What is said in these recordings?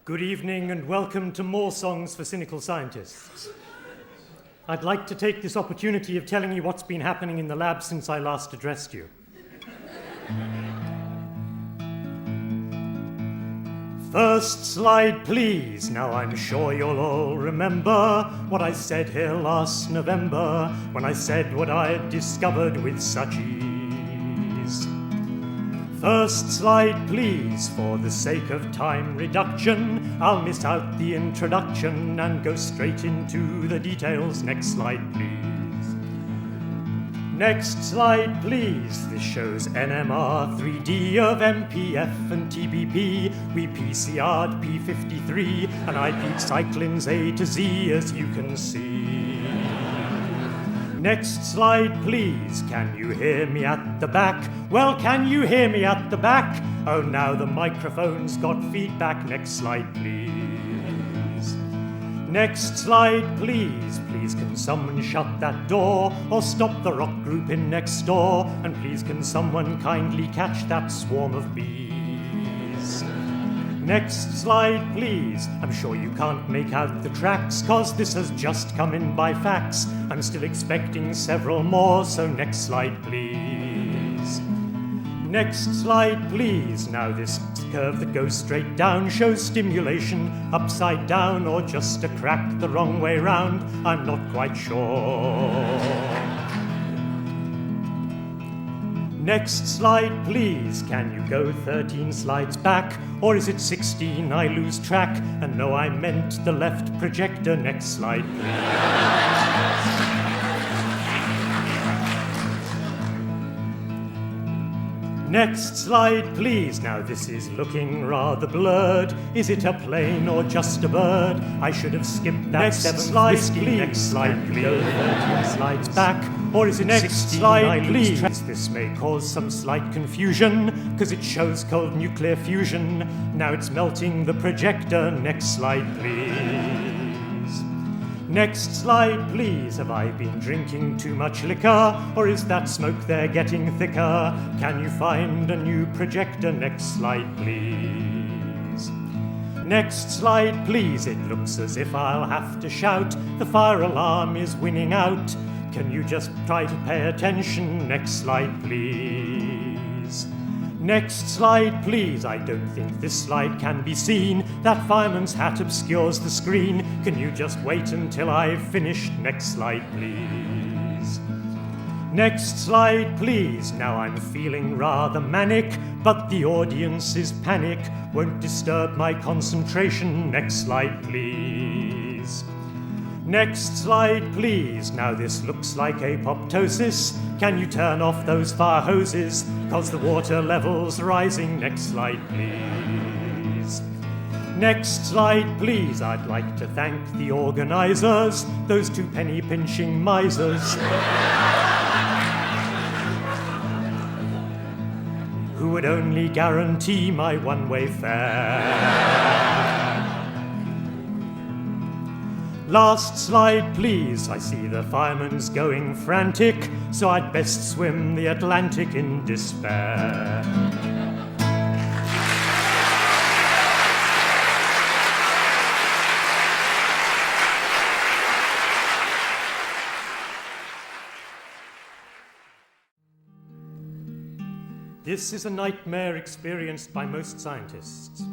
Good evening and welcome to More Songs for Cynical Scientists. I'd like to take this opportunity of telling you what's been happening in the lab since I last addressed you. First slide, please. Now I'm sure you'll all remember what I said here last November when I said what I had discovered with such ease. First slide, please. For the sake of time reduction, I'll miss out the introduction and go straight into the details. Next slide, please. Next slide, please. This shows NMR 3D of MPF and TBP. We PCR'd P53 and I peaked cyclins A to Z, as you can see. Next slide, please. Can you hear me at the back? Well, can you hear me at the back? Oh, now the microphone's got feedback. Next slide, please. Next slide, please. Please, can someone shut that door or stop the rock group in next door? And please, can someone kindly catch that swarm of bees? Next slide, please. I'm sure you can't make out the tracks, 'cause this has just come in by fax. I'm still expecting several more, so next slide, please. Next slide, please. Now this curve that goes straight down shows stimulation upside down or just a crack the wrong way round. I'm not quite sure. Next slide, please. Can you go 13 slides back? Or is it 16? I lose track. And no, I meant the left projector. Next slide, please. Next slide, please. Now this is looking rather blurred. Is it a plane or just a bird? I should have skipped that. Next slide, please. Next slide, please. Go 13 slides back. Or is it next 16? Slide, please. This may cause some slight confusion, 'cause it shows cold nuclear fusion. Now it's melting the projector. Next slide, please. Next slide, please. Have I been drinking too much liquor, or is that smoke there getting thicker? Can you find a new projector? Next slide, please. Next slide, please. It looks as if I'll have to shout. The fire alarm is winning out. Can you just try to pay attention? Next slide, please. Next slide, please. I don't think this slide can be seen. That fireman's hat obscures the screen. Can you just wait until I've finished? Next slide, please. Next slide, please. Now I'm feeling rather manic, but the audience's panic won't disturb my concentration. Next slide, please. Next slide, please. Now this looks like apoptosis. Can you turn off those fire hoses? 'Cause the water level's rising. Next slide, please. Next slide, please. I'd like to thank the organizers, those two penny-pinching misers, who would only guarantee my one-way fare. Last slide, please. I see the fireman's going frantic, so I'd best swim the Atlantic in despair. This is a nightmare experienced by most scientists.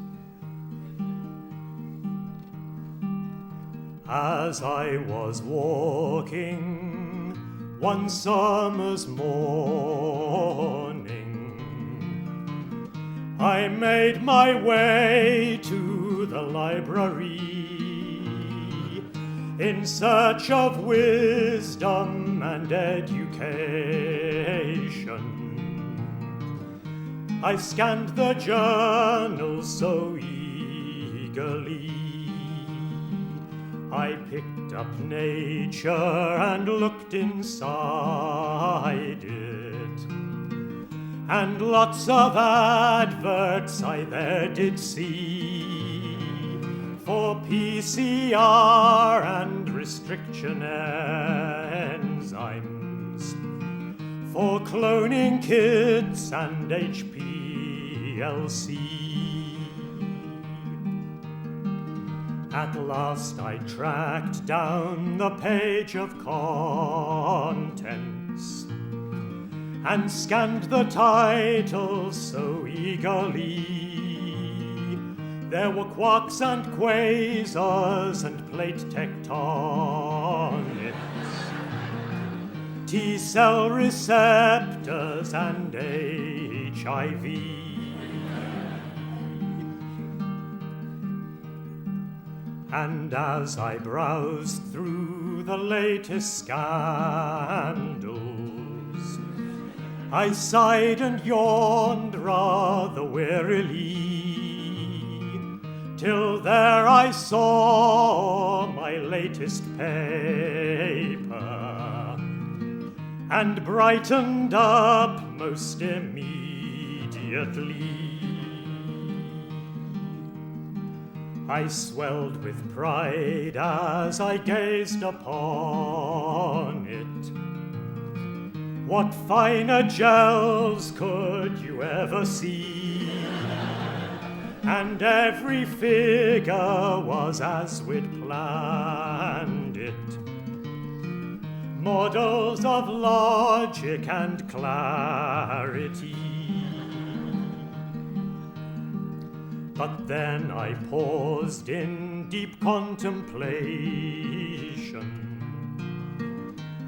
As I was walking one summer's morning, I made my way to the library in search of wisdom and education. I scanned the journals so eagerly. I picked up Nature and looked inside it, and lots of adverts I there did see for PCR and restriction enzymes, for cloning kits and HPLC. At last I tracked down the page of contents and scanned the titles so eagerly. There were quarks and quasars and plate tectonics, T-cell receptors and HIV. And as I browsed through the latest scandals, I sighed and yawned rather wearily, till there I saw my latest paper, and brightened up most immediately. I swelled with pride as I gazed upon it. What finer gels could you ever see? And every figure was as we'd planned it. Models of logic and clarity. But then I paused in deep contemplation.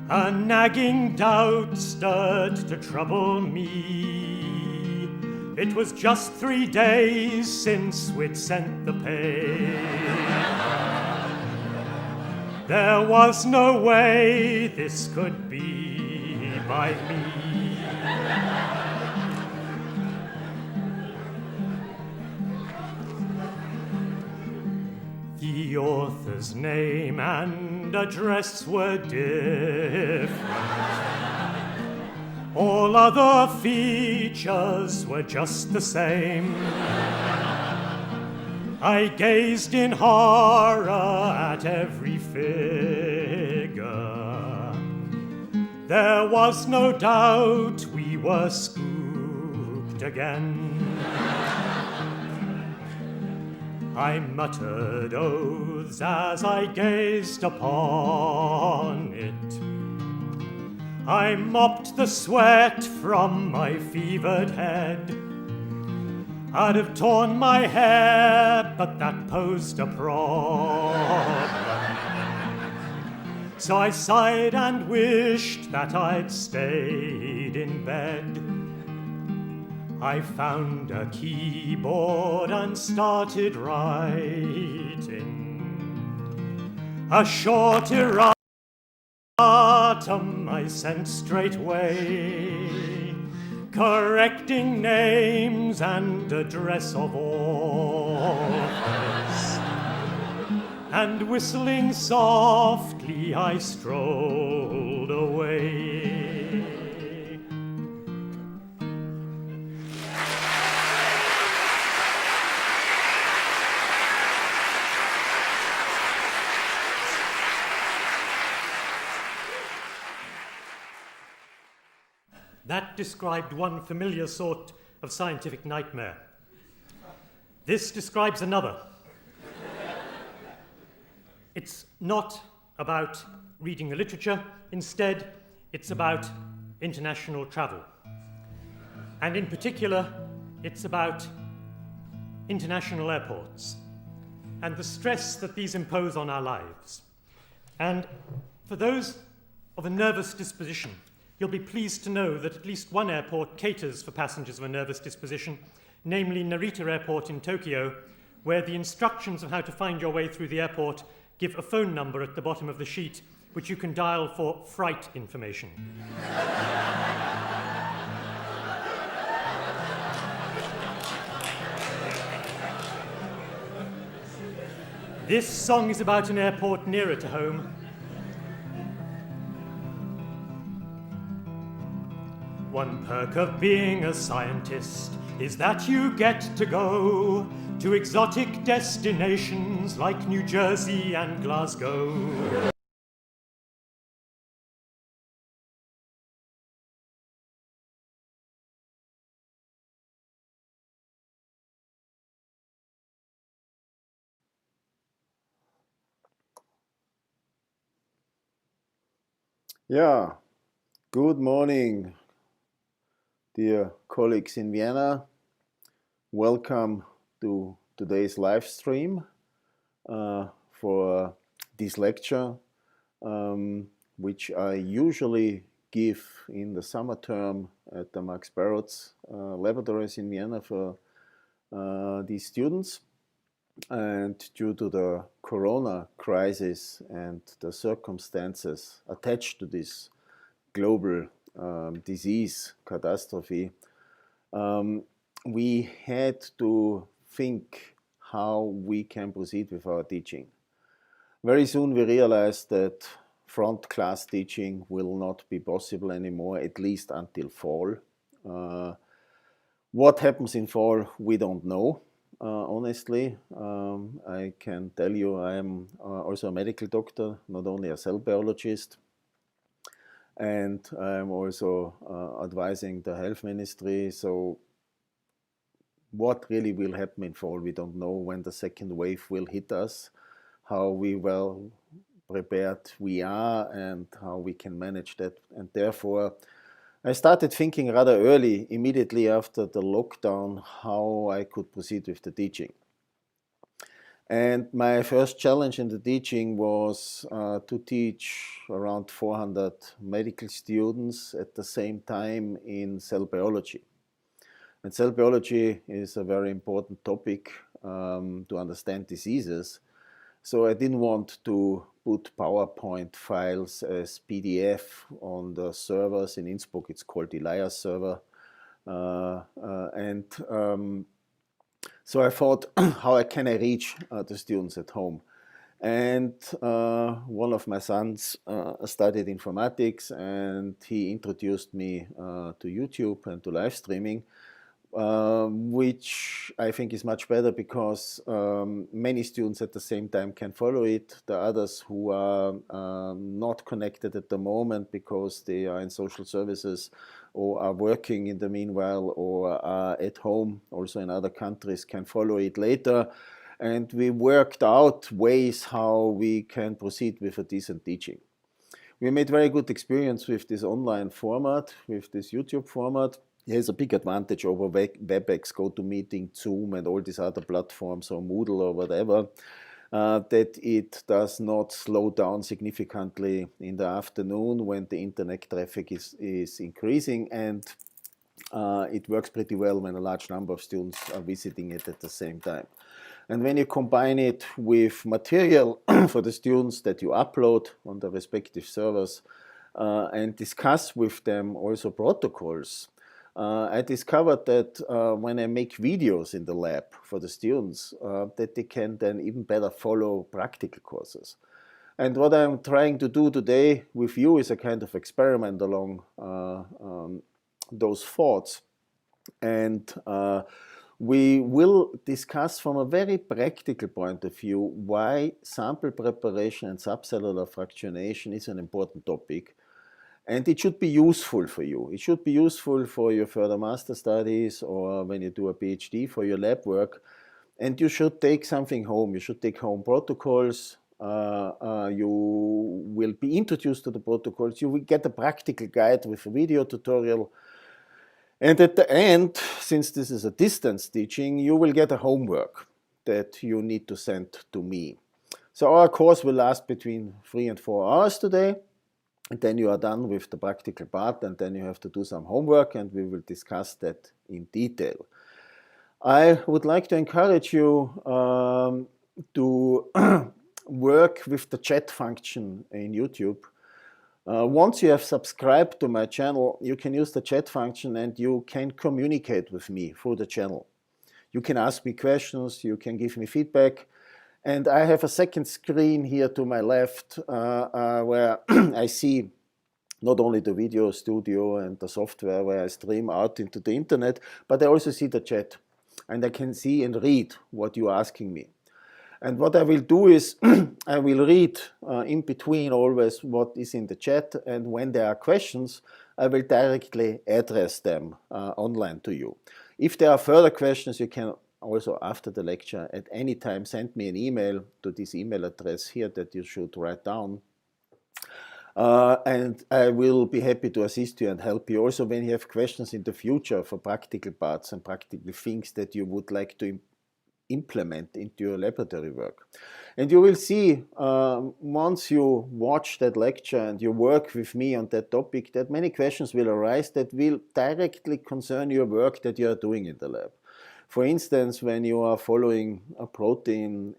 A nagging doubt stirred to trouble me. It was just 3 days since we'd sent the paper. There was no way this could be by me. The author's name and address were different. All other features were just the same. I gazed in horror at every figure. There was no doubt we were scooped again. I muttered oaths as I gazed upon it. I mopped the sweat from my fevered head. I'd have torn my hair, but that posed a problem. So I sighed and wished that I'd stayed in bed. I found a keyboard and started writing. A short erratum I sent straightway, correcting names and address of authors. And whistling softly I strolled away. That described one familiar sort of scientific nightmare. This describes another. It's not about reading the literature. Instead, it's about international travel. And in particular, it's about international airports and the stress that these impose on our lives. And for those of a nervous disposition, you'll be pleased to know that at least one airport caters for passengers of a nervous disposition, namely Narita Airport in Tokyo, where the instructions of how to find your way through the airport give a phone number at the bottom of the sheet, which you can dial for fright information. This song is about an airport nearer to home. One perk of being a scientist is that you get to go to exotic destinations like New Jersey and Glasgow. Yeah, good morning, dear colleagues in Vienna. Welcome to today's live stream for this lecture, which I usually give in the summer term at the Max Barrots laboratories in Vienna for these students. And due to the corona crisis and the circumstances attached to this global disease catastrophe, we had to think how we can proceed with our teaching. Very soon we realized that front class teaching will not be possible anymore, at least until fall. What happens in fall, we don't know. Honestly, I can tell you I am also a medical doctor, not only a cell biologist. And I'm also advising the health ministry. So what really will happen in fall, we don't know when the second wave will hit us, how well prepared we are, and how we can manage that. And therefore, I started thinking rather early, immediately after the lockdown, how I could proceed with the teaching. And my first challenge in the teaching was to teach around 400 medical students at the same time in cell biology. And cell biology is a very important topic to understand diseases. So I didn't want to put PowerPoint files as PDF on the servers in Innsbruck. It's called the Elias server. So I thought, how can I reach the students at home? And one of my sons studied informatics, and he introduced me to YouTube and to live streaming, which I think is much better because many students at the same time can follow it. The others who are not connected at the moment because they are in social services or are working in the meanwhile or are at home, also in other countries, can follow it later. And we worked out ways how we can proceed with a decent teaching. We made very good experience with this online format, with this YouTube format. It has a big advantage over WebEx, GoToMeeting, Zoom, and all these other platforms, or Moodle or whatever, that it does not slow down significantly in the afternoon when the internet traffic is increasing, and it works pretty well when a large number of students are visiting it at the same time. And when you combine it with material for the students that you upload on the respective servers and discuss with them also protocols, I discovered that when I make videos in the lab for the students, that they can then even better follow practical courses. And what I'm trying to do today with you is a kind of experiment along those thoughts. And we will discuss from a very practical point of view why sample preparation and subcellular fractionation is an important topic. And it should be useful for you. It should be useful for your further master studies or when you do a PhD for your lab work. And you should take something home. You should take home protocols. You will be introduced to the protocols. You will get a practical guide with a video tutorial. And at the end, since this is a distance teaching, you will get a homework that you need to send to me. So our course will last between 3 and 4 hours today. And then you are done with the practical part, and then you have to do some homework, and we will discuss that in detail. I would like to encourage you to work with the chat function in YouTube. Once you have subscribed to my channel, you can use the chat function and you can communicate with me through the channel. You can ask me questions, you can give me feedback. And I have a second screen here to my left where I see not only the video studio and the software where I stream out into the internet, but I also see the chat. And I can see and read what you're asking me. And what I will do is I will read in between always what is in the chat, and when there are questions, I will directly address them online to you. If there are further questions, you can also after the lecture at any time send me an email to this email address here that you should write down. And I will be happy to assist you and help you. Also, when you have questions in the future for practical parts and practical things that you would like to implement into your laboratory work. And you will see once you watch that lecture and you work with me on that topic, that many questions will arise that will directly concern your work that you are doing in the lab. For instance, when you are following a protein,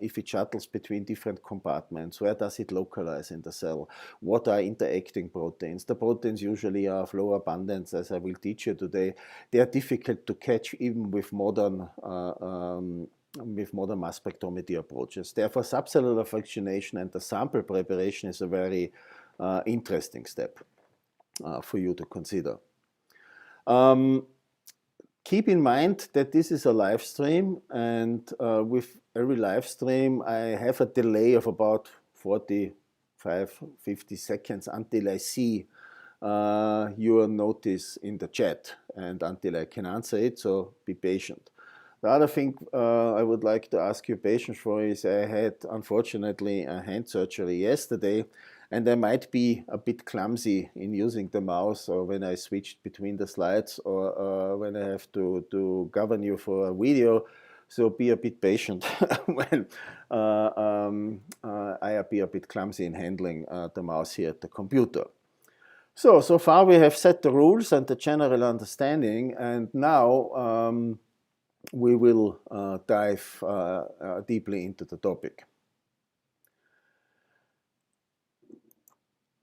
if it shuttles between different compartments, where does it localize in the cell? What are interacting proteins? The proteins usually are of low abundance, as I will teach you today. They are difficult to catch even with modern mass spectrometry approaches. Therefore, subcellular fractionation and the sample preparation is a very interesting step for you to consider. Keep in mind that this is a live stream, and with every live stream I have a delay of about 45-50 seconds until I see your notice in the chat and until I can answer it, so be patient. The other thing I would like to ask you patience for is I had unfortunately a hand surgery yesterday, and I might be a bit clumsy in using the mouse, or when I switched between the slides, or when I have to govern you for a video. So be a bit patient when I be a bit clumsy in handling the mouse here at the computer. So far we have set the rules and the general understanding, and now we will dive deeply into the topic.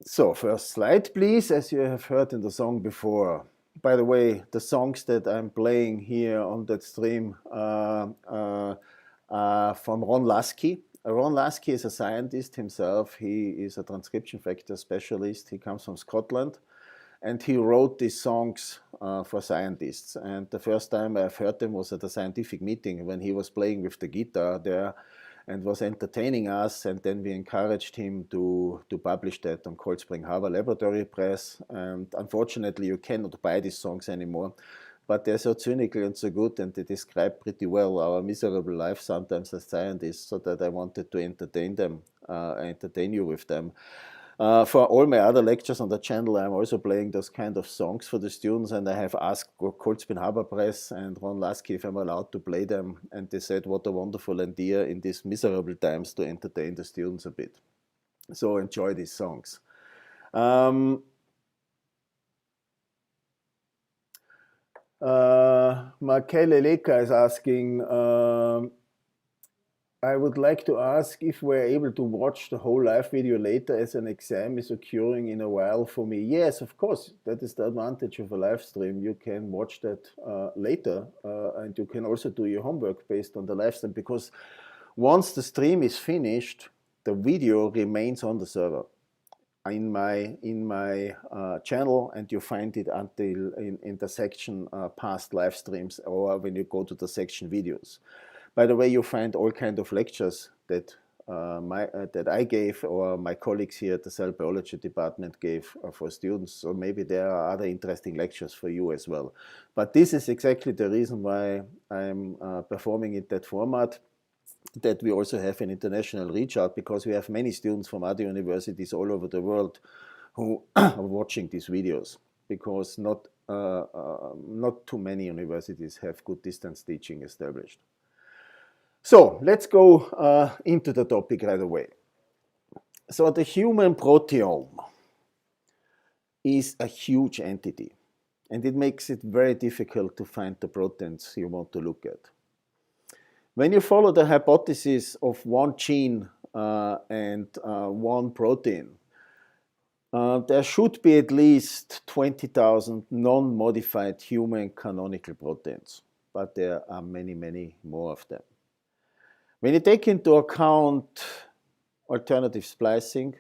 So first slide, please, as you have heard in the song before. By the way, the songs that I'm playing here on that stream are from Ron Lasky. Ron Lasky is a scientist himself. He is a transcription factor specialist. He comes from Scotland, and he wrote these songs for scientists. And the first time I've heard them was at a scientific meeting when he was playing with the guitar there and was entertaining us, and then we encouraged him to publish that on Cold Spring Harbor Laboratory Press. And unfortunately, you cannot buy these songs anymore, but they're so cynical and so good, and they describe pretty well our miserable life sometimes as scientists, so that I wanted to entertain you with them. For all my other lectures on the channel, I'm also playing those kind of songs for the students, and I have asked Cold Spring Harbor Press and Ron Lasky if I'm allowed to play them, and they said what a wonderful idea in these miserable times to entertain the students a bit. So enjoy these songs. Makele Leka is asking, I would like to ask if we're able to watch the whole live video later, as an exam is occurring in a while for me. Yes, of course, that is the advantage of a live stream. You can watch that later, and you can also do your homework based on the live stream, because once the stream is finished, the video remains on the server in my channel, and you find it until in the section past live streams, or when you go to the section videos. By the way, you find all kinds of lectures that that I gave, or my colleagues here at the cell biology department gave for students. So maybe there are other interesting lectures for you as well. But this is exactly the reason why I'm performing in that format, that we also have an international reach out, because we have many students from other universities all over the world who are watching these videos, because not too many universities have good distance teaching established. So let's go into the topic right away. So the human proteome is a huge entity, and it makes it very difficult to find the proteins you want to look at. When you follow the hypothesis of one gene and one protein, there should be at least 20,000 non-modified human canonical proteins, but there are many, many more of them. When you take into account alternative splicing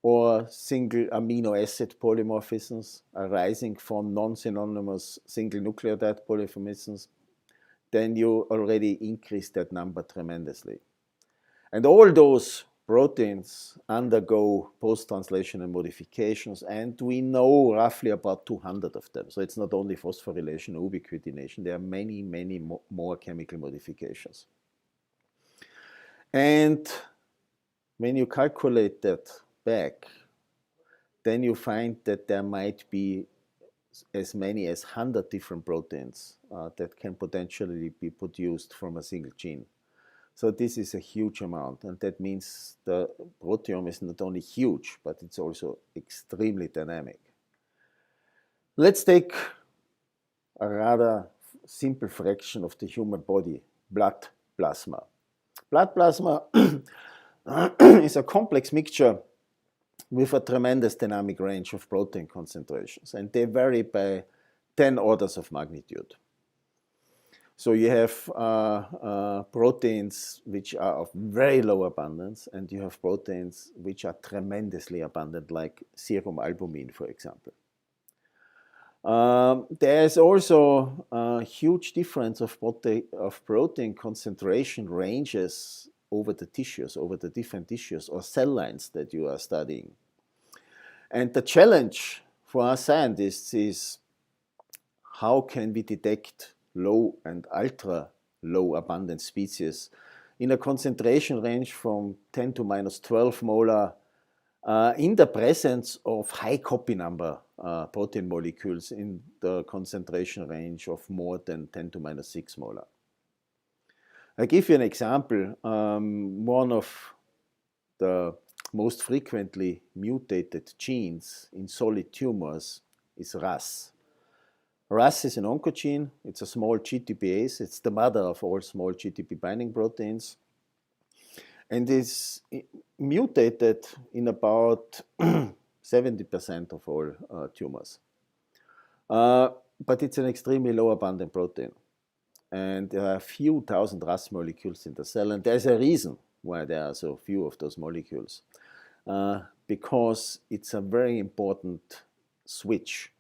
or single amino acid polymorphisms arising from non-synonymous single nucleotide polymorphisms, then you already increase that number tremendously. And all those proteins undergo post-translational modifications, and we know roughly about 200 of them. So it's not only phosphorylation or ubiquitination, there are many, many more chemical modifications. And when you calculate that back then you find that there might be as many as 100 different proteins that can potentially be produced from a single gene. So this is a huge amount, and that means the proteome is not only huge, but it's also extremely dynamic. Let's take a rather simple fraction of the human body, blood plasma. Blood plasma is a complex mixture with a tremendous dynamic range of protein concentrations, and they vary by 10 orders of magnitude. So you have proteins which are of very low abundance, and you have proteins which are tremendously abundant, like serum albumin, for example. There is also a huge difference of protein concentration ranges over the tissues, over the different tissues or cell lines that you are studying. And the challenge for us scientists is how can we detect low and ultra low abundant species in a concentration range from 10 to minus 12 molar in the presence of high copy number protein molecules in the concentration range of more than 10 to minus 6 molar. I give you an example. One of the most frequently mutated genes in solid tumors is RAS. RAS is an oncogene. It's a small GTPase. It's the mother of all small GTP binding proteins, and is mutated in about 70% of all tumors. But it's an extremely low abundant protein, and there are a few thousand RAS molecules in the cell, and there's a reason why there are so few of those molecules, because it's a very important switch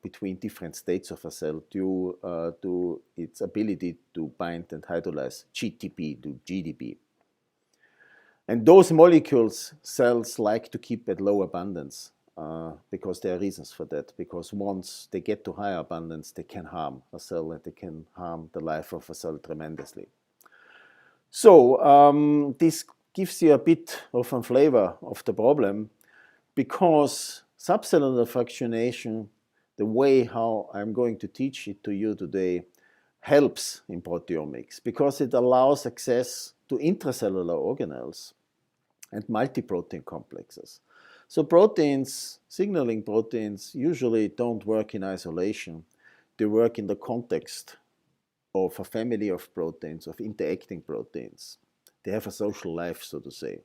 between different states of a cell due to its ability to bind and hydrolyze GTP to GDP. And those molecules cells like to keep at low abundance because there are reasons for that. Because once they get to higher abundance, they can harm a cell and they can harm the life of a cell tremendously. So this gives you a bit of a flavor of the problem, because subcellular fractionation, the way how I'm going to teach it to you today, helps in proteomics because it allows access to intracellular organelles and multi-protein complexes. So proteins, signaling proteins, usually don't work in isolation. They work in the context of a family of proteins, of interacting proteins. They have a social life, so to say.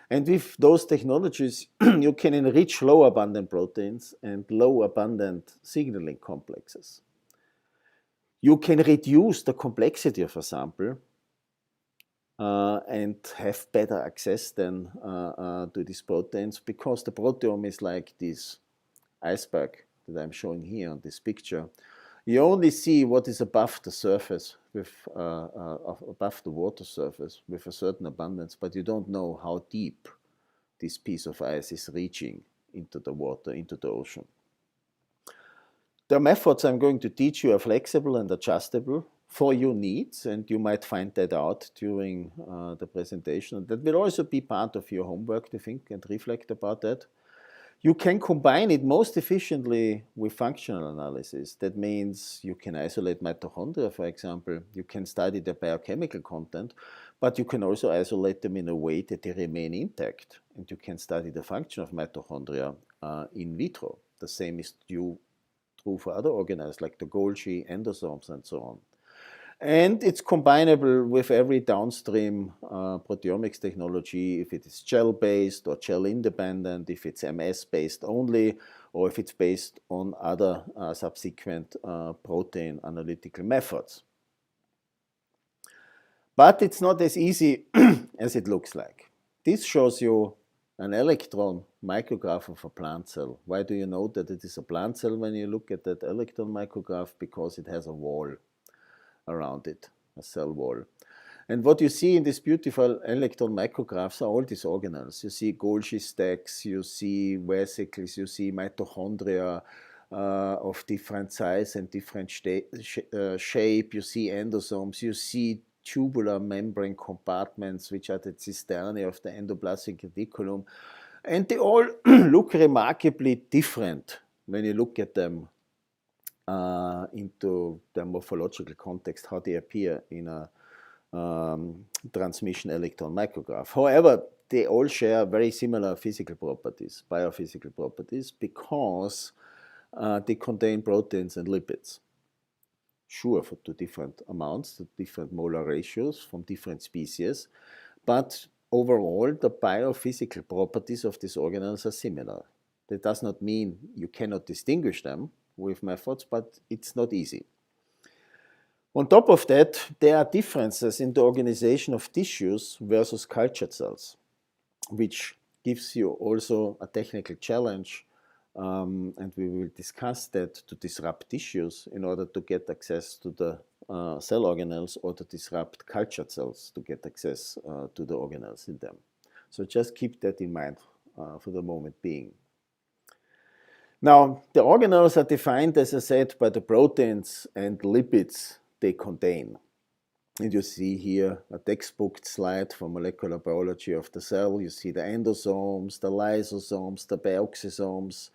And with those technologies, you can enrich low abundant proteins and low abundant signaling complexes. You can reduce the complexity of a sample and have better access then to these proteins, because the proteome is like this iceberg that I'm showing here on this picture. You only see what is above the surface, above the water surface with a certain abundance, but you don't know how deep this piece of ice is reaching into the water, into the ocean. The methods I'm going to teach you are flexible and adjustable for your needs, and you might find that out during the presentation. That will also be part of your homework to think and reflect about that. You can combine it most efficiently with functional analysis. That means you can isolate mitochondria, for example. You can study the biochemical content, but you can also isolate them in a way that they remain intact. And you can study the function of mitochondria in vitro. The same is true for other organelles like the Golgi, endosomes, and so on. And it's combinable with every downstream proteomics technology, if it is gel-based or gel-independent, if it's MS-based only, or if it's based on other subsequent protein analytical methods. But it's not as easy as it looks like. This shows you an electron micrograph of a plant cell. Why do you know that it is a plant cell when you look at that electron micrograph? Because it has a wall around it, a cell wall. And what you see in these beautiful electron micrographs are all these organelles. You see Golgi stacks, you see vesicles, you see mitochondria of different size and different shape, you see endosomes, you see tubular membrane compartments, which are the cisternae of the endoplasmic reticulum. And they all look remarkably different when you look at them into their morphological context, how they appear in a transmission electron micrograph. However, they all share very similar physical properties, biophysical properties, because they contain proteins and lipids. Sure, to different amounts, to different molar ratios from different species, but overall, the biophysical properties of these organelles are similar. That does not mean you cannot distinguish them with methods, but it's not easy. On top of that, there are differences in the organization of tissues versus cultured cells, which gives you also a technical challenge, and we will discuss that, to disrupt tissues in order to get access to the cell organelles, or to disrupt cultured cells to get access to the organelles in them. So just keep that in mind for the moment being. Now, the organelles are defined, as I said, by the proteins and lipids they contain. And you see here a textbook slide for molecular biology of the cell. You see the endosomes, the lysosomes, the peroxisomes,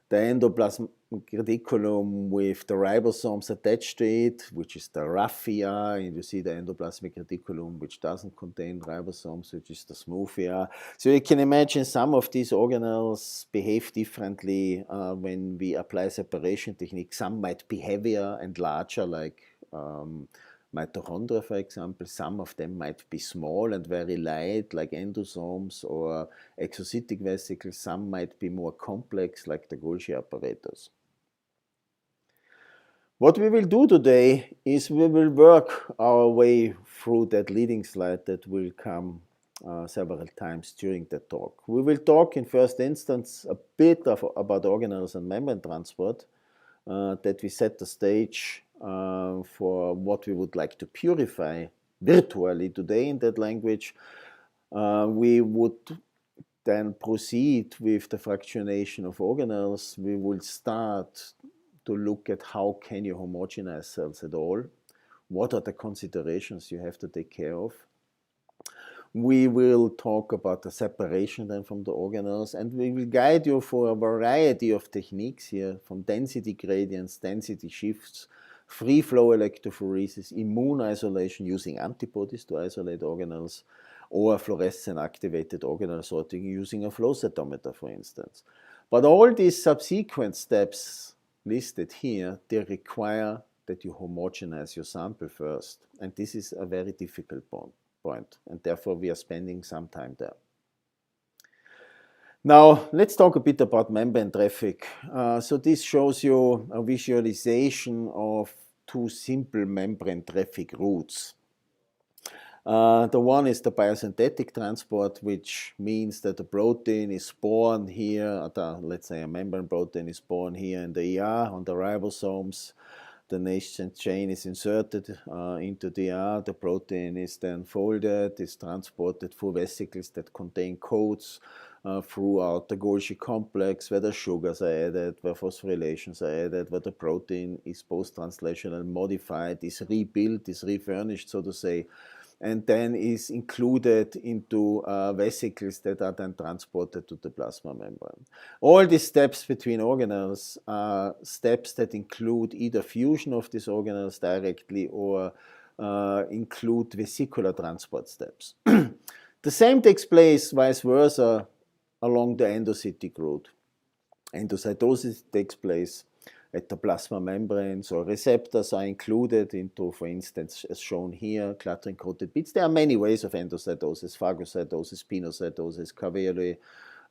the endoplasmic reticulum with the ribosomes attached to it, which is the raphia, and you see the endoplasmic reticulum, which doesn't contain ribosomes, which is the smoothia. So you can imagine some of these organelles behave differently when we apply separation techniques. Some might be heavier and larger, like mitochondria, for example. Some of them might be small and very light, like endosomes or exocytic vesicles. Some might be more complex, like the Golgi apparatus. What we will do today is we will work our way through that leading slide that will come several times during the talk. We will talk in first instance a bit about organelles and membrane transport, that we set the stage for what we would like to purify virtually today in that language. We would then proceed with the fractionation of organelles. We will start to look at how can you homogenize cells at all. What are the considerations you have to take care of? We will talk about the separation then from the organelles, and we will guide you for a variety of techniques here, from density gradients, density shifts, free flow electrophoresis, immune isolation using antibodies to isolate organelles, or fluorescent activated organelle sorting using a flow cytometer, for instance. But all these subsequent steps listed here, they require that you homogenize your sample first, and this is a very difficult point, and therefore we are spending some time there. Now, let's talk a bit about membrane traffic. So this shows you a visualization of two simple membrane traffic routes. The one is the biosynthetic transport, which means that the protein is born here, let's say a membrane protein is born here in the ER on the ribosomes. The nascent chain is inserted into the ER. The protein is then folded, is transported through vesicles that contain codes throughout the Golgi complex, where the sugars are added, where phosphorylations are added, where the protein is post-translational modified, is rebuilt, is refurnished, so to say, and then is included into vesicles that are then transported to the plasma membrane. All these steps between organelles are steps that include either fusion of these organelles directly or include vesicular transport steps. The same takes place vice versa along the endocytic route. Endocytosis takes place at the plasma membrane, so receptors are included into, for instance, as shown here, cluttering-coated bits. There are many ways of endocytosis: phagocytosis, pinocytosis, caveolate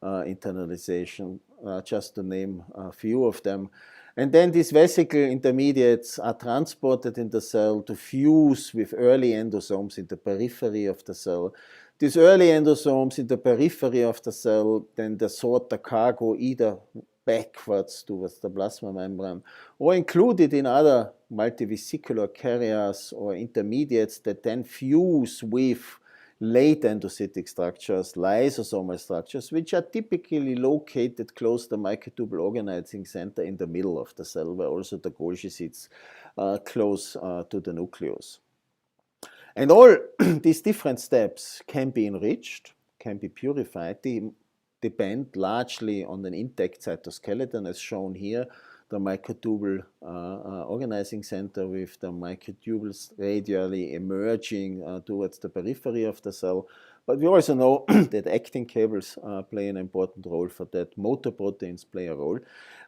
internalization, just to name a few of them. And then these vesicle intermediates are transported in the cell to fuse with early endosomes in the periphery of the cell. These early endosomes in the periphery of the cell then they sort the cargo either backwards towards the plasma membrane or included in other multivesicular carriers or intermediates that then fuse with late endocytic structures, lysosomal structures, which are typically located close to the microtubule organizing center in the middle of the cell, where also the Golgi sits close to the nucleus. And all these different steps can be enriched, can be purified. The depend largely on an intact cytoskeleton, as shown here, the microtubule organizing center with the microtubules radially emerging towards the periphery of the cell. But we also know that actin cables play an important role for that. Motor proteins play a role.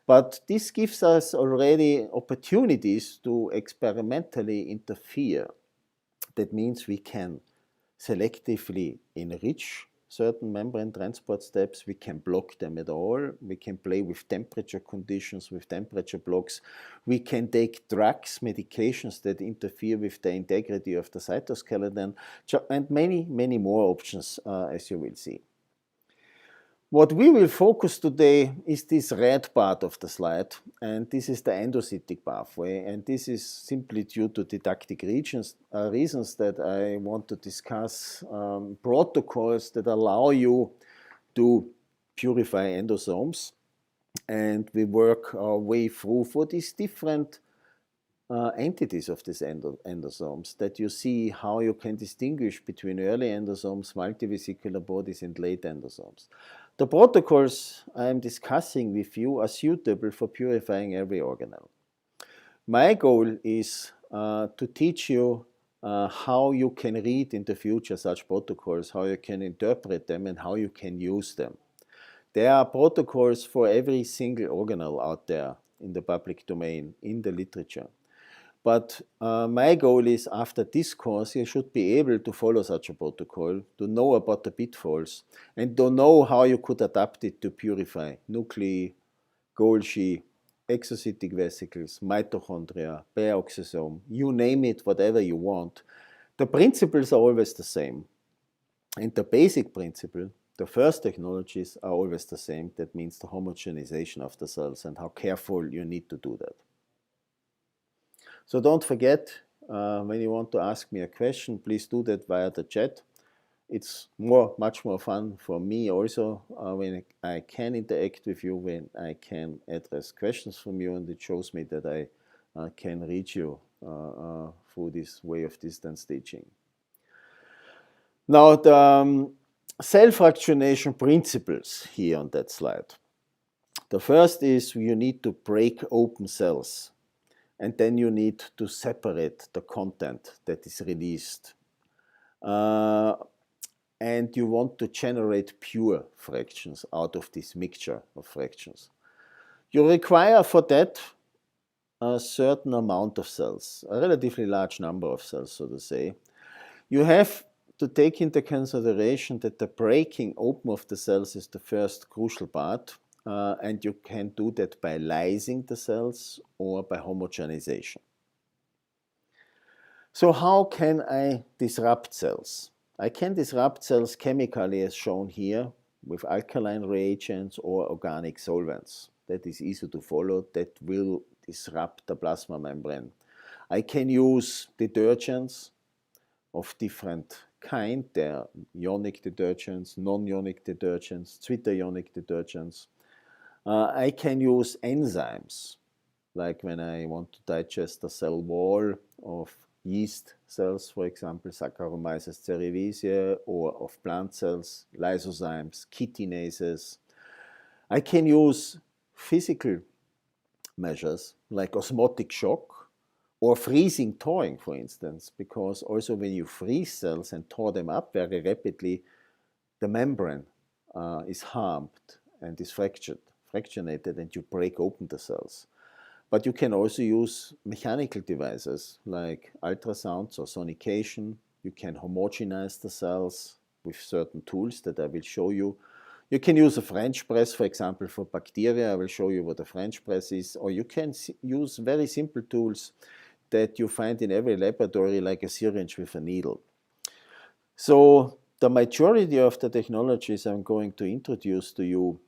But this gives us already opportunities to experimentally interfere. That means we can selectively enrich certain membrane transport steps, we can block them at all, we can play with temperature conditions, with temperature blocks, we can take drugs, medications that interfere with the integrity of the cytoskeleton, and many, many more options, as you will see. What we will focus today is this red part of the slide, and this is the endocytic pathway, and this is simply due to didactic reasons that I want to discuss protocols that allow you to purify endosomes, and we work our way through for these different entities of these endosomes, that you see how you can distinguish between early endosomes, multivesicular bodies, and late endosomes. The protocols I am discussing with you are suitable for purifying every organelle. My goal is to teach you how you can read in the future such protocols, how you can interpret them, and how you can use them. There are protocols for every single organelle out there in the public domain, in the literature. But my goal is, after this course, you should be able to follow such a protocol, to know about the pitfalls, and to know how you could adapt it to purify nuclei, Golgi, exocytic vesicles, mitochondria, peroxisome, you name it, whatever you want. The principles are always the same. And the basic principle, the first technologies are always the same. That means the homogenization of the cells and how careful you need to do that. So don't forget, when you want to ask me a question, please do that via the chat. It's much more fun for me also when I can interact with you, when I can address questions from you, and it shows me that I can reach you through this way of distance teaching. Now, the self-fractionation principles here on that slide. The first is you need to break open cells, and then you need to separate the content that is released. And you want to generate pure fractions out of this mixture of fractions. You require for that a certain amount of cells, a relatively large number of cells, so to say. You have to take into consideration that the breaking open of the cells is the first crucial part. And you can do that by lysing the cells or by homogenization. So how can I disrupt cells? I can disrupt cells chemically, as shown here, with alkaline reagents or organic solvents. That is easy to follow. That will disrupt the plasma membrane. I can use detergents of different kind. There are ionic detergents, non-ionic detergents, zwitterionic detergents. I can use enzymes, like when I want to digest the cell wall of yeast cells, for example, Saccharomyces cerevisiae, or of plant cells, lysozymes, chitinases. I can use physical measures like osmotic shock or freezing thawing, for instance, because also when you freeze cells and thaw them up very rapidly, the membrane is harmed and is fractionated, and you break open the cells. But you can also use mechanical devices like ultrasounds or sonication. You can homogenize the cells with certain tools that I will show you. You can use a French press, for example, for bacteria. I will show you what a French press is. Or you can use very simple tools that you find in every laboratory, like a syringe with a needle. So the majority of the technologies I'm going to introduce to you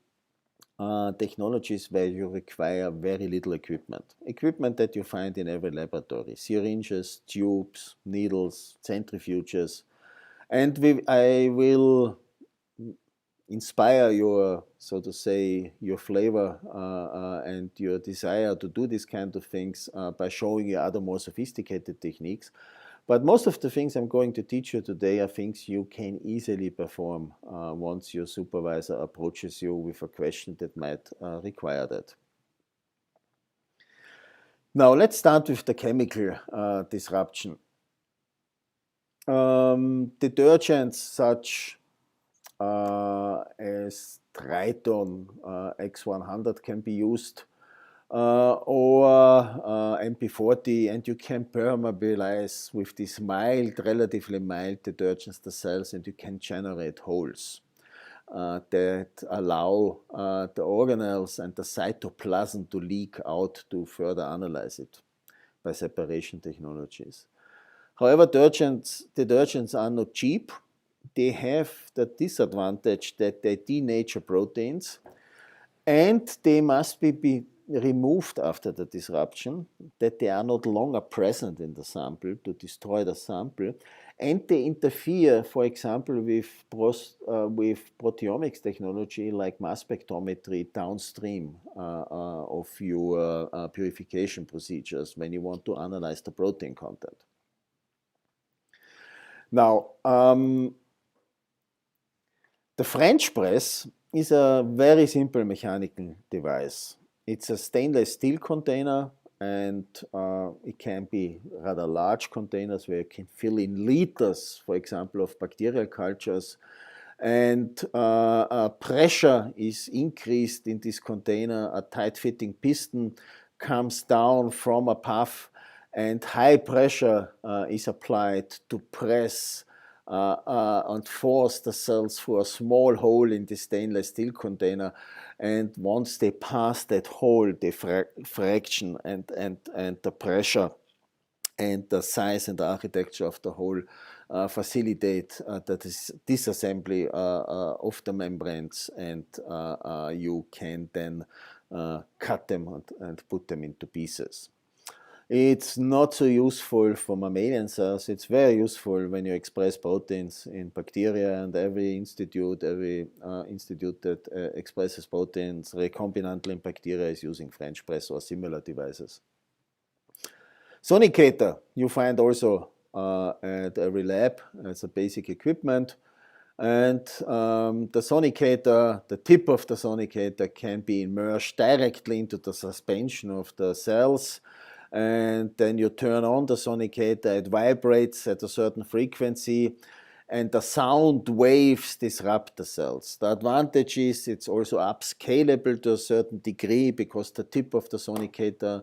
are technologies where you require very little equipment. Equipment that you find in every laboratory. Syringes, tubes, needles, centrifuges. And I will inspire your, so to say, your flavor and your desire to do these kind of things by showing you other more sophisticated techniques. But most of the things I'm going to teach you today are things you can easily perform once your supervisor approaches you with a question that might require that. Now let's start with the chemical disruption. Detergents such as Triton X100 can be used, or MP40, and you can permeabilize with these mild, relatively mild detergents the cells, and you can generate holes that allow the organelles and the cytoplasm to leak out to further analyze it by separation technologies. However, detergents are not cheap. They have the disadvantage that they denature proteins, and they must be removed after the disruption, that they are not longer present in the sample to destroy the sample, and they interfere, for example, with proteomics technology like mass spectrometry downstream of your purification procedures when you want to analyze the protein content. Now, the French press is a very simple mechanical device. It's a stainless steel container, and it can be rather large containers where you can fill in liters, for example, of bacterial cultures. And pressure is increased in this container. A tight-fitting piston comes down from above, and high pressure is applied to press and force the cells through a small hole in the stainless steel container. And once they pass that hole, the fraction and the pressure and the size and the architecture of the hole facilitate the disassembly of the membranes, and you can then cut them and put them into pieces. It's not so useful for mammalian cells. It's very useful when you express proteins in bacteria, and every institute that expresses proteins recombinantly in bacteria is using French press or similar devices. Sonicator you find also at every lab as a basic equipment. And the sonicator, the tip of the sonicator can be immersed directly into the suspension of the cells. And then you turn on the sonicator, it vibrates at a certain frequency, and the sound waves disrupt the cells. The advantage is it's also upscalable to a certain degree, because the tip of the sonicator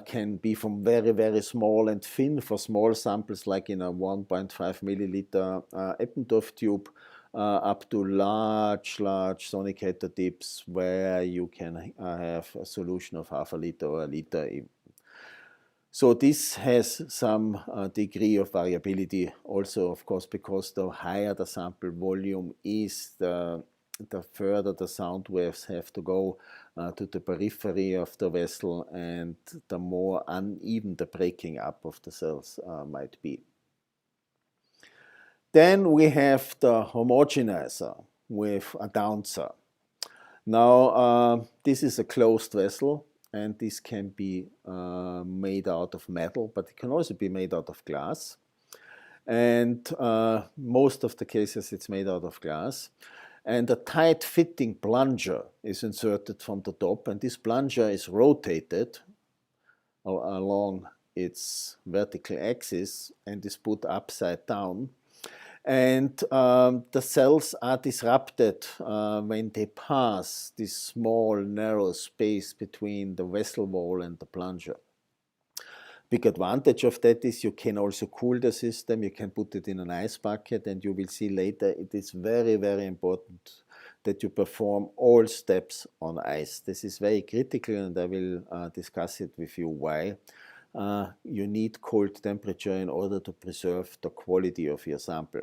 can be from very, very small and thin for small samples, like in a 1.5 milliliter Eppendorf tube, up to large sonicator tips where you can have a solution of half a liter or a liter even. So this has some degree of variability also, of course, because the higher the sample volume is, the further the sound waves have to go to the periphery of the vessel, and the more uneven the breaking up of the cells might be. Then we have the homogenizer with a dancer. Now, this is a closed vessel, and this can be made out of metal, but it can also be made out of glass. And most of the cases it's made out of glass. And a tight-fitting plunger is inserted from the top, and this plunger is rotated along its vertical axis and is put upside down. And the cells are disrupted when they pass this small narrow space between the vessel wall and the plunger. Big advantage of that is you can also cool the system. You can put it in an ice bucket, and you will see later it is very, very important that you perform all steps on ice. This is very critical, and I will discuss it with you why. You need cold temperature in order to preserve the quality of your sample.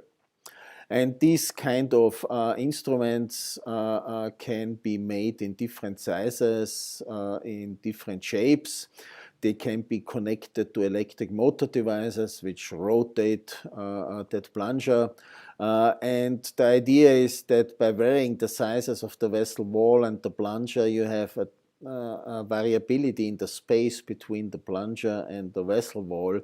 And these kind of instruments can be made in different sizes, in different shapes. They can be connected to electric motor devices which rotate that plunger. And the idea is that by varying the sizes of the vessel wall and the plunger, you have a variability in the space between the plunger and the vessel wall.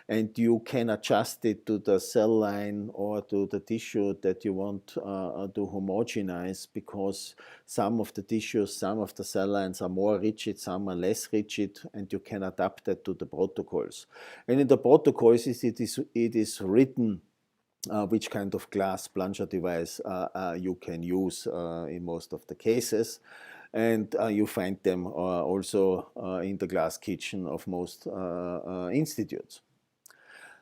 and you can adjust it to the cell line or to the tissue that you want to homogenize, because some of the tissues, some of the cell lines are more rigid, some are less rigid, and you can adapt that to the protocols. And in the protocols, it is written which kind of glass plunger device you can use in most of the cases. And you find them also in the glass kitchen of most institutes.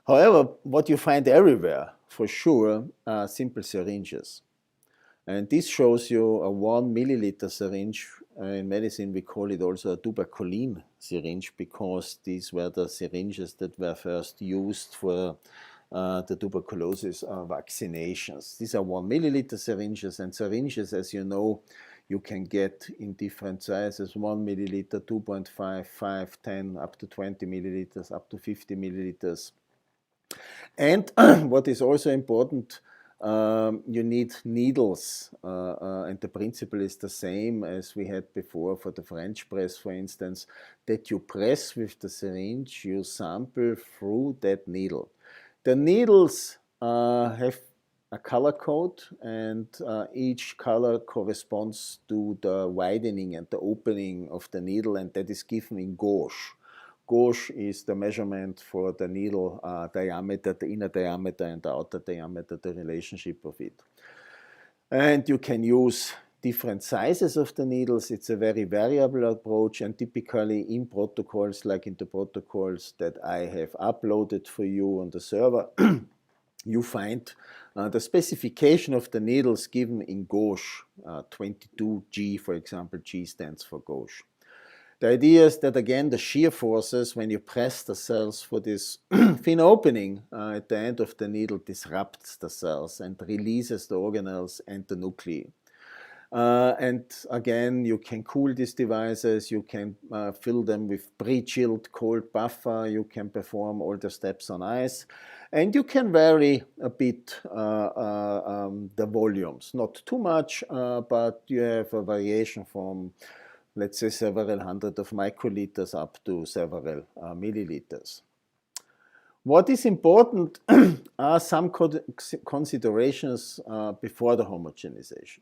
However, what you find everywhere, for sure, are simple syringes. And this shows you a 1 milliliter syringe. In medicine, we call it also a tuberculin syringe, because these were the syringes that were first used for the tuberculosis vaccinations. These are 1 milliliter syringes, and syringes, as you know, you can get in different sizes: 1 milliliter, 2.5, 5, 10, up to 20 milliliters, up to 50 milliliters. And what is also important, you need needles, and the principle is the same as we had before for the French press, for instance, that you press with the syringe, you sample through that needle. The needles have a color code, and each color corresponds to the widening and the opening of the needle, and that is given in gauge. Gauge is the measurement for the needle diameter, the inner diameter and the outer diameter, the relationship of it. And you can use different sizes of the needles. It's a very variable approach, and typically in protocols, like in the protocols that I have uploaded for you on the server, you find the specification of the needles given in gauge, 22G, for example. G stands for gauge. The idea is that, again, the shear forces, when you press the cells for this thin opening at the end of the needle, disrupts the cells and releases the organelles and the nuclei. And again, you can cool these devices, you can fill them with pre-chilled cold buffer, you can perform all the steps on ice, and you can vary a bit the volumes. Not too much, but you have a variation from, let's say, several hundred of microliters up to several milliliters. What is important are some considerations before the homogenization.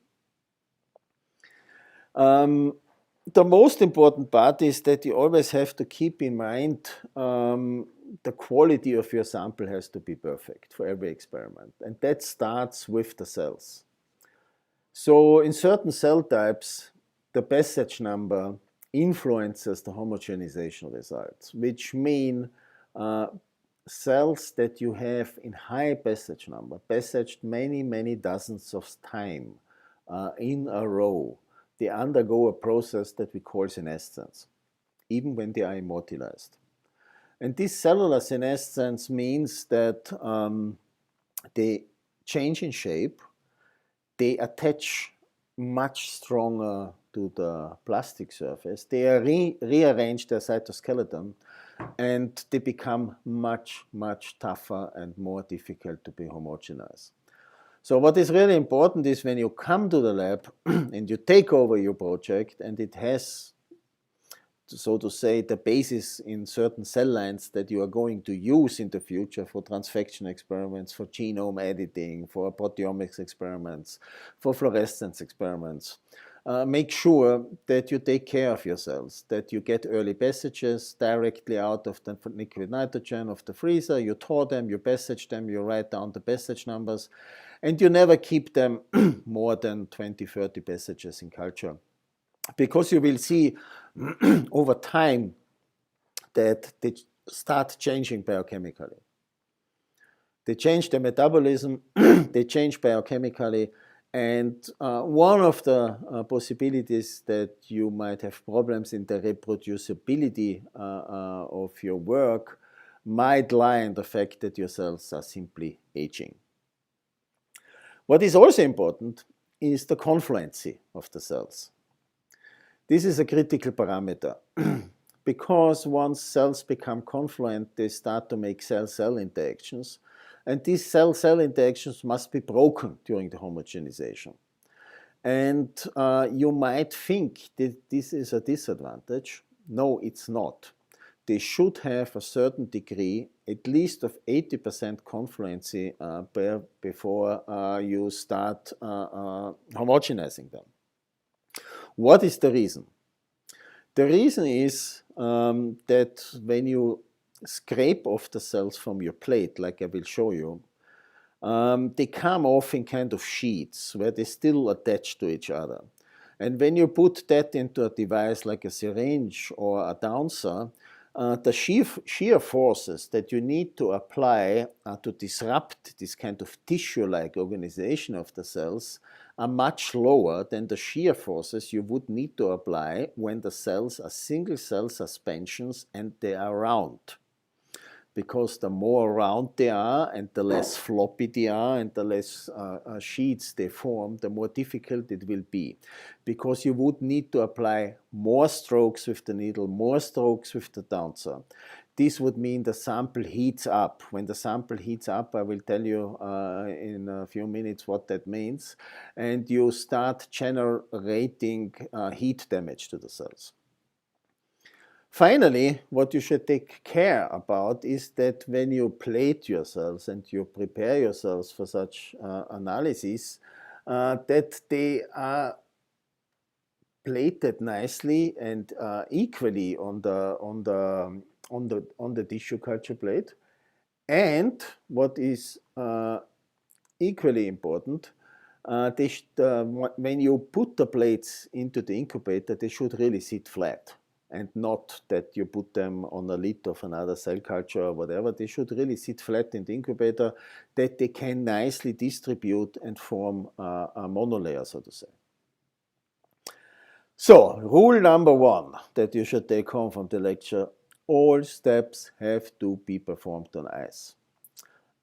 The most important part is that you always have to keep in mind the quality of your sample has to be perfect for every experiment, and that starts with the cells. So in certain cell types, the passage number influences the homogenization results, which mean cells that you have in high passage number, passaged many dozens of times in a row, they undergo a process that we call senescence, even when they are immortalized. And this cellular senescence means that they change in shape, they attach much stronger to the plastic surface, they rearrange their cytoskeleton, and they become much tougher and more difficult to be homogenized. So what is really important is when you come to the lab and you take over your project, and it has, so to say, the basis in certain cell lines that you are going to use in the future for transfection experiments, for genome editing, for proteomics experiments, for fluorescence experiments. Make sure that you take care of your cells, that you get early passages directly out of the liquid nitrogen of the freezer, you thaw them, you passage them, you write down the passage numbers, and you never keep them more than 20-30 passages in culture. Because you will see over time that they start changing biochemically. They change their metabolism, they change biochemically, and one of the possibilities that you might have problems in the reproducibility of your work might lie in the fact that your cells are simply aging. What is also important is the confluency of the cells. This is a critical parameter because once cells become confluent, they start to make cell-cell interactions, and these cell-cell interactions must be broken during the homogenization. And you might think that this is a disadvantage. No, it's not. they should have a certain degree, at least of 80% confluency before you start homogenizing them. What is the reason? The reason is that when you scrape off the cells from your plate, like I will show you, they come off in kind of sheets where they still attach to each other. And when you put that into a device like a syringe or a downser, the shear forces that you need to apply to disrupt this kind of tissue-like organization of the cells are much lower than the shear forces you would need to apply when the cells are single-cell suspensions and they are round. Because the more round they are and the less floppy they are and the less sheets they form, the more difficult it will be. Because you would need to apply more strokes with the needle, more strokes with the downser. This would mean the sample heats up. When the sample heats up, I will tell you in a few minutes what that means. And you start generating heat damage to the cells. Finally, what you should take care about is that when you plate your cells and you prepare your cells for such analysis, that they are plated nicely and equally on the tissue culture plate. And what is equally important, when you put the plates into the incubator, they should really sit flat. And not that you put them on a lid of another cell culture or whatever. They should really sit flat in the incubator, that they can nicely distribute and form a monolayer, so to say. So, rule number one that you should take home from the lecture: all steps have to be performed on ice.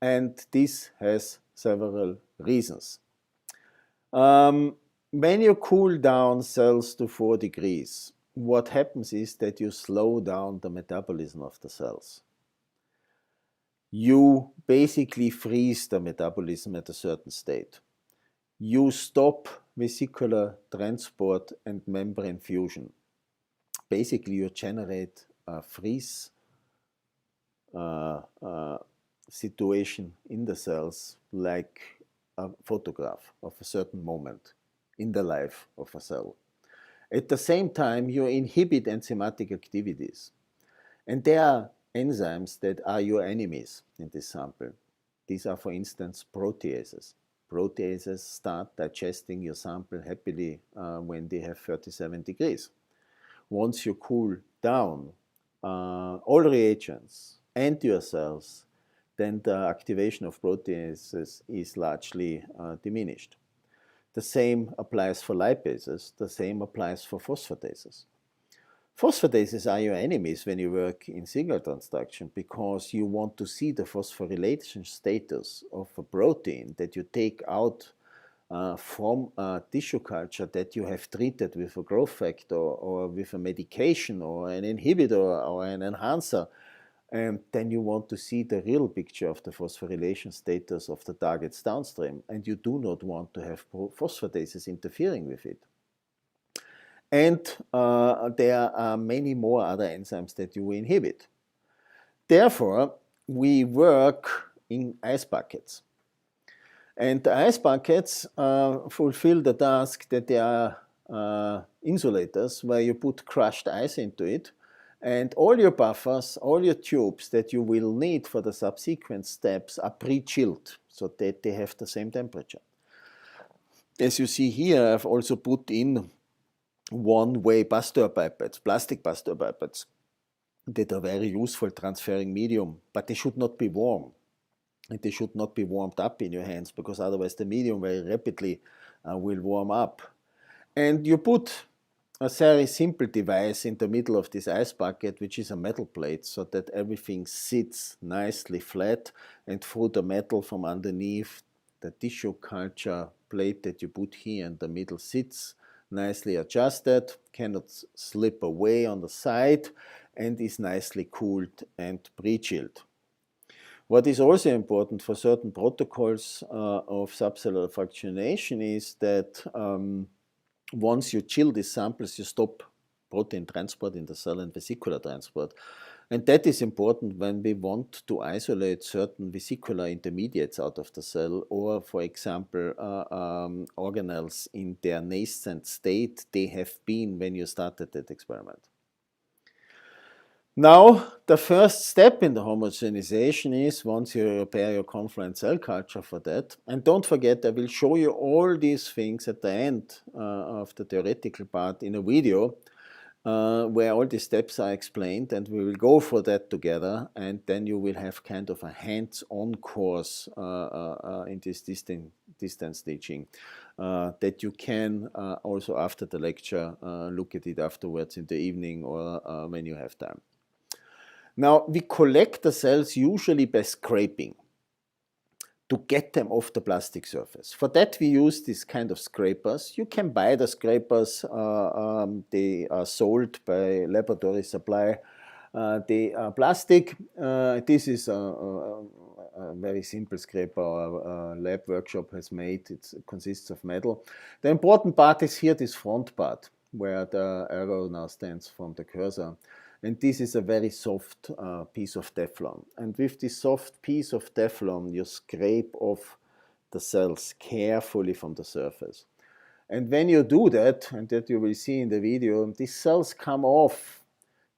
And this has several reasons. When you cool down cells to 4 degrees, what happens is that you slow down the metabolism of the cells. You basically freeze the metabolism at a certain state. You stop vesicular transport and membrane fusion. Basically, you generate a freeze situation in the cells, like a photograph of a certain moment in the life of a cell. At the same time, you inhibit enzymatic activities. And there are enzymes that are your enemies in this sample. These are, for instance, proteases. Proteases start digesting your sample happily when they have 37 degrees. Once you cool down all reagents and your cells, then the activation of proteases is largely diminished. The same applies for lipases, the same applies for phosphatases. Phosphatases are your enemies when you work in signal transduction, because you want to see the phosphorylation status of a protein that you take out from a tissue culture that you have treated with a growth factor or with a medication or an inhibitor or an enhancer. And then you want to see the real picture of the phosphorylation status of the targets downstream, and you do not want to have phosphatases interfering with it. And there are many more other enzymes that you inhibit. Therefore, we work in ice buckets. And the ice buckets fulfill the task that they are insulators where you put crushed ice into it. And all your buffers, all your tubes that you will need for the subsequent steps are pre-chilled so that they have the same temperature. As you see here, I've also put in one-way Pasteur pipettes, plastic Pasteur pipettes, that are very useful transferring medium, but they should not be warm. And they should not be warmed up in your hands, because otherwise the medium very rapidly will warm up. And you put a very simple device in the middle of this ice bucket, which is a metal plate, so that everything sits nicely flat, and through the metal from underneath, the tissue culture plate that you put here in the middle sits nicely adjusted, cannot slip away on the side, and is nicely cooled and pre-chilled. What is also important for certain protocols of subcellular fractionation is that once you chill these samples, you stop protein transport in the cell and vesicular transport. And that is important when we want to isolate certain vesicular intermediates out of the cell, or, for example, organelles in their nascent state they have been when you started that experiment. Now, the first step in the homogenization is, once you prepare your confluent cell culture for that, and don't forget, I will show you all these things at the end of the theoretical part in a video, where all the steps are explained, and we will go for that together, and then you will have kind of a hands-on course in this distance teaching that you can also after the lecture look at it afterwards in the evening or when you have time. Now, we collect the cells usually by scraping to get them off the plastic surface. For that we use this kind of scrapers. You can buy the scrapers, they are sold by laboratory supply. They are plastic. This is a very simple scraper our lab workshop has made. It consists of metal. The important part is here, this front part, where the arrow now stands from the cursor. And this is a very soft piece of Teflon. And with this soft piece of Teflon, you scrape off the cells carefully from the surface. And when you do that, and that you will see in the video, these cells come off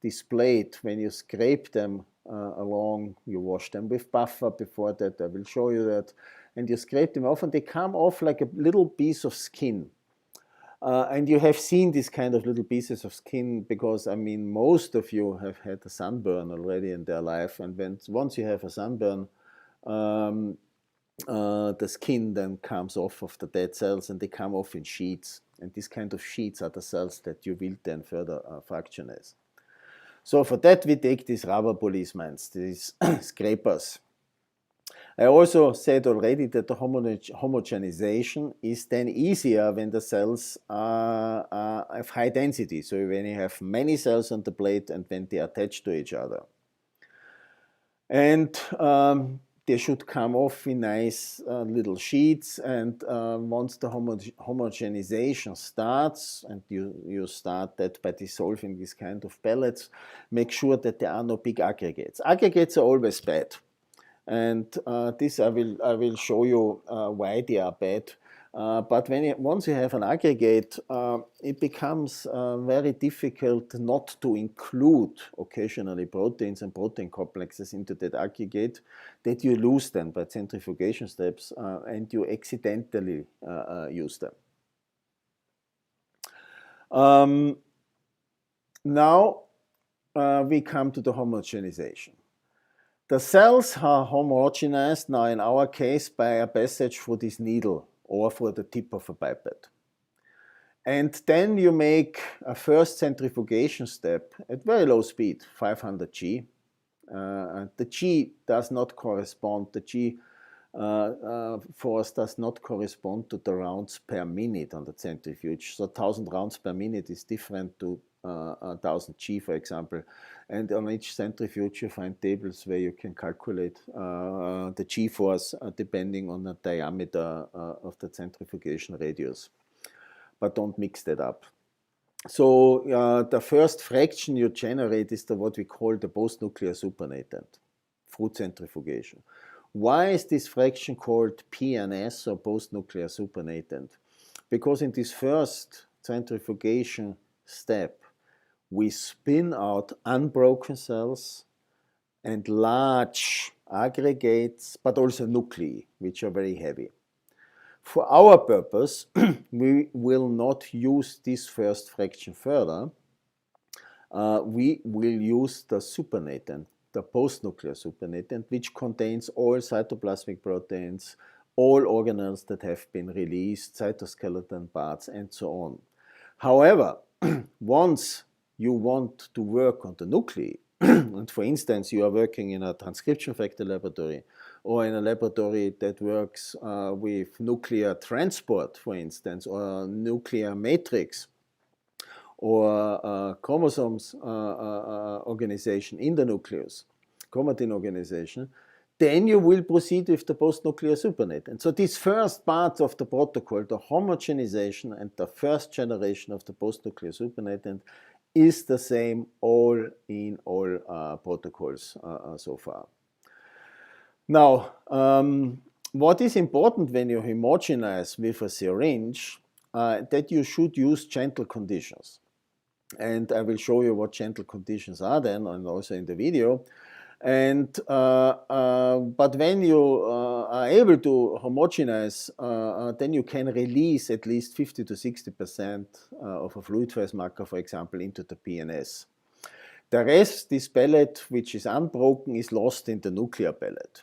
this plate when you scrape them along. You wash them with buffer before that, I will show you that. And you scrape them off, and they come off like a little piece of skin. And you have seen these kind of little pieces of skin because, I mean, most of you have had a sunburn already in their life. And once you have a sunburn, the skin then comes off of the dead cells, and they come off in sheets. And these kind of sheets are the cells that you will then further fractionize. So for that, we take these rubber policemen, these scrapers. I also said already that the homogenization is then easier when the cells have high density. So when you have many cells on the plate and when they attach to each other. And they should come off in nice little sheets. And once the homogenization starts, and you start that by dissolving this kind of pellets, make sure that there are no big aggregates. Aggregates are always bad. And this I will show you why they are bad. But once you have an aggregate, it becomes very difficult not to include occasionally proteins and protein complexes into that aggregate, that you lose them by centrifugation steps and you accidentally use them. Now we come to the homogenization. The cells are homogenized now in our case by a passage through this needle or through the tip of a pipette. And then you make a first centrifugation step at very low speed, 500 G. The G does not correspond, the G force does not correspond to the rounds per minute on the centrifuge. So 1000 rounds per minute is different to 1000 G, for example. And on each centrifuge you find tables where you can calculate the G force depending on the diameter of the centrifugation radius. But don't mix that up. So the first fraction you generate is what we call the post-nuclear supernatant through centrifugation. Why is this fraction called PNS, or post-nuclear supernatant? Because in this first centrifugation step, we spin out unbroken cells and large aggregates, but also nuclei, which are very heavy. For our purpose, we will not use this first fraction further. We will use the supernatant, the post-nuclear supernatant, which contains all cytoplasmic proteins, all organelles that have been released, cytoskeleton parts, and so on. However, once you want to work on the nuclei, and for instance, you are working in a transcription factor laboratory, or in a laboratory that works with nuclear transport, for instance, or nuclear matrix, or chromosomes organization in the nucleus, chromatin organization, then you will proceed with the post-nuclear supernatant. So these first parts of the protocol, the homogenization and the first generation of the post-nuclear supernatant, is the same in all protocols so far. Now, what is important when you homogenize with a syringe, that you should use gentle conditions. And I will show you what gentle conditions are then, and also in the video. And but when you are able to homogenize, then you can release at least 50 to 60% of a fluid phase marker, for example, into the PNS. The rest, this pellet, which is unbroken, is lost in the nuclear pellet.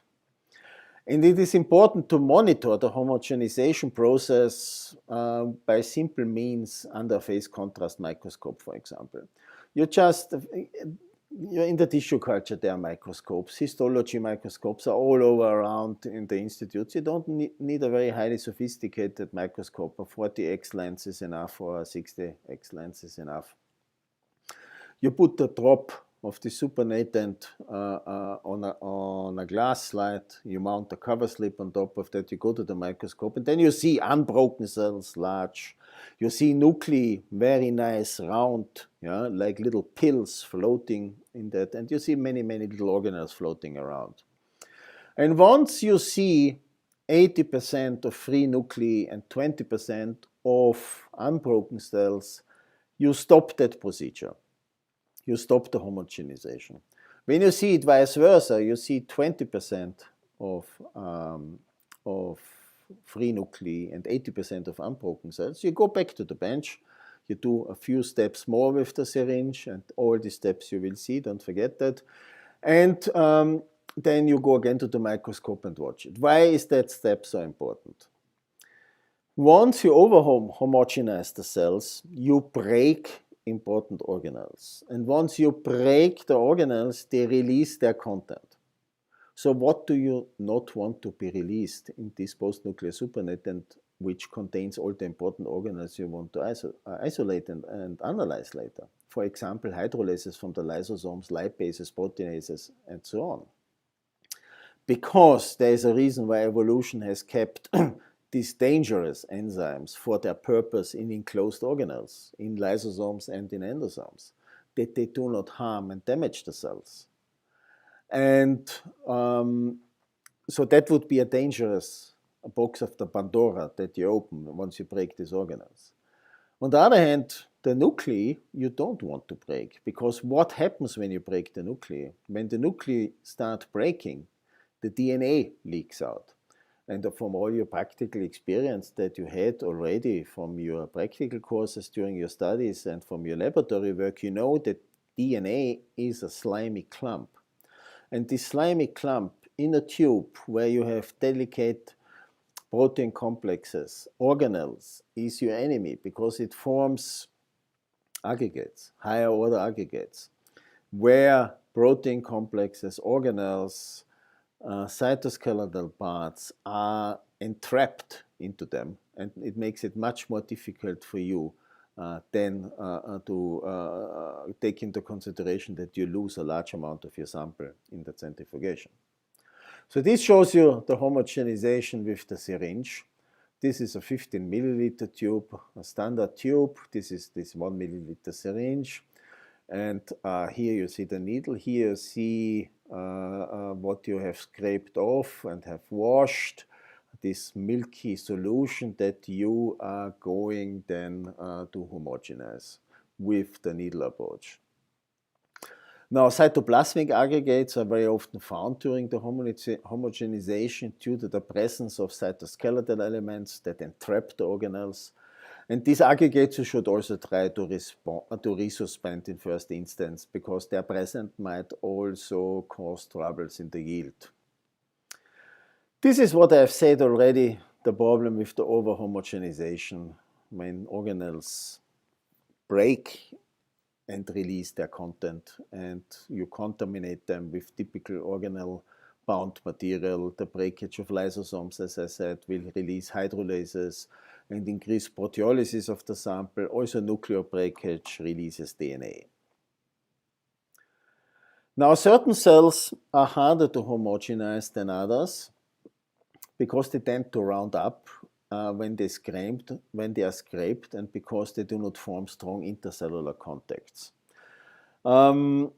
And it is important to monitor the homogenization process by simple means under phase contrast microscope, for example. You're in the tissue culture, there are microscopes. Histology microscopes are all over around in the institutes. You don't need a very highly sophisticated microscope. A 40x lens is enough, or a 60x lens is enough. You put the drop of the supernatant on a glass slide, you mount the cover slip on top of that, you go to the microscope, and then you see unbroken cells, large. You see nuclei, very nice, round, yeah, like little pills floating in that, and you see many, many little organelles floating around. And once you see 80% of free nuclei and 20% of unbroken cells, you stop that procedure. You stop the homogenization. When you see it vice versa, you see 20% of free nuclei and 80% of unbroken cells, you go back to the bench, you do a few steps more with the syringe, and all the steps you will see, don't forget that. And then you go again to the microscope and watch it. Why is that step so important? Once you over-homogenize the cells, you break important organelles. And once you break the organelles, they release their content. So what do you not want to be released in this post-nuclear supernatant, which contains all the important organelles you want to isolate and analyze later? For example, hydrolysis from the lysosomes, lipases, proteinases, and so on. Because there is a reason why evolution has kept these dangerous enzymes for their purpose in enclosed organelles, in lysosomes and in endosomes, that they do not harm and damage the cells. And so that would be a dangerous box of the Pandora that you open once you break these organelles. On the other hand, the nuclei you don't want to break, because what happens when you break the nuclei? When the nuclei start breaking, the DNA leaks out. And from all your practical experience that you had already from your practical courses during your studies and from your laboratory work, you know that DNA is a slimy clump. And this slimy clump in a tube where you have delicate protein complexes, organelles, is your enemy, because it forms aggregates, higher order aggregates, where protein complexes, organelles, cytoskeletal parts are entrapped into them, and it makes it much more difficult for you then to take into consideration that you lose a large amount of your sample in the centrifugation. So this shows you the homogenization with the syringe. This is a 15 milliliter tube, a standard tube. This is this 1 milliliter syringe. And here you see the needle. Here you see what you have scraped off and have washed, this milky solution that you are going then to homogenize with the needle approach. Now, cytoplasmic aggregates are very often found during the homogenization due to the presence of cytoskeletal elements that entrap the organelles. And these aggregates you should also try to resuspend in first instance, because their presence might also cause troubles in the yield. This is what I have said already, the problem with the over-homogenization when organelles break and release their content, and you contaminate them with typical organelle-bound material. The breakage of lysosomes, as I said, will release hydrolases and increase proteolysis of the sample. Also, nuclear breakage releases DNA. Now, certain cells are harder to homogenize than others because they tend to round up when they are scraped, and because they do not form strong intercellular contacts. I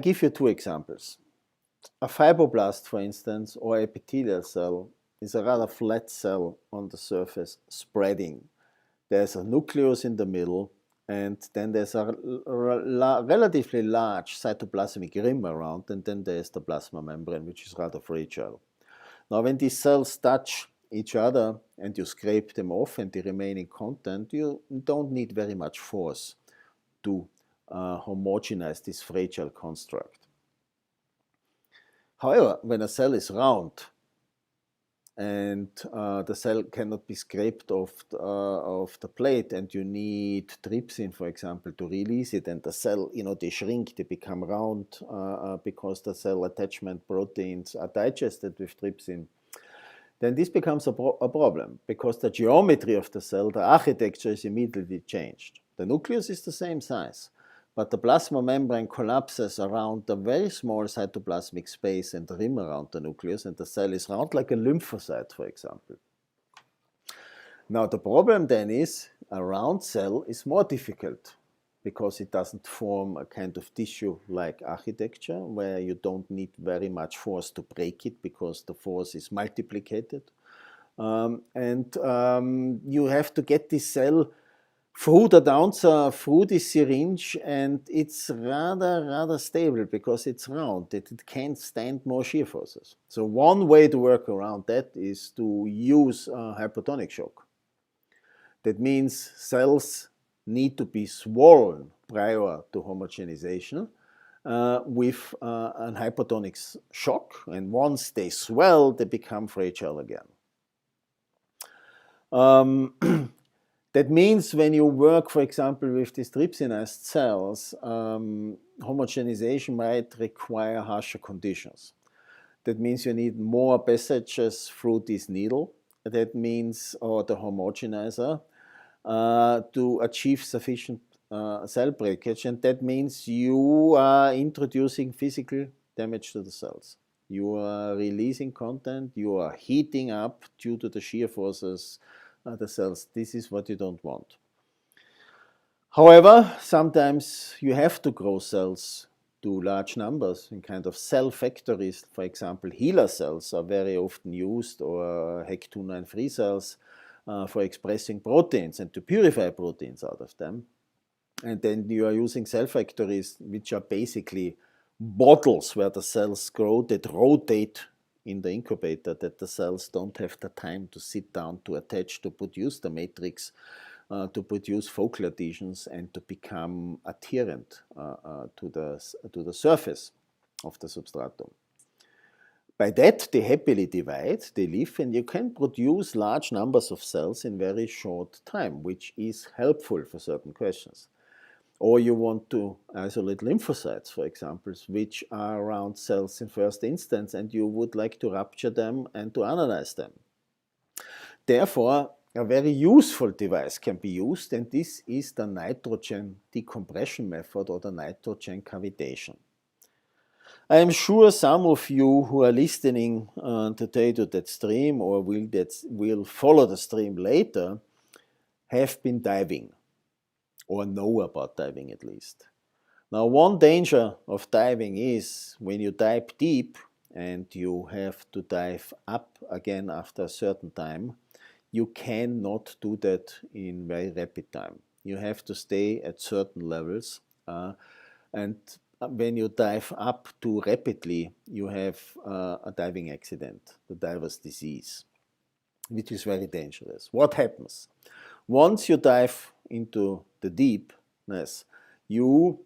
give you two examples. A fibroblast, for instance, or epithelial cell is a rather flat cell on the surface spreading. There's a nucleus in the middle, and then there's a relatively large cytoplasmic rim around, and then there's the plasma membrane, which is rather fragile. Now, when these cells touch each other and you scrape them off and the remaining content, you don't need very much force to homogenize this fragile construct. However, when a cell is round and the cell cannot be scraped off the plate, and you need trypsin, for example, to release it, and the cell, they shrink, they become round because the cell attachment proteins are digested with trypsin, then this becomes a problem, because the geometry of the cell, the architecture, is immediately changed. The nucleus is the same size, but the plasma membrane collapses around the very small cytoplasmic space and the rim around the nucleus, and the cell is round like a lymphocyte, for example. Now, the problem then is a round cell is more difficult because it doesn't form a kind of tissue-like architecture where you don't need very much force to break it because the force is multiplicated. You have to get this cell through the downside, through this syringe, and it's rather stable because it's round. It can't stand more shear forces. So one way to work around that is to use hypertonic shock. That means cells need to be swollen prior to homogenization with an hypertonic shock, and once they swell, they become fragile again. That means when you work, for example, with these trypsinized cells, homogenization might require harsher conditions. That means you need more passages through this needle. That means, or the homogenizer, to achieve sufficient cell breakage, and that means you are introducing physical damage to the cells. You are releasing content, you are heating up due to the shear forces the cells. This is what you don't want. However, sometimes you have to grow cells to large numbers in kind of cell factories. For example, HeLa cells are very often used, or HEC293 cells for expressing proteins and to purify proteins out of them. And then you are using cell factories, which are basically bottles where the cells grow that rotate in the incubator, that the cells don't have the time to sit down, to attach, to produce the matrix, to produce focal adhesions, and to become adherent to the surface of the substratum. By that, they happily divide, they live, and you can produce large numbers of cells in very short time, which is helpful for certain questions. Or you want to isolate lymphocytes, for example, which are round cells in first instance, and you would like to rupture them and to analyze them. Therefore, a very useful device can be used, and this is the nitrogen decompression method, or the nitrogen cavitation. I am sure some of you who are listening today to that stream, or will follow the stream later, have been diving, or know about diving at least. Now, one danger of diving is when you dive deep and you have to dive up again after a certain time, you cannot do that in very rapid time. You have to stay at certain levels, and when you dive up too rapidly, you have a diving accident, the diver's disease, which is very dangerous. What happens? Once you dive into the deepness, you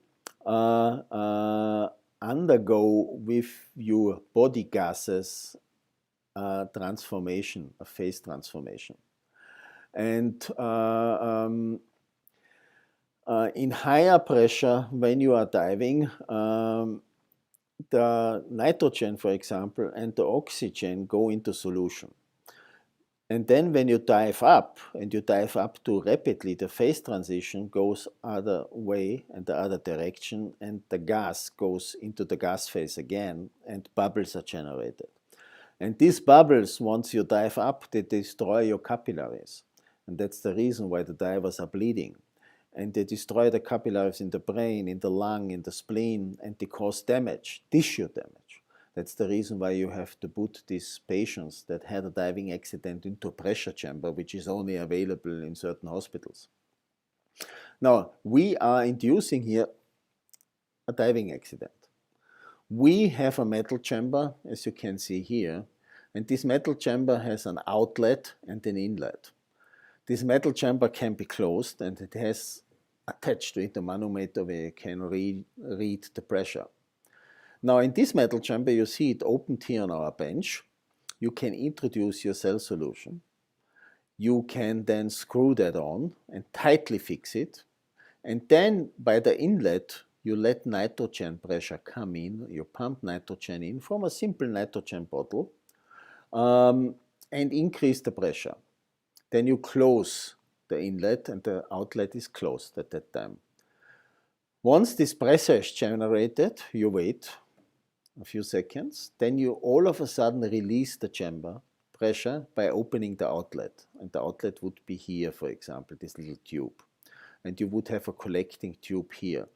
undergo with your body gases transformation, a phase transformation. And in higher pressure, when you are diving, the nitrogen, for example, and the oxygen go into solution. And then when you dive up, and you dive up too rapidly, the phase transition goes other way and the other direction, and the gas goes into the gas phase again, and bubbles are generated. And these bubbles, once you dive up, they destroy your capillaries. And that's the reason why the divers are bleeding. and they destroy the capillaries in the brain, in the lung, in the spleen, and they cause damage, tissue damage. That's the reason why you have to put these patients that had a diving accident into a pressure chamber, which is only available in certain hospitals. Now, we are inducing here a diving accident. We have a metal chamber, as you can see here, and this metal chamber has an outlet and an inlet. This metal chamber can be closed, and it has attached to it a manometer where you can read the pressure. Now, in this metal chamber, you see it opened here on our bench. You can introduce your cell solution. You can then screw that on and tightly fix it. And then by the inlet, you let nitrogen pressure come in. You pump nitrogen in from a simple nitrogen bottle and increase the pressure. Then you close the inlet and the outlet is closed at that time. Once this pressure is generated, you wait a few seconds. Then you all of a sudden release the chamber pressure by opening the outlet. And the outlet would be here, for example, this little tube. And you would have a collecting tube here.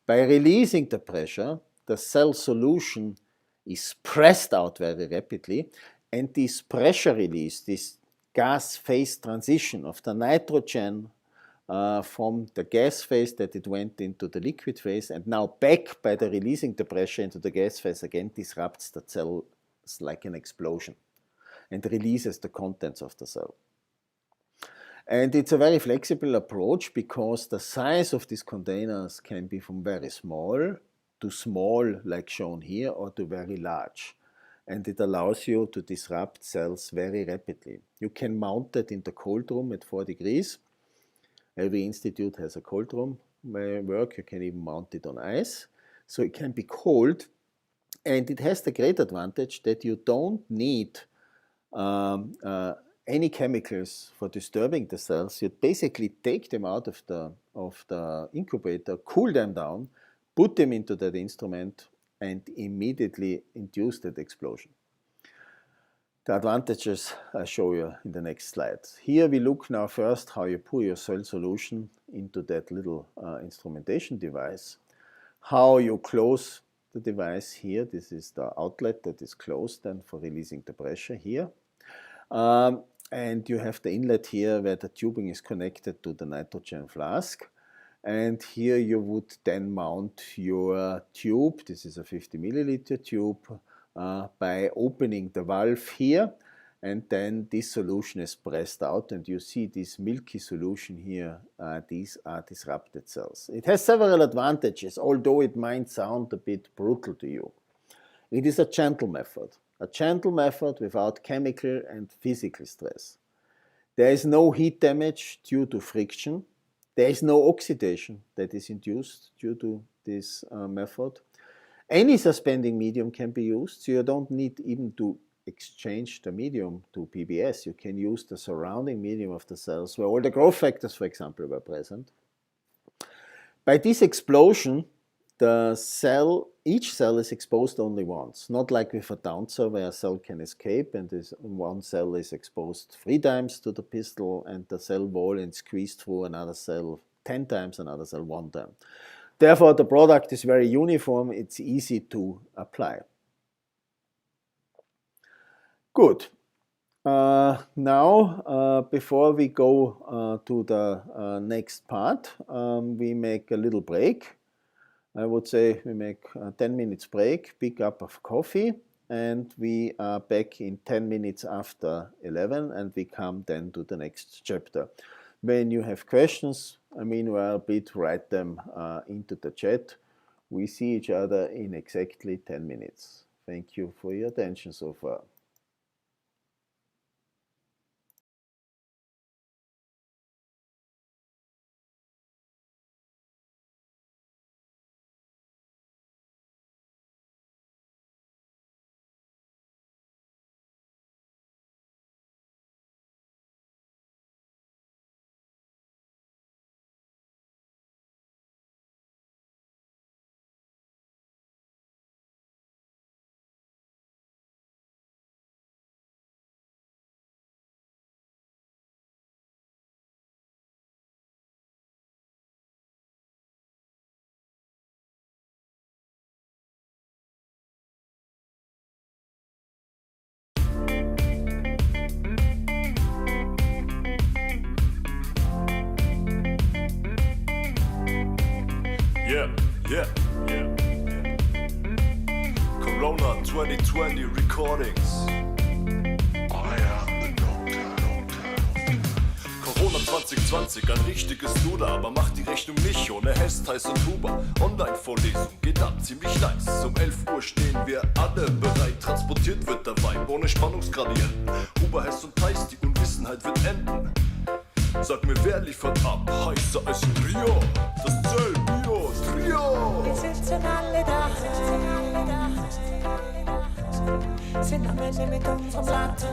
By releasing the pressure, the cell solution is pressed out very rapidly, and this pressure release, this gas phase transition of the nitrogen from the gas phase that it went into the liquid phase, and now back by the releasing the pressure into the gas phase again, disrupts the cells like an explosion and releases the contents of the cell. And it's a very flexible approach because the size of these containers can be from very small to small, like shown here, or to very large. And it allows you to disrupt cells very rapidly. You can mount it in the cold room at 4 degrees. Every institute has a cold room where you work. You can even mount it on ice. So it can be cold. And it has the great advantage that you don't need any chemicals for disturbing the cells. You basically take them out of the incubator, cool them down, put them into that instrument, and immediately induce that explosion. The advantages I show you in the next slide. Here we look now first how you pour your cell solution into that little instrumentation device, how you close the device here. This is the outlet that is closed then for releasing the pressure here. And you have the inlet here where the tubing is connected to the nitrogen flask. And here you would then mount your tube. This is a 50 milliliter tube by opening the valve here. And then this solution is pressed out and you see this milky solution here. These are disrupted cells. It has several advantages, although it might sound a bit brutal to you. It is a gentle method. A gentle method without chemical and physical stress. There is no heat damage due to friction. There is no oxidation that is induced due to this method. Any suspending medium can be used, so you don't need even to exchange the medium to PBS. You can use the surrounding medium of the cells where all the growth factors, for example, were present. By this explosion, each cell is exposed only once, not like with a down cell where a cell can escape and one cell is exposed 3 times to the pistol and the cell wall and squeezed through another cell 10 times, another cell 1 time. Therefore, the product is very uniform, it's easy to apply. Good. Now, before we go to the next part, we make a little break. I would say we make a 10 minutes break, big cup of coffee, and we are back in 10 minutes after 11, and we come then to the next chapter. When you have questions, meanwhile, please write them into the chat. We see each other in exactly 10 minutes. Thank you for your attention so far. 2020 recordings. Corona 2020, ein richtiges Luder, aber macht die Rechnung nicht ohne Hess, Thais und Huber. Online-Vorlesung geht ab, ziemlich nice. Um 11 Uhr stehen wir alle bereit, transportiert wird der Vibe ohne Spannungsgradienten. Huber, Hess und Thais, die Unwissenheit wird enden. Sag mir, wer liefert ab? Heißer als Trio, das Zell-Bio-Trio. Wir sitzen alle da, sind am Ende mit unserem Blatt.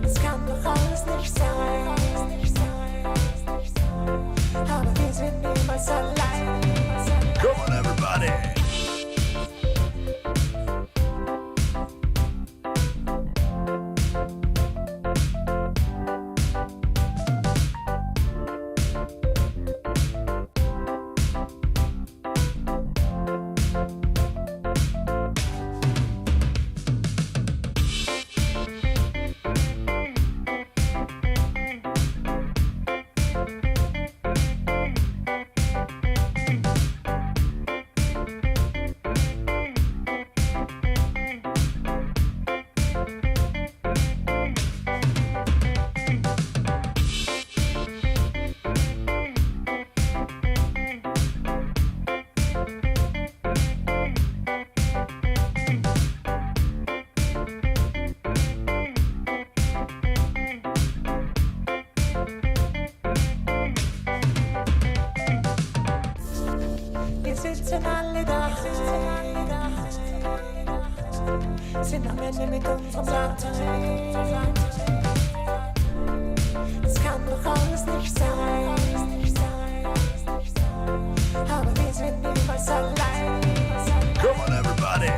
Es kann doch alles nicht sein, aber wir sind niemals allein. Come on everybody! Wir sitzen alle da, sind am Ende mit unserem Blatt. Es kann doch alles nicht sein, aber wir sind niemals allein. Come on everybody!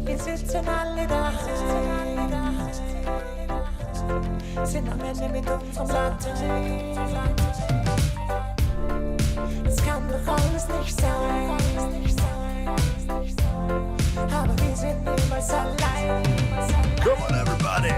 Wir sitzen alle da, sind am Ende mit unserem Blatt. Es kann doch alles nicht sein, aber wir sind niemals allein. Come on everybody!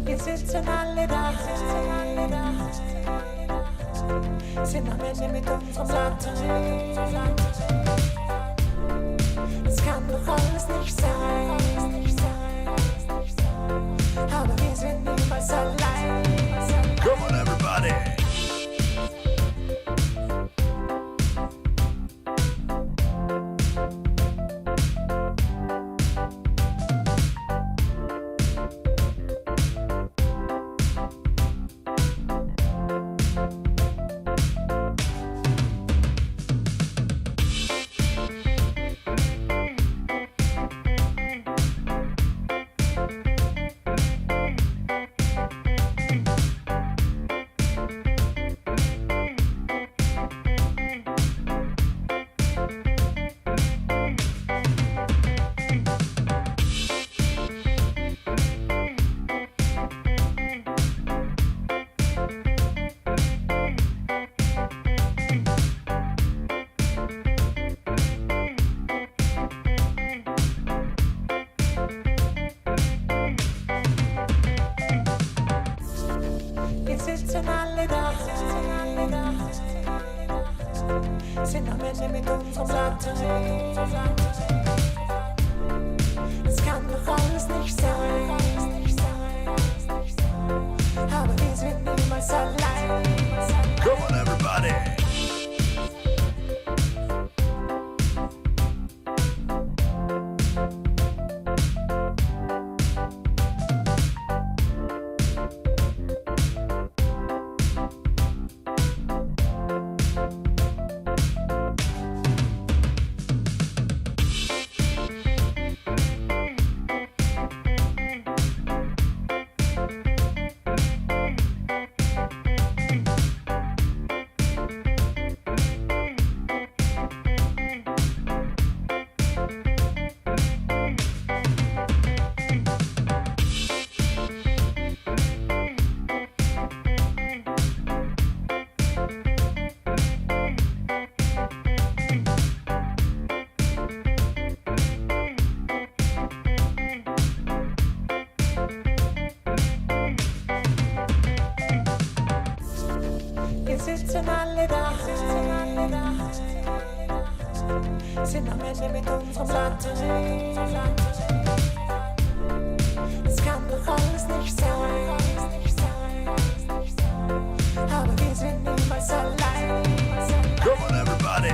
Wir sitzen alle da, sind am Ende mit unserem Blatt. Es kann doch alles nicht sein, aber wir sind niemals allein. Come on everybody! sind am Ende mit unserem Batterie. Es kann doch alles nicht sein, aber wir sind niemals allein. Come on, everybody! Wir sitzen alle da, sind am Ende mit unserem Batterie. Es kann doch alles nicht sein, aber wir sind niemals allein. Come on, everybody!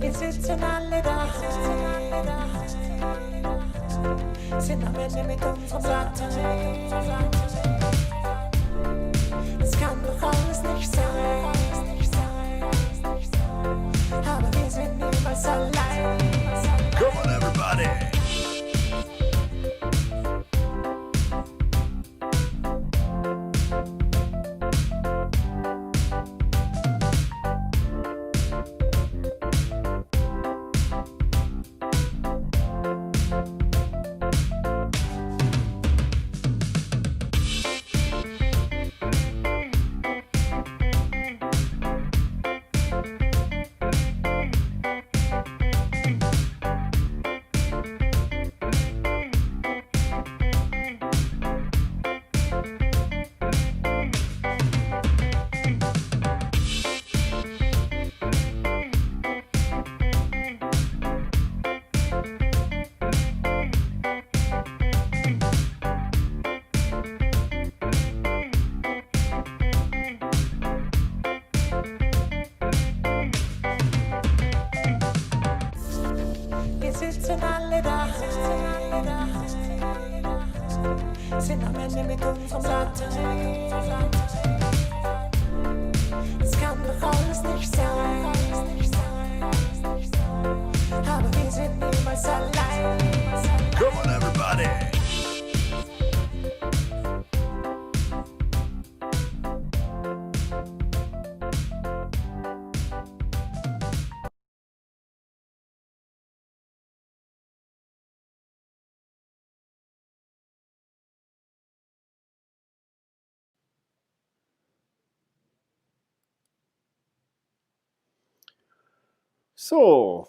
Wir sitzen alle da, sind am Ende mit unserem Batterie. Es kann doch alles nicht sein, aber wir sind niemals allein. Come on, everybody! Wir sitzen alle da, sind am Ende mit unserem Batterie. Es kann doch alles nicht sein, aber wir sind niemals allein. Come on, everybody! So,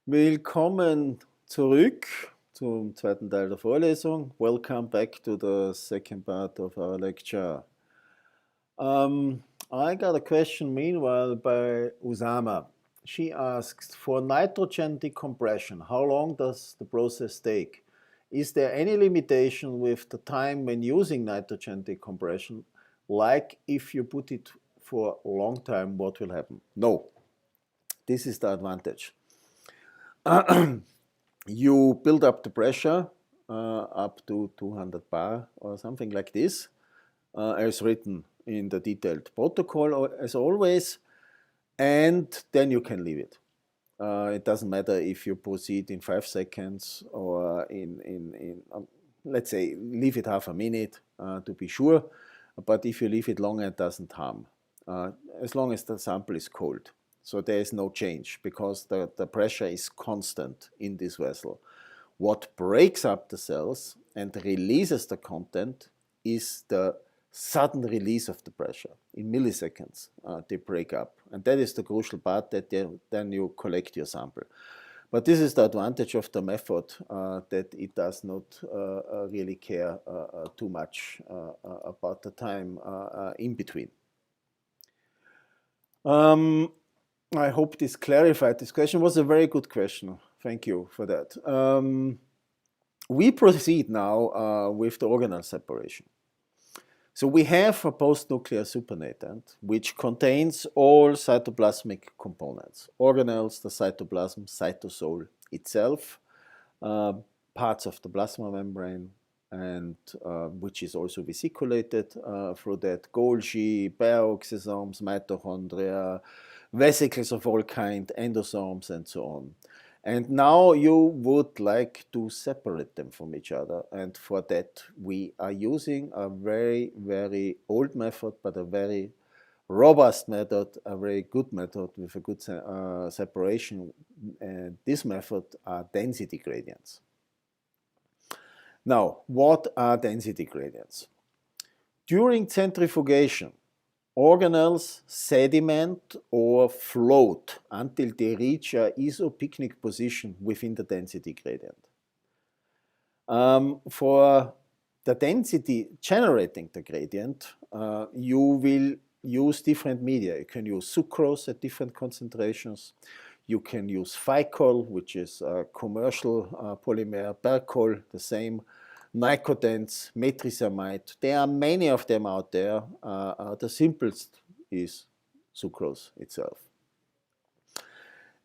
willkommen zurück zum zweiten Teil der Vorlesung. Welcome back to the second part of our lecture. I got a question meanwhile by Usama. She asks, for nitrogen decompression, how long does the process take? Is there any limitation with the time when using nitrogen decompression? Like if you put it for a long time, what will happen? No, this is the advantage. You build up the pressure up to 200 bar or something like this, as written in the detailed protocol as always, and then you can leave it. It doesn't matter if you proceed in 5 seconds or let's say, leave it half a minute to be sure, but if you leave it longer, it doesn't harm, as long as the sample is cold. So there is no change because the pressure is constant in this vessel. What breaks up the cells and releases the content is the sudden release of the pressure. In milliseconds they break up, and that is the crucial part, that then you collect your sample. But this is the advantage of the method, that it does not really care too much about the time in between. I hope this clarified this question. It was a very good question. Thank you for that. We proceed now with the organelle separation. So we have a post-nuclear supernatant which contains all cytoplasmic components, organelles, the cytoplasm, cytosol itself, parts of the plasma membrane, and which is also vesiculated through that, Golgi, peroxisomes, mitochondria, vesicles of all kinds, endosomes, and so on. And now you would like to separate them from each other, and for that we are using a very, very old method, but a very robust method, a very good method with a good separation. And this method are density gradients. Now, what are density gradients? During centrifugation, organelles sediment or float until they reach an isopycnic position within the density gradient. For the density generating the gradient, you will use different media. You can use sucrose at different concentrations. You can use phycol, which is a commercial polymer, percol, the same, nicotens, metrisamide. There are many of them out there. The simplest is sucrose itself.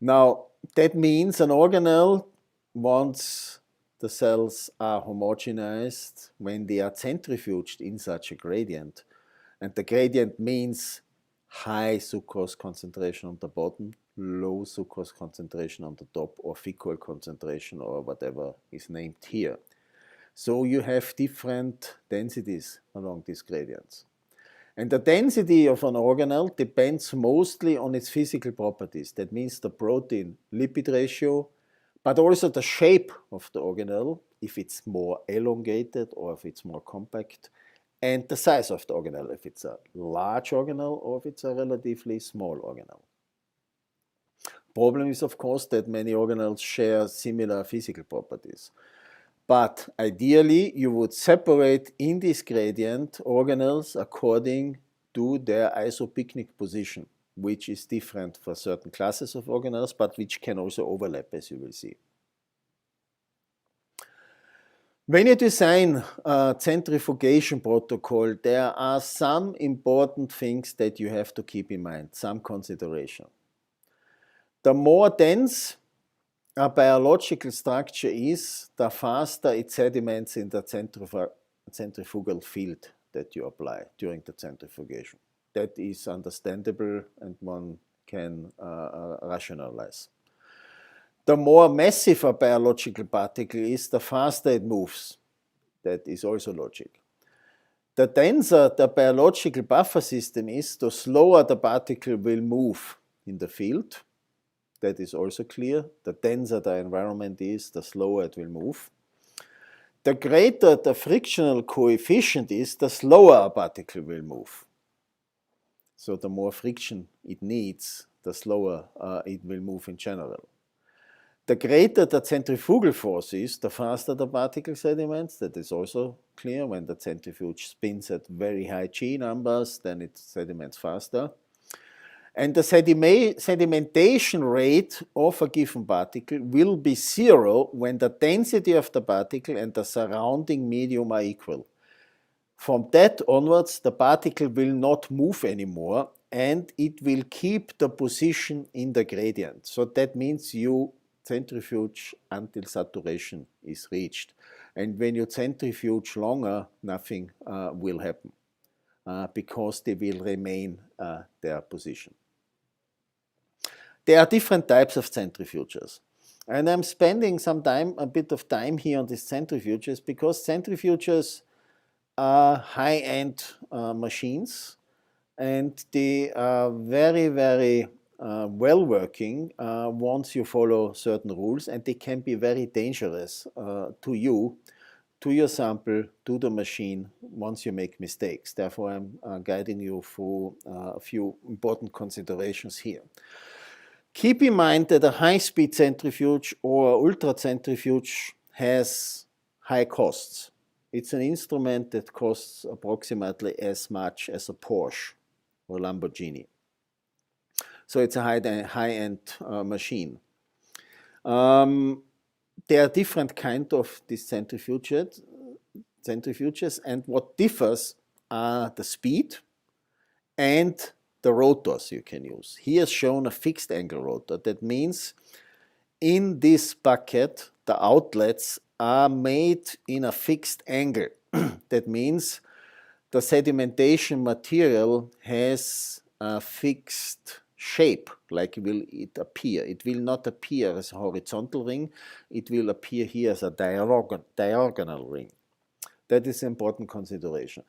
Now, that means an organelle, once the cells are homogenized, when they are centrifuged in such a gradient, and the gradient means high sucrose concentration on the bottom, low sucrose concentration on the top, or phycol concentration, or whatever is named here. So you have different densities along these gradients. And the density of an organelle depends mostly on its physical properties. That means the protein-lipid ratio, but also the shape of the organelle, if it's more elongated or if it's more compact, and the size of the organelle, if it's a large organelle or if it's a relatively small organelle. Problem is, of course, that many organelles share similar physical properties. But ideally, you would separate in this gradient organelles according to their isopycnic position, which is different for certain classes of organelles, but which can also overlap, as you will see. When you design a centrifugation protocol, there are some important things that you have to keep in mind, some consideration. The more dense a biological structure is, the faster it sediments in the centrifugal field that you apply during the centrifugation. That is understandable and one can rationalize. The more massive a biological particle is, the faster it moves. That is also logic. The denser the biological buffer system is, the slower the particle will move in the field. That is also clear. The denser the environment is, the slower it will move. The greater the frictional coefficient is, the slower a particle will move. So the more friction it needs, the slower it will move in general. The greater the centrifugal force is, the faster the particle sediments. That is also clear. When the centrifuge spins at very high G numbers, then it sediments faster. And the sedimentation rate of a given particle will be zero when the density of the particle and the surrounding medium are equal. From that onwards, the particle will not move anymore, and it will keep the position in the gradient. So that means you centrifuge until saturation is reached. And when you centrifuge longer, nothing will happen because they will remain their position. There are different types of centrifuges. And I'm spending a bit of time here on these centrifuges because centrifuges are high-end machines, and they are very, very well working once you follow certain rules, and they can be very dangerous to you, to your sample, to the machine once you make mistakes. Therefore, I'm guiding you through a few important considerations here. Keep in mind that a high-speed centrifuge or ultra-centrifuge has high costs. It's an instrument that costs approximately as much as a Porsche or Lamborghini. So it's a high-end machine. There are different kinds of these centrifuges, and what differs are the speed and the rotors you can use. Here is shown a fixed angle rotor. That means in this bucket, the outlets are made in a fixed angle. That means the sedimentation material has a fixed shape, like will it appear. It will not appear as a horizontal ring, it will appear here as a diagonal ring. That is an important consideration.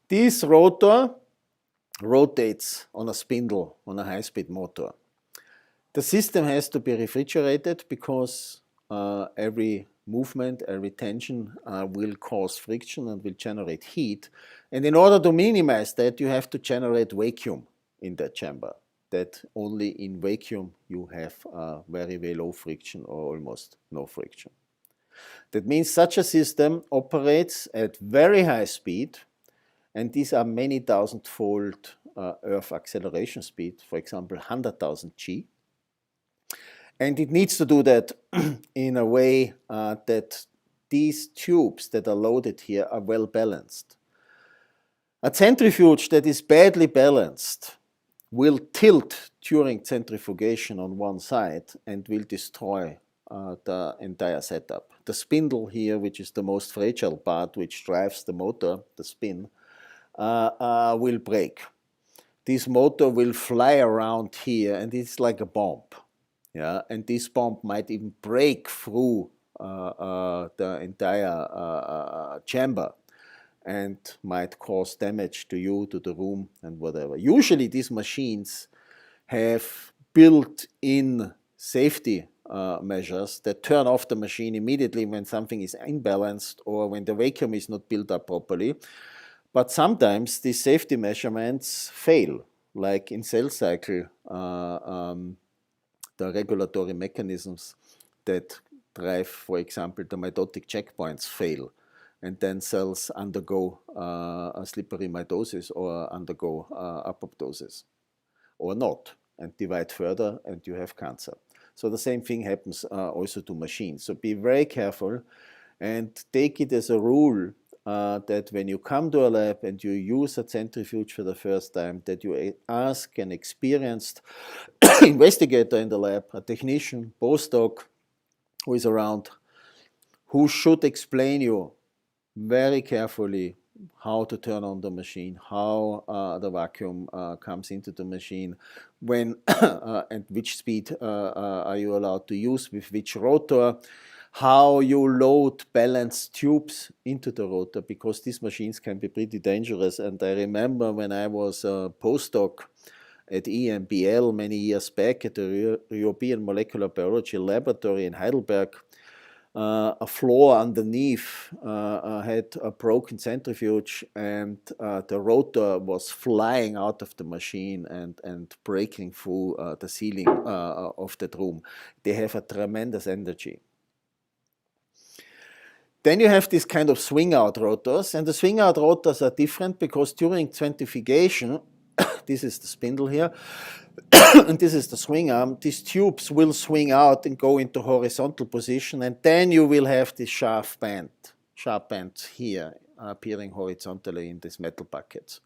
This rotor rotates on a spindle on a high-speed motor. The system has to be refrigerated because every movement, every tension will cause friction and will generate heat. And in order to minimize that, you have to generate vacuum in that chamber. That only in vacuum you have very, very low friction or almost no friction. That means such a system operates at very high speed, and these are many thousand-fold Earth acceleration speed, for example 100,000 g. And it needs to do that in a way that these tubes that are loaded here are well balanced. A centrifuge that is badly balanced will tilt during centrifugation on one side and will destroy the entire setup. The spindle here, which is the most fragile part, which drives the motor, the spin, will break. This motor will fly around here, and it's like a bomb. Yeah, and this bomb might even break through the entire chamber and might cause damage to you, to the room, and whatever. Usually these machines have built-in safety measures that turn off the machine immediately when something is imbalanced or when the vacuum is not built up properly. But sometimes these safety measurements fail, like in cell cycle, the regulatory mechanisms that drive, for example, the mitotic checkpoints fail, and then cells undergo a slippery mitosis or undergo apoptosis, or not, and divide further, and you have cancer. So the same thing happens also to machines. So be very careful and take it as a rule that when you come to a lab and you use a centrifuge for the first time, that you ask an experienced investigator in the lab, a technician, postdoc, who is around, who should explain you very carefully how to turn on the machine, how the vacuum comes into the machine, when and which speed are you allowed to use, with which rotor, how you load balanced tubes into the rotor, because these machines can be pretty dangerous. And I remember when I was a postdoc at EMBL many years back at the European Molecular Biology Laboratory in Heidelberg, a floor underneath had a broken centrifuge, and the rotor was flying out of the machine and breaking through the ceiling of that room. They have a tremendous energy. Then you have this kind of swing-out rotors, and the swing-out rotors are different because during centrifugation, this is the spindle here, and this is the swing arm, these tubes will swing out and go into horizontal position, and then you will have this shaft bend. sharp ends here appearing horizontally in these metal buckets,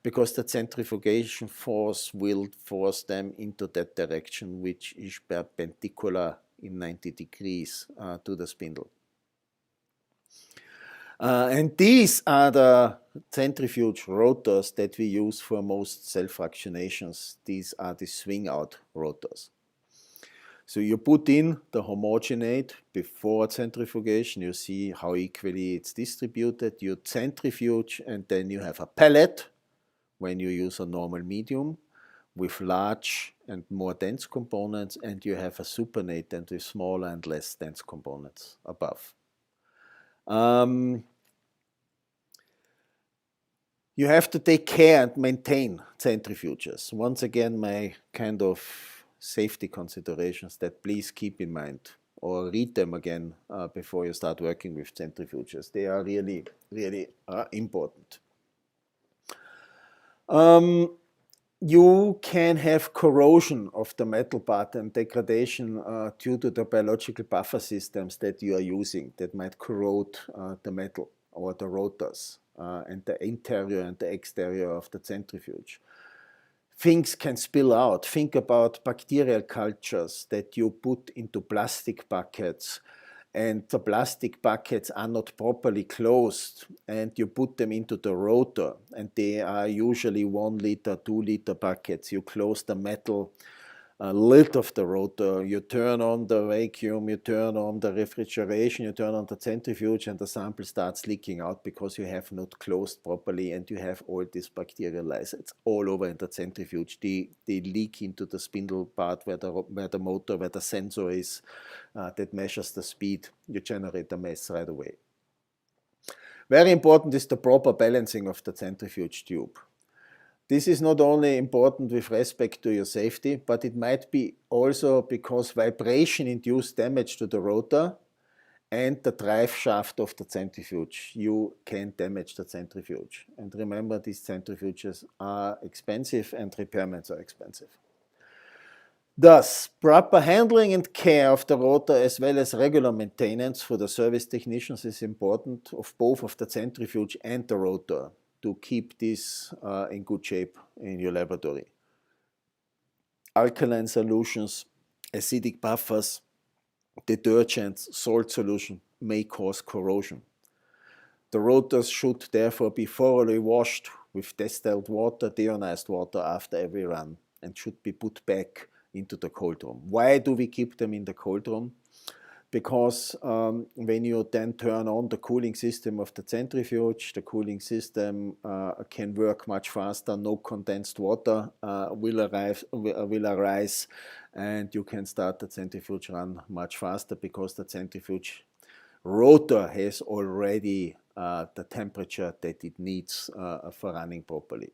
because the centrifugation force will force them into that direction, which is perpendicular in 90 degrees to the spindle. And these are the centrifuge rotors that we use for most self-fractionations. These are the swing-out rotors. So you put in the homogenate before centrifugation, you see how equally it's distributed. You centrifuge, and then you have a pellet when you use a normal medium with large and more dense components, and you have a supernatant with smaller and less dense components above. You have to take care and maintain centrifuges. Once again, my kind of safety considerations that please keep in mind, or read them again before you start working with centrifuges. They are really, really important. You can have corrosion of the metal part and degradation due to the biological buffer systems that you are using that might corrode the metal or the rotors and the interior and the exterior of the centrifuge. Things can spill out. Think about bacterial cultures that you put into plastic buckets, and the plastic buckets are not properly closed, and you put them into the rotor, and they are usually 1 liter, 2 liter buckets. You close the metal lid of the rotor, you turn on the vacuum, you turn on the refrigeration, you turn on the centrifuge, and the sample starts leaking out because you have not closed properly, and you have all these bacterial lysates all over in the centrifuge. They leak into the spindle part where the motor, where the sensor is that measures the speed. You generate a mess right away. Very important is the proper balancing of the centrifuge tube. This is not only important with respect to your safety, but it might be also because vibration induced damage to the rotor and the drive shaft of the centrifuge. You can damage the centrifuge. And remember, these centrifuges are expensive and repairments are expensive. Thus, proper handling and care of the rotor as well as regular maintenance for the service technicians is important of both of the centrifuge and the rotor, to keep this in good shape in your laboratory. Alkaline solutions, acidic buffers, detergents, salt solution may cause corrosion. The rotors should therefore be thoroughly washed with distilled water, deionized water after every run, and should be put back into the cold room. Why do we keep them in the cold room? Because when you then turn on the cooling system of the centrifuge, the cooling system can work much faster. No condensed water will arise, and you can start the centrifuge run much faster because the centrifuge rotor has already the temperature that it needs for running properly.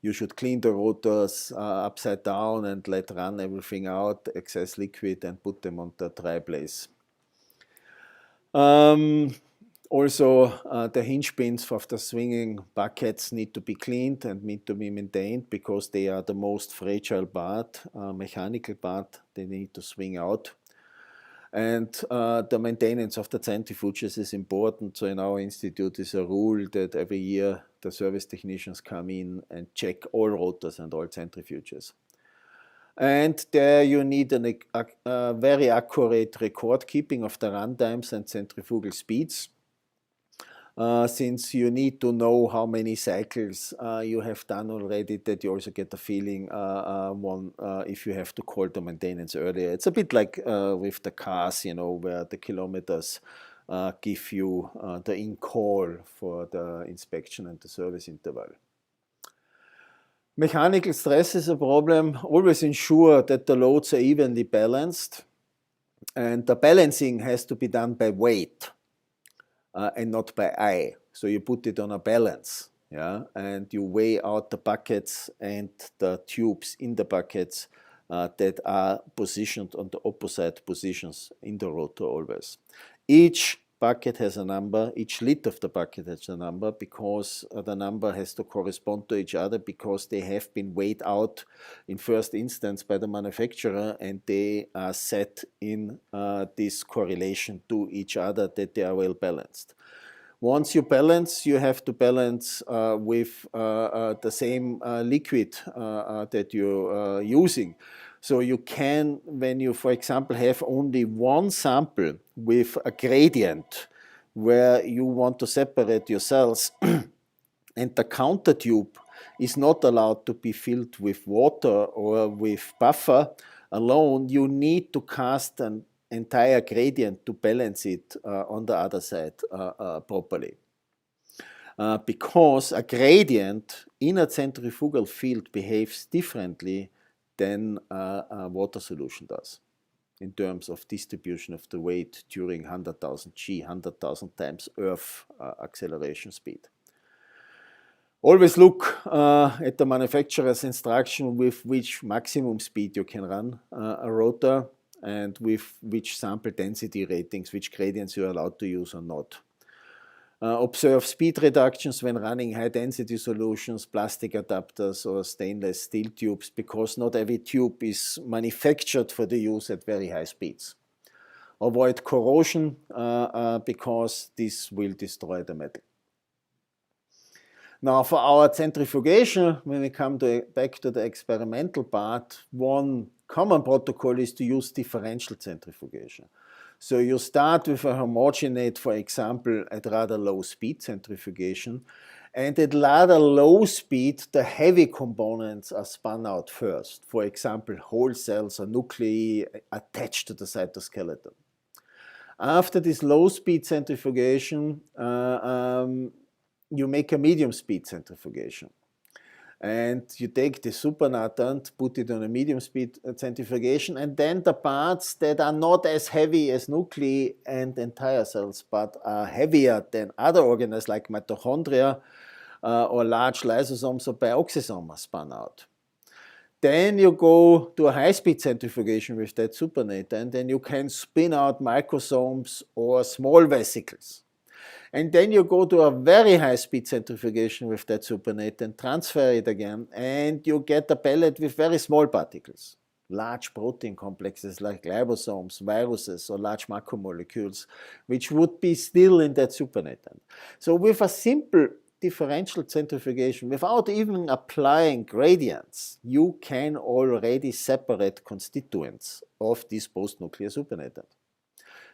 You should clean the rotors upside down and let run everything out, excess liquid, and put them on the dry place. Also, the hinge pins of the swinging buckets need to be cleaned and need to be maintained because they are the most fragile part, mechanical part. They need to swing out. And the maintenance of the centrifuges is important. So in our institute is a rule that every year the service technicians come in and check all rotors and all centrifuges. And there you need a very accurate record keeping of the run times and centrifugal speeds. Since you need to know how many cycles you have done already, that you also get a feeling if you have to call the maintenance earlier. It's a bit like with the cars, you know, where the kilometers give you the in-call for the inspection and the service interval. Mechanical stress is a problem. Always ensure that the loads are evenly balanced, and the balancing has to be done by weight. And not by eye. So you put it on a balance, yeah, and you weigh out the buckets and the tubes in the buckets that are positioned on the opposite positions in the rotor always. Each bucket has a number, each lid of the bucket has a number, because the number has to correspond to each other, because they have been weighed out in first instance by the manufacturer, and they are set in this correlation to each other, that they are well balanced. Once you balance, you have to balance with the same liquid that you're using. So you can, when you, for example, have only one sample with a gradient where you want to separate your cells and the counter tube is not allowed to be filled with water or with buffer alone, you need to cast an entire gradient to balance it on the other side properly. Because a gradient in a centrifugal field behaves differently than a water solution does in terms of distribution of the weight during 100,000 G, 100,000 times Earth acceleration speed. Always look at the manufacturer's instruction with which maximum speed you can run a rotor and with which sample density ratings, which gradients you are allowed to use or not. Observe speed reductions when running high-density solutions, plastic adapters or stainless steel tubes, because not every tube is manufactured for the use at very high speeds. Avoid corrosion because this will destroy the metal. Now for our centrifugation, when we come back to the experimental part, one common protocol is to use differential centrifugation. So you start with a homogeneate, for example, at rather low speed centrifugation, and at rather low speed the heavy components are spun out first. For example, whole cells or nuclei attached to the cytoskeleton. After this low speed centrifugation, you make a medium speed centrifugation. And you take the supernatant, put it on a medium speed centrifugation, and then the parts that are not as heavy as nuclei and entire cells, but are heavier than other organelles like mitochondria or large lysosomes or bioxysomes are spun out. Then you go to a high-speed centrifugation with that supernatant, and then you can spin out microsomes or small vesicles. And then you go to a very high-speed centrifugation with that supernatant and transfer it again, and you get a pellet with very small particles, large protein complexes like ribosomes, viruses, or large macromolecules, which would be still in that supernatant. So with a simple differential centrifugation, without even applying gradients, you can already separate constituents of this post-nuclear supernatant.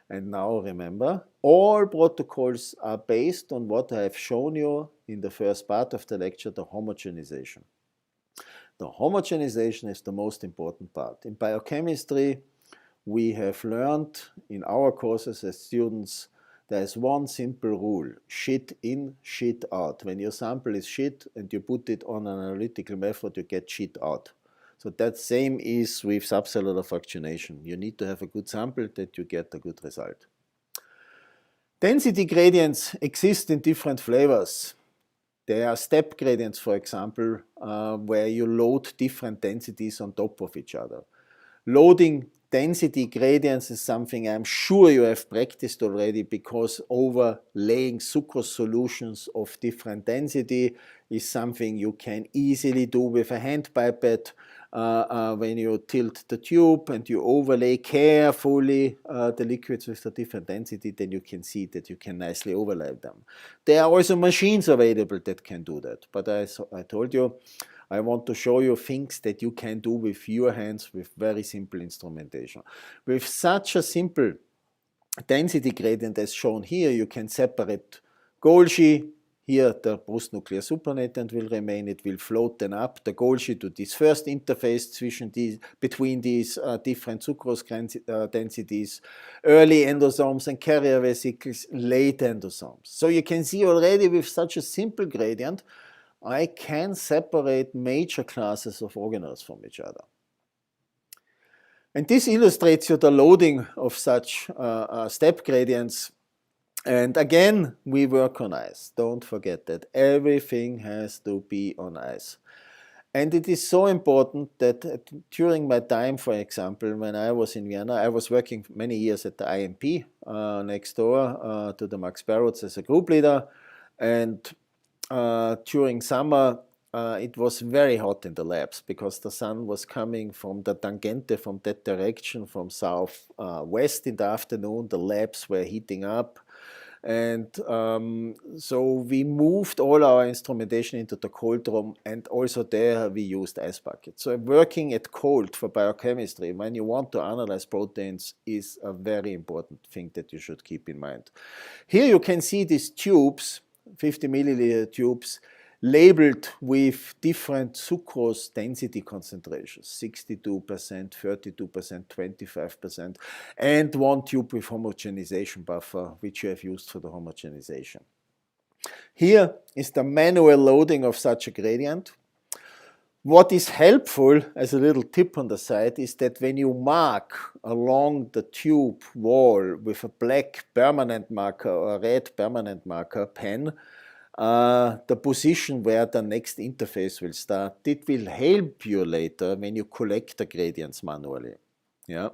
And now remember, all protocols are based on what I have shown you in the first part of the lecture, the homogenization. The homogenization is the most important part. In biochemistry, we have learned in our courses as students, there is one simple rule: shit in, shit out. When your sample is shit and you put it on an analytical method, you get shit out. So that same is with subcellular fractionation. You need to have a good sample that you get a good result. Density gradients exist in different flavors. There are step gradients, for example, where you load different densities on top of each other. Loading density gradients is something I'm sure you have practiced already, because overlaying sucrose solutions of different density is something you can easily do with a hand pipette. When you tilt the tube and you overlay carefully the liquids with the different density, then you can see that you can nicely overlay them. There are also machines available that can do that, but I told you, I want to show you things that you can do with your hands with very simple instrumentation. With such a simple density gradient as shown here, you can separate Golgi. Here the post-nuclear supernatant will remain, it will float then up the Golgi to this first interface between these different sucrose densities, early endosomes and carrier vesicles, late endosomes. So you can see already with such a simple gradient, I can separate major classes of organelles from each other. And this illustrates you the loading of such step gradients. And again, we work on ice. Don't forget that everything has to be on ice. And it is so important that during my time, for example, when I was in Vienna, I was working many years at the IMP next door to the Max Barrots as a group leader. And during summer, it was very hot in the labs because the sun was coming from the tangente, from that direction, from south west in the afternoon. The labs were heating up. And so we moved all our instrumentation into the cold room, and also there we used ice buckets. So working at cold for biochemistry, when you want to analyze proteins, is a very important thing that you should keep in mind. Here you can see these tubes, 50 milliliter tubes, labeled with different sucrose density concentrations, 62%, 32%, 25%, and one tube with homogenization buffer, which you have used for the homogenization. Here is the manual loading of such a gradient. What is helpful, as a little tip on the side, is that when you mark along the tube wall with a black permanent marker or a red permanent marker pen, the position where the next interface will start, it will help you later when you collect the gradients manually. Yeah,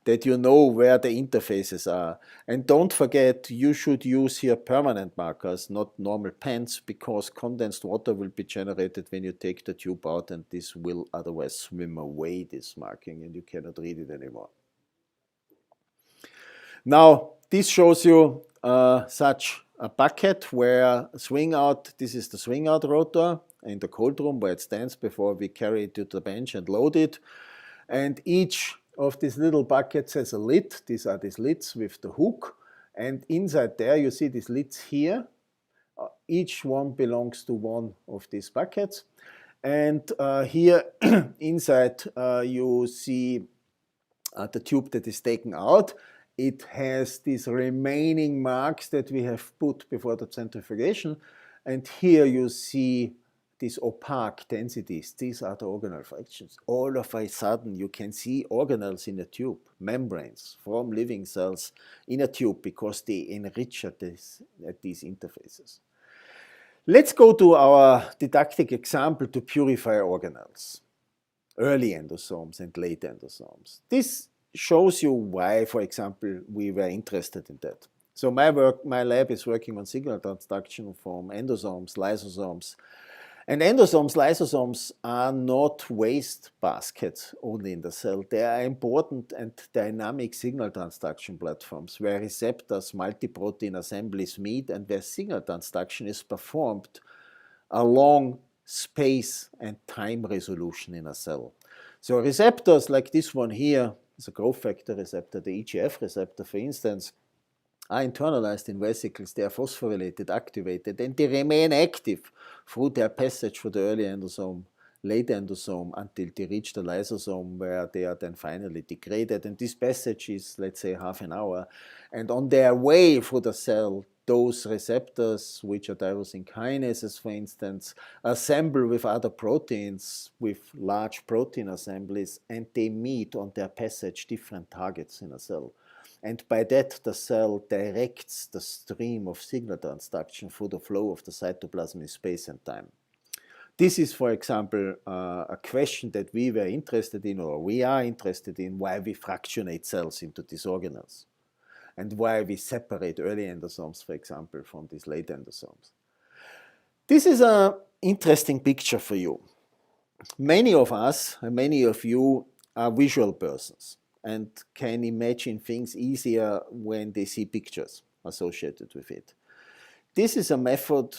that you know where the interfaces are. And don't forget, you should use here permanent markers, not normal pens, because condensed water will be generated when you take the tube out, and this will otherwise swim away, this marking, and you cannot read it anymore. Now, this shows you such a bucket where swing out, this is the swing out rotor in the cold room where it stands before we carry it to the bench and load it. And each of these little buckets has a lid. These are these lids with the hook. And inside there you see these lids here. Each one belongs to one of these buckets. And here inside you see the tube that is taken out. It has these remaining marks that we have put before the centrifugation. And here you see these opaque densities. These are the organelle fractions. All of a sudden you can see organelles in a tube, membranes from living cells in a tube, because they enrich at these interfaces. Let's go to our didactic example to purify organelles, early endosomes and late endosomes. This shows you why, for example, we were interested in that. So my lab is working on signal transduction from endosomes, lysosomes. And endosomes, lysosomes are not waste baskets only in the cell. They are important and dynamic signal transduction platforms where receptors, multi-protein assemblies meet and where signal transduction is performed along space and time resolution in a cell. So receptors like this one here, is a growth factor receptor, the EGF receptor, for instance, are internalized in vesicles, they are phosphorylated, activated, and they remain active through their passage through the early endosome, late endosome, until they reach the lysosome, where they are then finally degraded. And this passage is, let's say, half an hour. And on their way through the cell, those receptors, which are tyrosine kinases, for instance, assemble with other proteins, with large protein assemblies, and they meet on their passage different targets in a cell. And by that, the cell directs the stream of signal transduction through the flow of the cytoplasm in space and time. This is, for example, a question that we were interested in, or we are interested in, why we fractionate cells into these organelles, and why we separate early endosomes, for example, from these late endosomes. This is an interesting picture for you. Many of us, and many of you, are visual persons and can imagine things easier when they see pictures associated with it. This is a method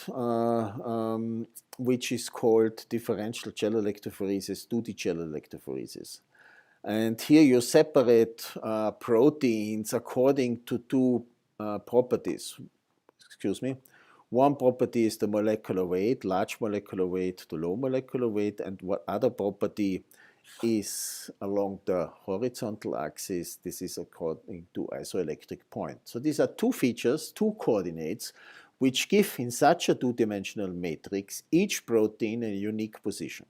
which is called Differential Gel Electrophoresis, 2D gel electrophoresis. And here you separate proteins according to two properties. Excuse me. One property is the molecular weight, large molecular weight to low molecular weight, and what other property is along the horizontal axis. This is according to isoelectric point. So these are two features, two coordinates, which give in such a two-dimensional matrix each protein a unique position.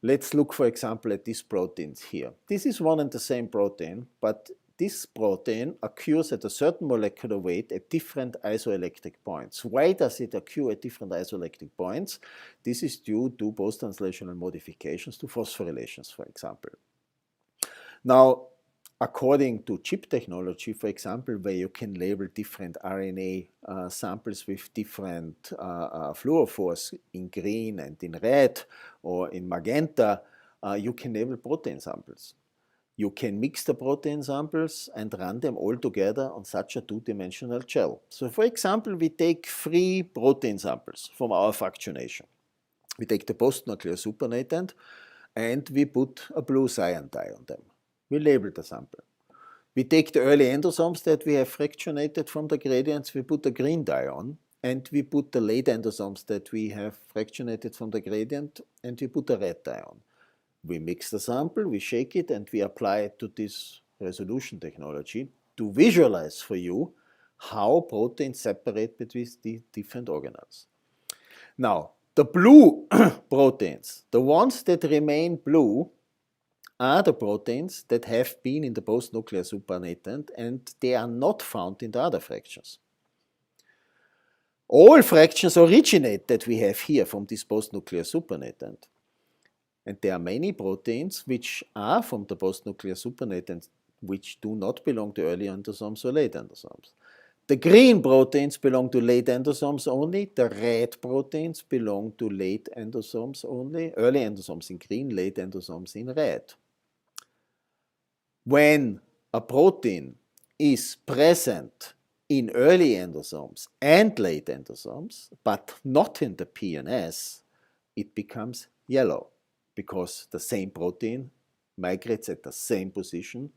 Let's look, for example, at these proteins here. This is one and the same protein, but this protein occurs at a certain molecular weight at different isoelectric points. Why does it occur at different isoelectric points? This is due to post-translational modifications to phosphorylations, for example. Now, according to chip technology, for example, where you can label different RNA samples with different fluorophores in green and in red or in magenta, you can label protein samples. You can mix the protein samples and run them all together on such a two-dimensional gel. So, for example, we take 3 protein samples from our fractionation. We take the post-nuclear supernatant and we put a blue cyan dye on them. We label the sample. We take the early endosomes that we have fractionated from the gradients, we put a green dye on, and we put the late endosomes that we have fractionated from the gradient, and we put a red dye on. We mix the sample, we shake it, and we apply it to this resolution technology to visualize for you how proteins separate between the different organelles. Now, the blue proteins, the ones that remain blue, are the proteins that have been in the post-nuclear supernatant and they are not found in the other fractions. All fractions originate that we have here from this post-nuclear supernatant. And there are many proteins which are from the post-nuclear supernatant which do not belong to early endosomes or late endosomes. The green proteins belong to late endosomes only, the red proteins belong to late endosomes only, early endosomes in green, late endosomes in red. When a protein is present in early endosomes and late endosomes, but not in the PNS, it becomes yellow because the same protein migrates at the same position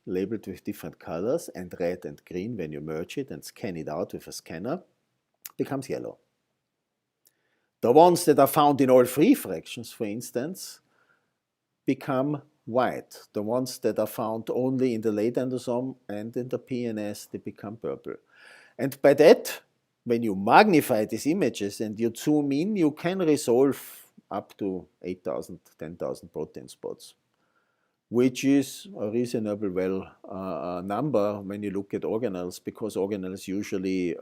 labeled with different colors, and red and green, when you merge it and scan it out with a scanner, becomes yellow. The ones that are found in all 3 fractions, for instance, become white. The ones that are found only in the late endosome and in the PNS, they become purple. And by that, when you magnify these images and you zoom in, you can resolve up to 8,000, 10,000 protein spots, which is a reasonable number when you look at organelles, because organelles usually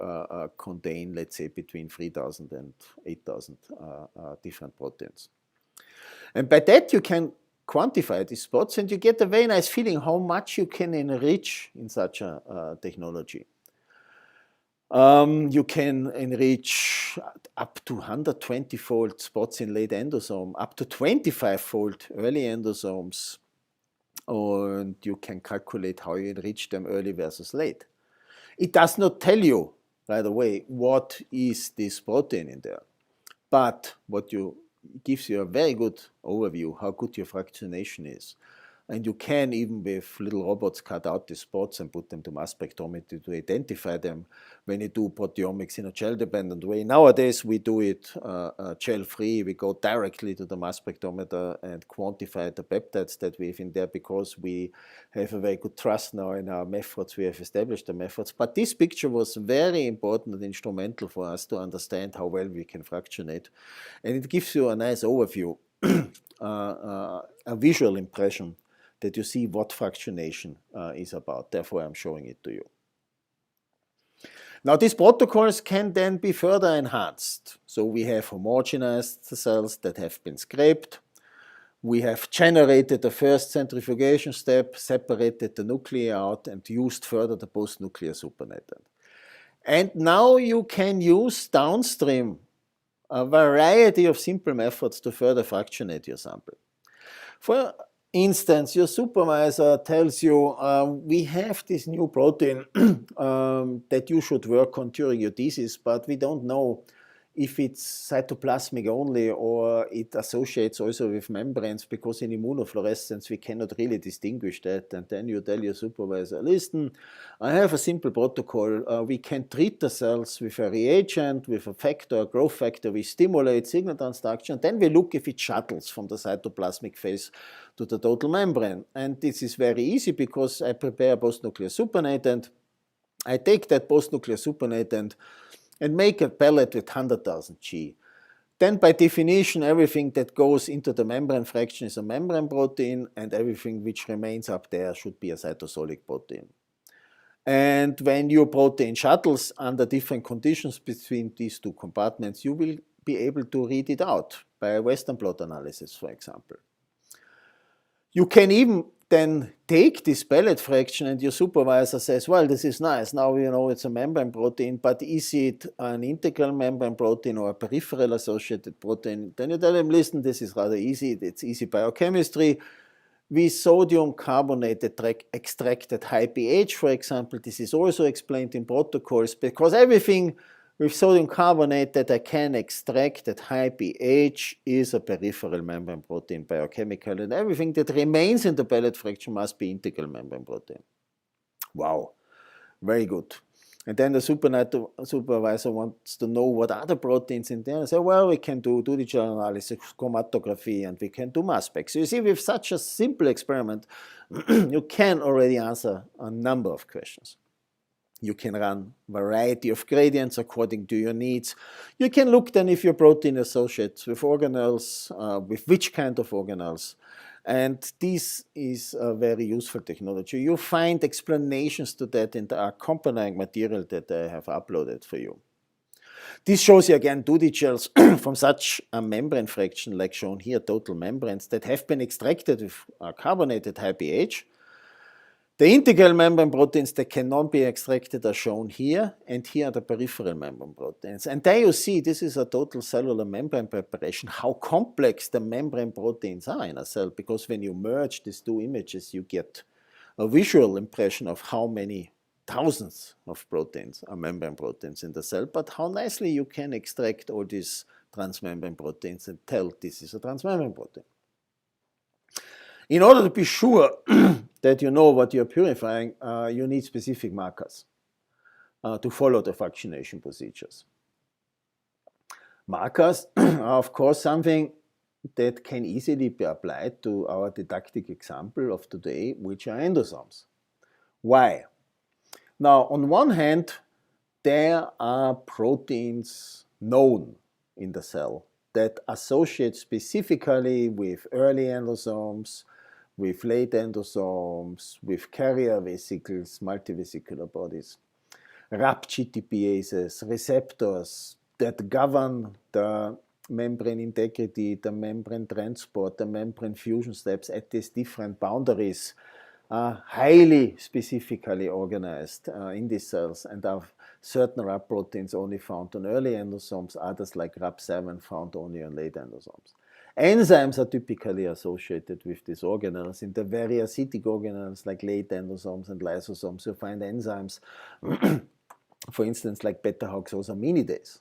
contain, let's say, between 3,000 and 8,000 different proteins. And by that you can quantify these spots and you get a very nice feeling how much you can enrich in such a technology. You can enrich up to 120-fold spots in late endosome, up to 25-fold early endosomes, and you can calculate how you enrich them early versus late. It does not tell you right away what is this protein in there, but gives you a very good overview how good your fractionation is. And you can, even with little robots, cut out the spots and put them to mass spectrometry to identify them when you do proteomics in a gel-dependent way. Nowadays, we do it gel-free. We go directly to the mass spectrometer and quantify the peptides that we have in there because we have a very good trust now in our methods. We have established the methods. But this picture was very important and instrumental for us to understand how well we can fractionate. And it gives you a nice overview, a visual impression that you see what fractionation is about. Therefore, I'm showing it to you. Now, these protocols can then be further enhanced. So we have homogenized the cells that have been scraped. We have generated the first centrifugation step, separated the nuclei out, and used further the post-nuclear supernatant. And now you can use downstream a variety of simple methods to further fractionate your sample. For instance, your supervisor tells you, we have this new protein that you should work on during your thesis, but we don't know if it's cytoplasmic only or it associates also with membranes, because in immunofluorescence we cannot really distinguish that. And then you tell your supervisor, listen, I have a simple protocol. We can treat the cells with a reagent, with a factor, a growth factor. We stimulate signal transduction. Then we look if it shuttles from the cytoplasmic phase to the total membrane. And this is very easy because I prepare a post-nuclear supernatant. I take that post-nuclear supernatant and make a pellet with 100,000 G. then by definition, everything that goes into the membrane fraction is a membrane protein, and everything which remains up there should be a cytosolic protein. And when your protein shuttles under different conditions between these two compartments, you will be able to read it out by a Western blot analysis, for example. You can even then take this pellet fraction and your supervisor says, well, this is nice, now we know it's a membrane protein, but is it an integral membrane protein or a peripheral associated protein? Then you tell them, listen, this is rather easy, it's easy biochemistry. With sodium carbonate extracted high pH, for example, this is also explained in protocols, because everything with sodium carbonate that I can extract at high pH is a peripheral membrane protein biochemical, and everything that remains in the pellet fraction must be integral membrane protein. Wow, very good. And then the supervisor wants to know what other proteins in there. And say, well, we can do digital analysis, chromatography, and we can do mass spec. So you see, with such a simple experiment, you can already answer a number of questions. You can run a variety of gradients according to your needs. You can look then if your protein associates with organelles, with which kind of organelles. And this is a very useful technology. You find explanations to that in the accompanying material that I have uploaded for you. This shows you again 2D gels from such a membrane fraction like shown here, total membranes that have been extracted with carbonated high pH. The integral membrane proteins that cannot be extracted are shown here, and here are the peripheral membrane proteins. And there you see, this is a total cellular membrane preparation, how complex the membrane proteins are in a cell, because when you merge these two images, you get a visual impression of how many thousands of proteins are membrane proteins in the cell, but how nicely you can extract all these transmembrane proteins and tell this is a transmembrane protein. In order to be sure that you know what you're purifying, you need specific markers to follow the fractionation procedures. Markers are, of course, something that can easily be applied to our didactic example of today, which are endosomes. Why? Now, on one hand, there are proteins known in the cell that associate specifically with early endosomes, with late endosomes, with carrier vesicles, multivesicular bodies, RAP GTPases, receptors that govern the membrane integrity, the membrane transport, the membrane fusion steps at these different boundaries are highly specifically organized in these cells, and are certain RAP proteins only found on early endosomes, others like RAP7 found only on late endosomes. Enzymes are typically associated with these organelles. In the very acidic organelles like late endosomes and lysosomes, you find enzymes, for instance, like beta-hydroxysaminidase.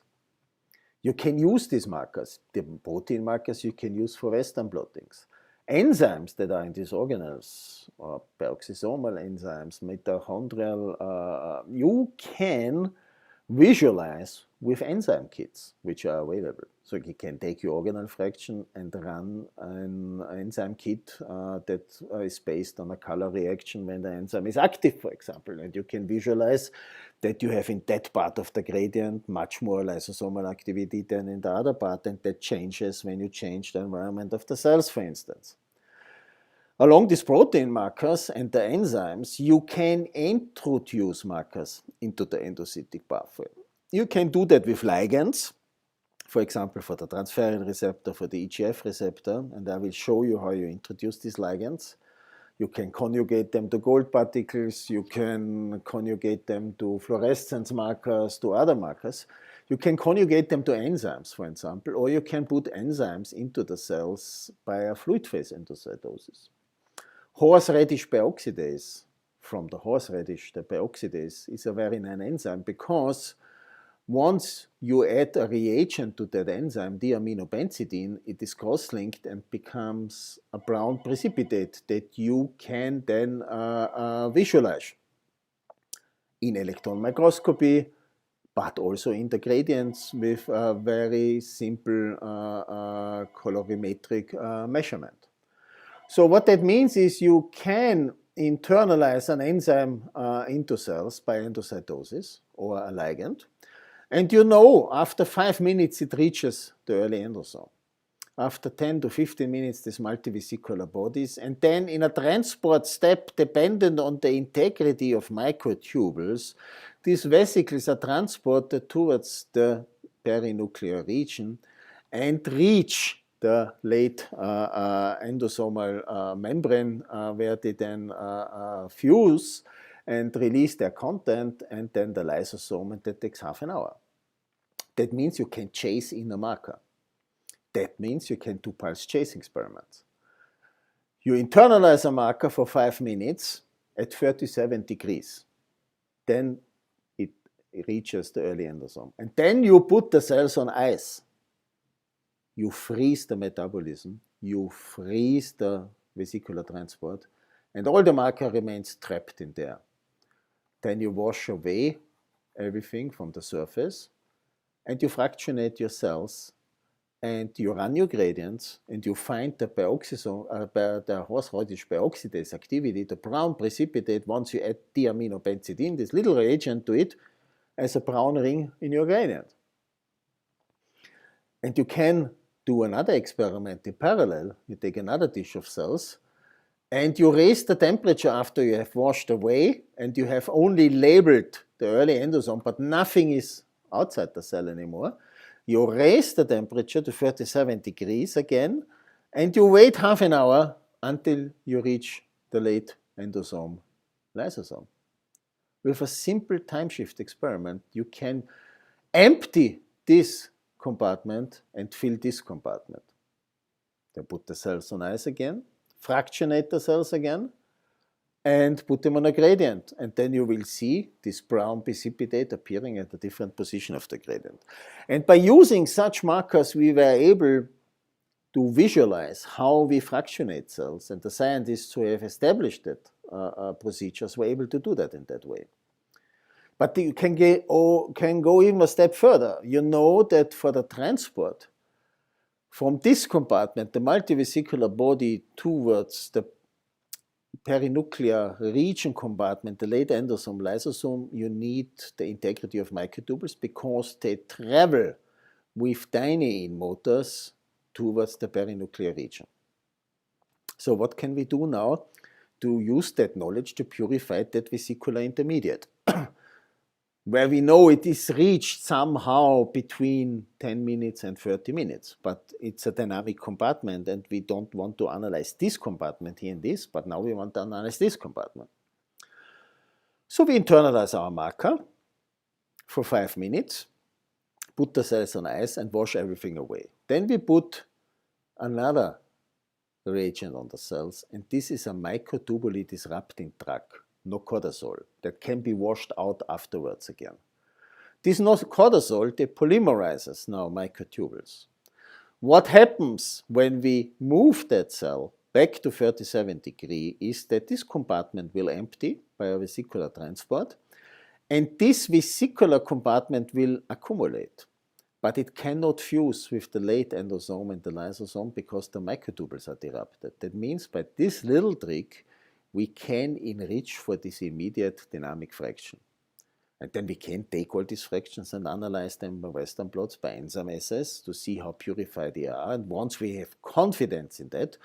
You can use these markers, the protein markers you can use for Western blottings. Enzymes that are in these organelles, or peroxisomal enzymes, mitochondrial, you can visualize with enzyme kits which are available. So you can take your organelle fraction and run an enzyme kit that is based on a color reaction when the enzyme is active, for example. And you can visualize that you have in that part of the gradient much more lysosomal activity than in the other part, and that changes when you change the environment of the cells, for instance. Along these protein markers and the enzymes, you can introduce markers into the endocytic pathway. You can do that with ligands, for example, for the transferrin receptor, for the EGF receptor, and I will show you how you introduce these ligands. You can conjugate them to gold particles, you can conjugate them to fluorescence markers, to other markers. You can conjugate them to enzymes, for example, or you can put enzymes into the cells by a fluid phase endocytosis. Horseradish peroxidase, from the horseradish, the peroxidase, is a very nice enzyme because once you add a reagent to that enzyme, diaminobenzidine, it is cross-linked and becomes a brown precipitate that you can then visualize in electron microscopy, but also in the gradients with a very simple colorimetric measurement. So what that means is you can internalize an enzyme into cells by endocytosis or a ligand, And you know, after 5 minutes it reaches the early endosome. After 10 to 15 minutes, these multivesicular bodies, and then in a transport step dependent on the integrity of microtubules, these vesicles are transported towards the perinuclear region and reach the late endosomal membrane where they then fuse and release their content, and then the lysosome, and that takes half an hour. That means you can chase in a marker. That means you can do pulse chase experiments. You internalize a marker for 5 minutes at 37 degrees. Then it reaches the early endosome. And then you put the cells on ice. You freeze the metabolism. You freeze the vesicular transport. And all the marker remains trapped in there. Then you wash away everything from the surface. And you fractionate your cells. And you run your gradients, and you find the the horseradish bioxidase activity, the brown precipitate, once you add diaminobencidine, this little reagent, to it, as a brown ring in your gradient. And you can do another experiment in parallel. You take another dish of cells, and you raise the temperature after you have washed away, and you have only labeled the early endosome, but nothing is outside the cell anymore. You raise the temperature to 37 degrees again, and you wait half an hour until you reach the late endosome lysosome. With a simple time shift experiment, you can empty this compartment and fill this compartment. Then put the cells on ice again, fractionate the cells again, and put them on a gradient. And then you will see this brown precipitate appearing at a different position of the gradient. And by using such markers, we were able to visualize how we fractionate cells. And the scientists who have established that procedures were able to do that in that way. But you can go even a step further. You know that for the transport from this compartment, the multivesicular body, towards the perinuclear region compartment, the late endosome lysosome, you need the integrity of microtubules because they travel with dynein motors towards the perinuclear region. So what can we do now to use that knowledge to purify that vesicular intermediate? Where we know it is reached somehow between 10 minutes and 30 minutes, but it's a dynamic compartment, and we don't want to analyze this compartment here in this, but now we want to analyze this compartment. So we internalize our marker for 5 minutes, put the cells on ice, and wash everything away. Then we put another reagent on the cells, and this is a microtubule disrupting drug, nocodazole, that can be washed out afterwards again. This nocodazole, they polymerizes now microtubules. What happens when we move that cell back to 37 degrees is that this compartment will empty by a vesicular transport, and this vesicular compartment will accumulate. But it cannot fuse with the late endosome and the lysosome because the microtubules are disrupted. That means by this little trick, we can enrich for this immediate dynamic fraction. And then we can take all these fractions and analyze them by Western blots, by enzyme assays, to see how purified they are. And once we have confidence in that,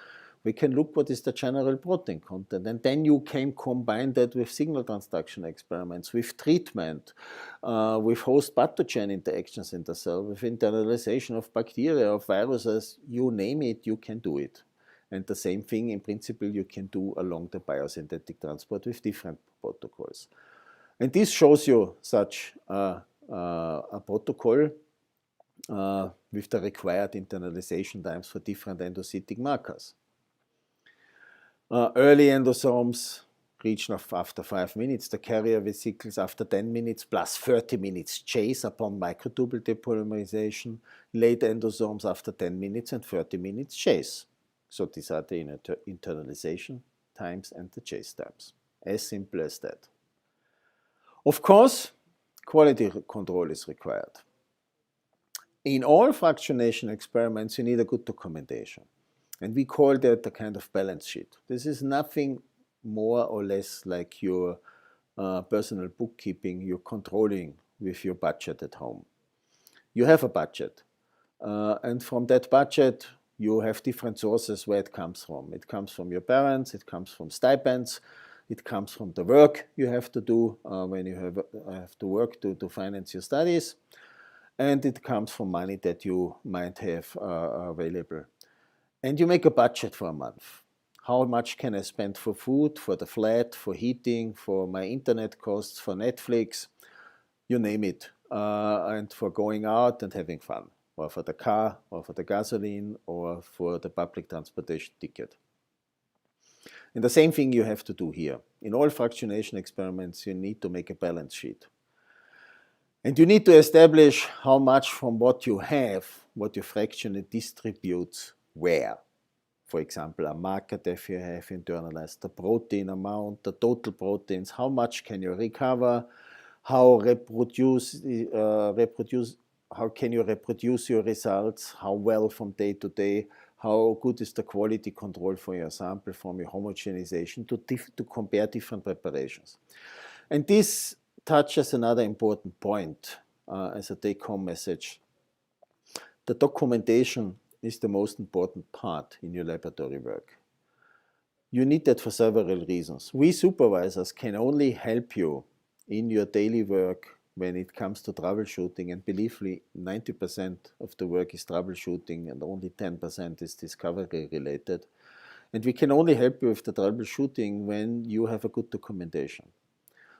we can look what is the general protein content. And then you can combine that with signal transduction experiments, with treatment, with host pathogen interactions in the cell, with internalization of bacteria, of viruses, you name it, you can do it. And the same thing, in principle, you can do along the biosynthetic transport with different protocols. And this shows you such a protocol with the required internalization times for different endocytic markers. Early endosomes reach after 5 minutes, the carrier vesicles after 10 minutes, plus 30 minutes chase upon microtubule depolymerization, late endosomes after 10 minutes and 30 minutes chase. So these are the internalization times and the chase times. As simple as that. Of course, quality control is required. In all fractionation experiments, you need a good documentation. And we call that a kind of balance sheet. This is nothing more or less like your personal bookkeeping you're controlling with your budget at home. you have a budget. And from that budget, you have different sources where it comes from. It comes from your parents, it comes from stipends, it comes from the work you have to do when you have to work to finance your studies, and it comes from money that you might have available. And you make a budget for a month. How much can I spend for food, for the flat, for heating, for my internet costs, for Netflix, you name it, and for going out and having fun, or for the car, or for the gasoline, or for the public transportation ticket. And the same thing you have to do here. In all fractionation experiments, you need to make a balance sheet. And you need to establish how much from what you have, what your fraction distributes where. For example, a marker that you have internalized, the protein amount, the total proteins, how much can you recover, how can you reproduce your results, how well from day to day, how good is the quality control for your sample from your homogenization to compare different preparations. And this touches another important point as a take-home message. The documentation is the most important part in your laboratory work. You need that for several reasons. We supervisors can only help you in your daily work when it comes to troubleshooting, and believe me, 90% of the work is troubleshooting and only 10% is discovery related. And we can only help you with the troubleshooting when you have a good documentation.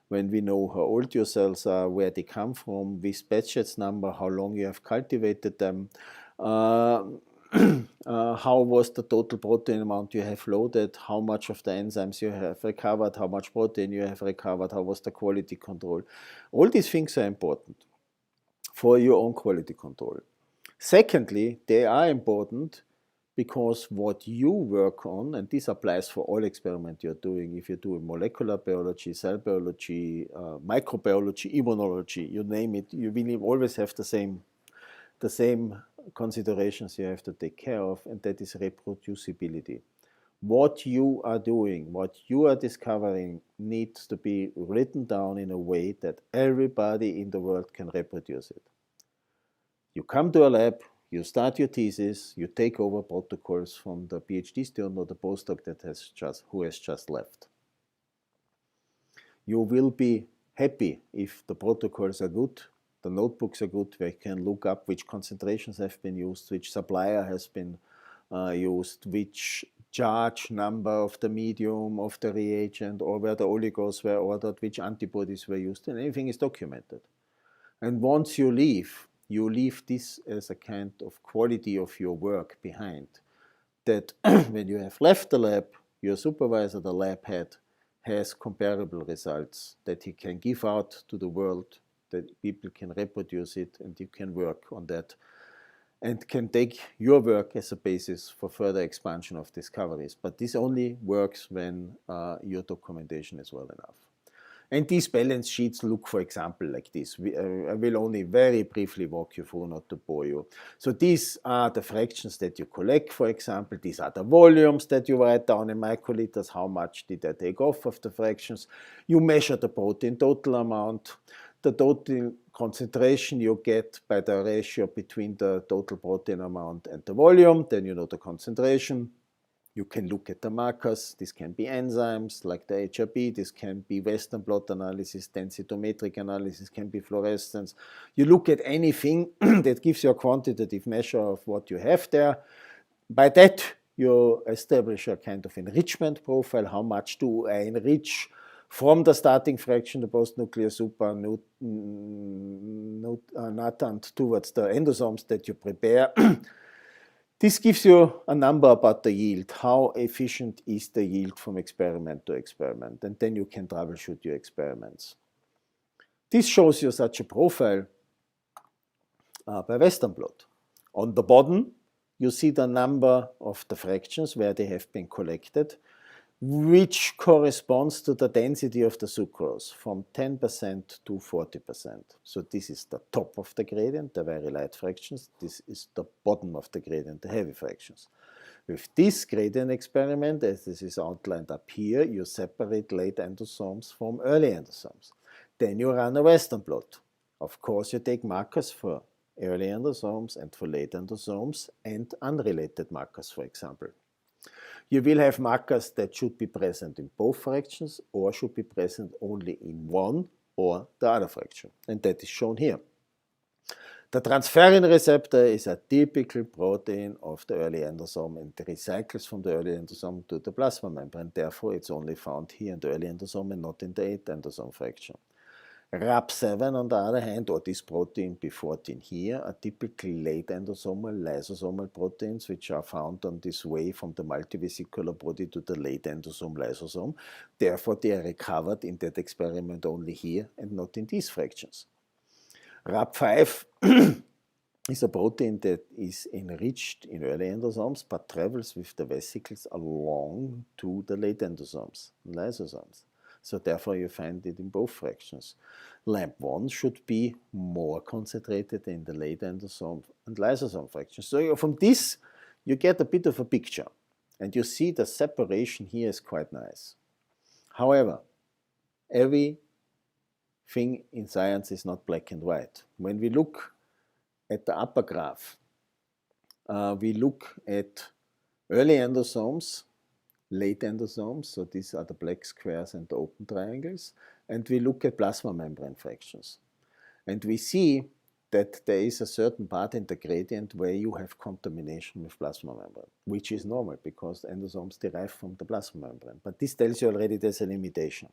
When we know how old your cells are, where they come from, with batch number, how long you have cultivated them, how was the total protein amount you have loaded, how much of the enzymes you have recovered, how much protein you have recovered, how was the quality control. All these things are important for your own quality control. Secondly, they are important because what you work on, and this applies for all experiments you're doing, if you're doing molecular biology, cell biology, microbiology, immunology, you name it, you will always have the same considerations you have to take care of, and that is reproducibility. What you are doing, what you are discovering needs to be written down in a way that everybody in the world can reproduce it. You come to a lab, you start your thesis, you take over protocols from the PhD student or the postdoc who has just left. You will be happy if the protocols are good, the notebooks are good, where you can look up which concentrations have been used, which supplier has been used, which charge number of the medium of the reagent, or where the oligos were ordered, which antibodies were used, and everything is documented. And once you leave this as a kind of quality of your work behind, that when you have left the lab, your supervisor, the lab head, has comparable results that he can give out to the world, that people can reproduce it, and you can work on that and can take your work as a basis for further expansion of discoveries. But this only works when your documentation is well enough. And these balance sheets look, for example, like this. I will only very briefly walk you through, not to bore you. So these are the fractions that you collect, for example. These are the volumes that you write down in microliters. How much did I take off of the fractions? You measure the protein total amount. The total concentration you get by the ratio between the total protein amount and the volume. Then you know the concentration. You can look at the markers. This can be enzymes like the HRB. This can be Western blot analysis, densitometric analysis, can be fluorescence. You look at anything that gives you a quantitative measure of what you have there. By that, you establish a kind of enrichment profile. How much do I enrich from the starting fraction, the post-nuclear super natant towards the endosomes that you prepare. This gives you a number about the yield. How efficient is the yield from experiment to experiment? And then you can troubleshoot your experiments. This shows you such a profile by Western blot. On the bottom, you see the number of the fractions where they have been collected, which corresponds to the density of the sucrose from 10% to 40%. So this is the top of the gradient, the very light fractions. This is the bottom of the gradient, the heavy fractions. With this gradient experiment, as this is outlined up here, you separate late endosomes from early endosomes. Then you run a Western blot. Of course, you take markers for early endosomes and for late endosomes and unrelated markers, for example. You will have markers that should be present in both fractions or should be present only in one or the other fraction, and that is shown here. The transferrin receptor is a typical protein of the early endosome and recycles from the early endosome to the plasma membrane. Therefore, it's only found here in the early endosome and not in the 8 endosome fraction. RAP7, on the other hand, or this protein B14 here, are typically late endosomal lysosomal proteins which are found on this way from the multivesicular body to the late endosome lysosome. Therefore, they are recovered in that experiment only here and not in these fractions. RAP5 is a protein that is enriched in early endosomes but travels with the vesicles along to the late endosomes, lysosomes. So therefore you find it in both fractions. LAMP1 should be more concentrated in the late endosome and lysosome fractions. So from this you get a bit of a picture and you see the separation here is quite nice. However, everything in science is not black and white. When we look at the upper graph, we look at early endosomes, late endosomes, so these are the black squares and the open triangles, and we look at plasma membrane fractions. And we see that there is a certain part in the gradient where you have contamination with plasma membrane, which is normal because endosomes derive from the plasma membrane. But this tells you already there's a limitation.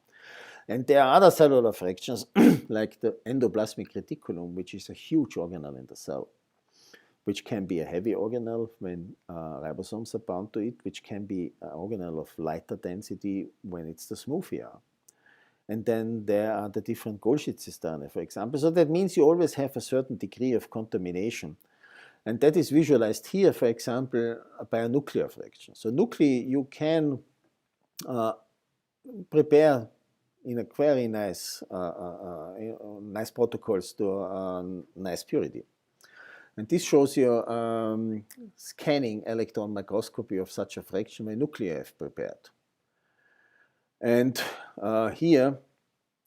And there are other cellular fractions like the endoplasmic reticulum, which is a huge organelle in the cell, which can be a heavy organelle when ribosomes are bound to it, which can be an organelle of lighter density when it's the smooth ER. And then there are the different Golgi cisternae, for example. So that means you always have a certain degree of contamination. And that is visualized here, for example, by a nuclear fraction. So nuclei you can prepare in a very nice, nice protocols to nice purity. And this shows you scanning electron microscopy of such a fraction where nuclei have prepared. And here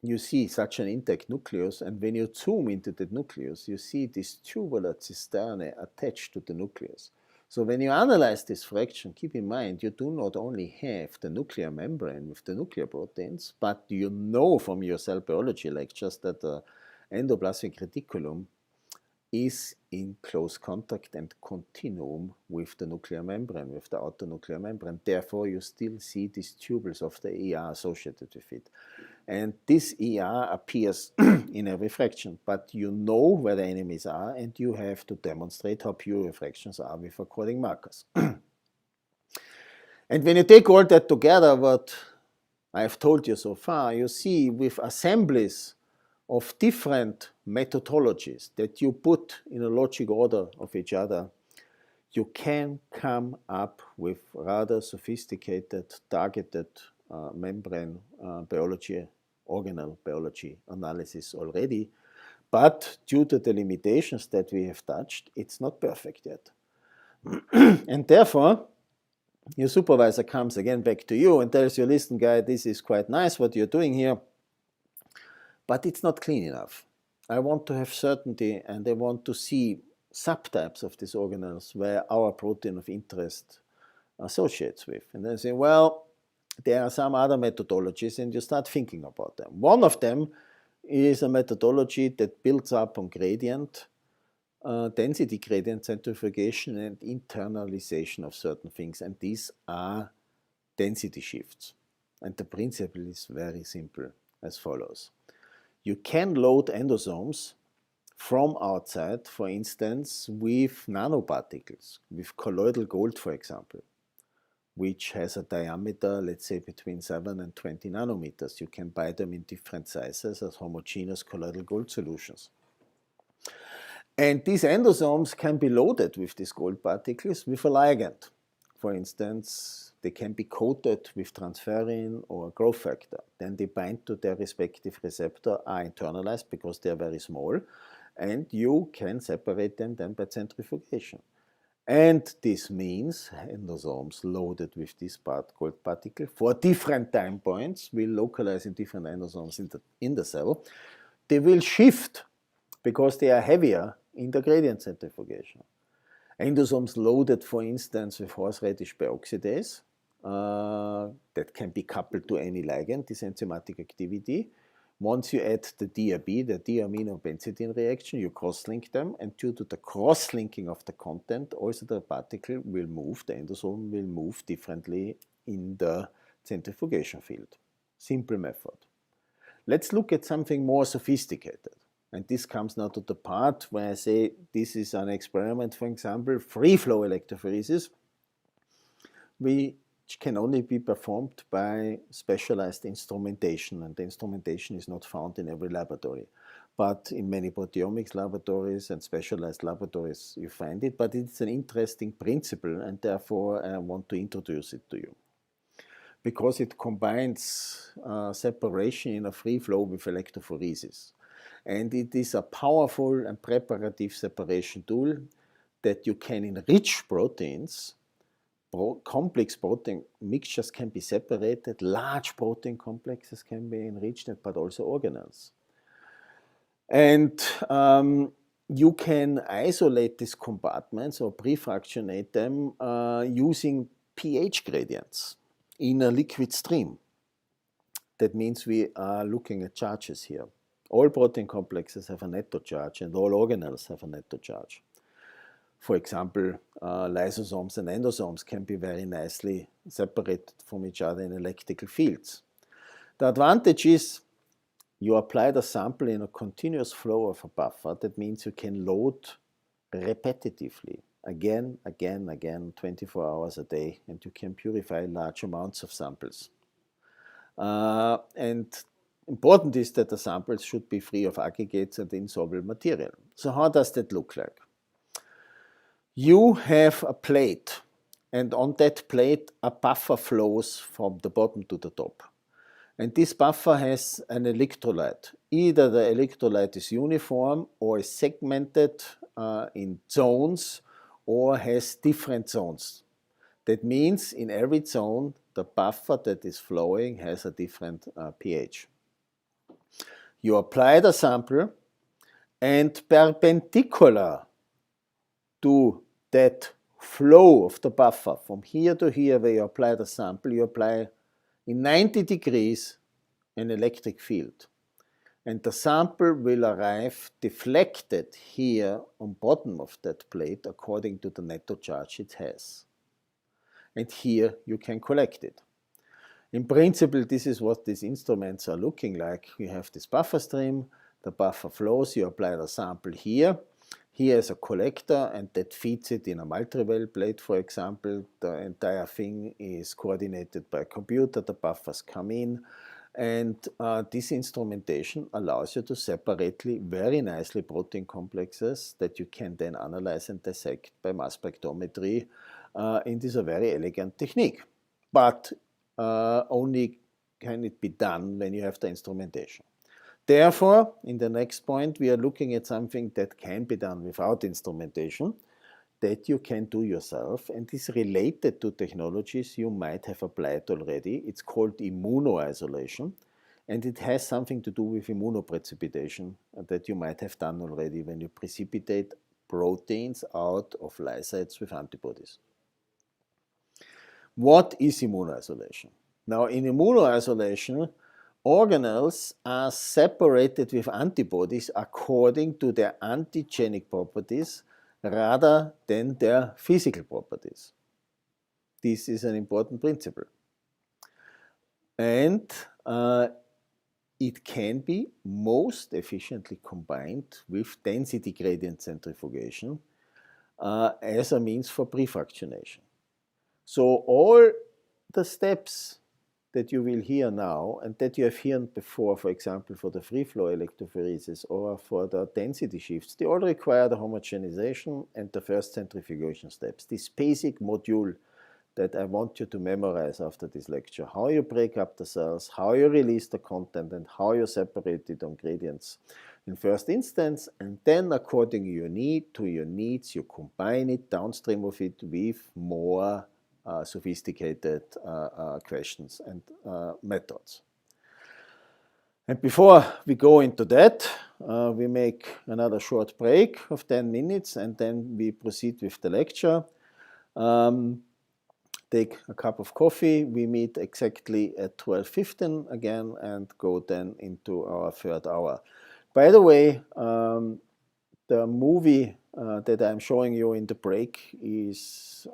you see such an intact nucleus, and when you zoom into the nucleus, you see this tubular cisternae attached to the nucleus. So when you analyze this fraction, keep in mind you do not only have the nuclear membrane with the nuclear proteins, but you know from your cell biology lectures that the endoplasmic reticulum is in close contact and continuum with the nuclear membrane, with the outer nuclear membrane. Therefore, you still see these tubules of the ER associated with it. And this ER appears in every fraction, but you know where the enemies are and you have to demonstrate how pure your fractions are with according markers. And when you take all that together, what I've told you so far, you see with assemblies of different methodologies that you put in a logic order of each other, you can come up with rather sophisticated, targeted membrane biology, organelle biology analysis already. But due to the limitations that we have touched, it's not perfect yet. And therefore, your supervisor comes again back to you and tells you, listen, guy, this is quite nice what you're doing here, but it's not clean enough. I want to have certainty and I want to see subtypes of these organelles where our protein of interest associates with. And then say, well, there are some other methodologies and you start thinking about them. One of them is a methodology that builds up on gradient, density gradient centrifugation and internalization of certain things. And these are density shifts. And the principle is very simple as follows. You can load endosomes from outside, for instance, with nanoparticles, with colloidal gold, for example, which has a diameter, let's say, between 7 and 20 nanometers. You can buy them in different sizes as homogeneous colloidal gold solutions. And these endosomes can be loaded with these gold particles with a ligand. For instance, they can be coated with transferrin or growth factor. Then they bind to their respective receptor, are internalized because they are very small, and you can separate them then by centrifugation. And this means endosomes loaded with this gold particle for different time points will localize in different endosomes in the cell. They will shift because they are heavier in the gradient centrifugation. Endosomes loaded, for instance, with horseradish peroxidase, that can be coupled to any ligand, this enzymatic activity. Once you add the DAB, the diaminobencidine reaction, you cross-link them, and due to the cross-linking of the content, also the particle will move, the endosome will move differently in the centrifugation field. Simple method. Let's look at something more sophisticated. And this comes now to the part where I say this is an experiment, for example, free flow electrophoresis, which can only be performed by specialized instrumentation, and the instrumentation is not found in every laboratory. But in many proteomics laboratories and specialized laboratories you find it, but it's an interesting principle, and therefore I want to introduce it to you. Because it combines separation in a free flow with electrophoresis. And it is a powerful and preparative separation tool that you can enrich proteins. Complex protein mixtures can be separated, large protein complexes can be enriched, but also organelles. And you can isolate these compartments or prefractionate them using pH gradients in a liquid stream. That means we are looking at charges here. All protein complexes have a netto charge and all organelles have a netto charge. For example, lysosomes and endosomes can be very nicely separated from each other in electrical fields. The advantage is you apply the sample in a continuous flow of a buffer. That means you can load repetitively, again, 24 hours a day, and you can purify large amounts of samples. And important is that the samples should be free of aggregates and insoluble material. So how does that look like? You have a plate, and on that plate a buffer flows from the bottom to the top. And this buffer has an electrolyte. Either the electrolyte is uniform or is segmented in zones or has different zones. That means in every zone the buffer that is flowing has a different pH. You apply the sample, and perpendicular to that flow of the buffer from here to here where you apply the sample, you apply in 90 degrees an electric field. And the sample will arrive deflected here on bottom of that plate according to the netto charge it has. And here you can collect it. In principle, this is what these instruments are looking like. You have this buffer stream, the buffer flows, you apply the sample here. Here is a collector, and that feeds it in a multi-well plate, for example. The entire thing is coordinated by a computer, the buffers come in, and this instrumentation allows you to separately, very nicely, protein complexes that you can then analyze and dissect by mass spectrometry in this very elegant technique. But only can it be done when you have the instrumentation. Therefore, in the next point, we are looking at something that can be done without instrumentation, that you can do yourself, and is related to technologies you might have applied already. It's called immunoisolation, and it has something to do with immunoprecipitation that you might have done already when you precipitate proteins out of lysates with antibodies. What is immunoisolation? Now, in immunoisolation, organelles are separated with antibodies according to their antigenic properties rather than their physical properties. This is an important principle. And it can be most efficiently combined with density gradient centrifugation as a means for prefractionation. So all the steps that you will hear now and that you have heard before, for example, for the free flow electrophoresis or for the density shifts, they all require the homogenization and the first centrifugation steps. This basic module that I want you to memorize after this lecture, how you break up the cells, how you release the content, and how you separate it on gradients in first instance, and then according to your needs, you combine it downstream of it with more sophisticated questions and methods. And before we go into that, we make another short break of 10 minutes and then we proceed with the lecture. Take a cup of coffee. We meet exactly at 12:15 again and go then into our third hour. By the way, the movie that I'm showing you in the break is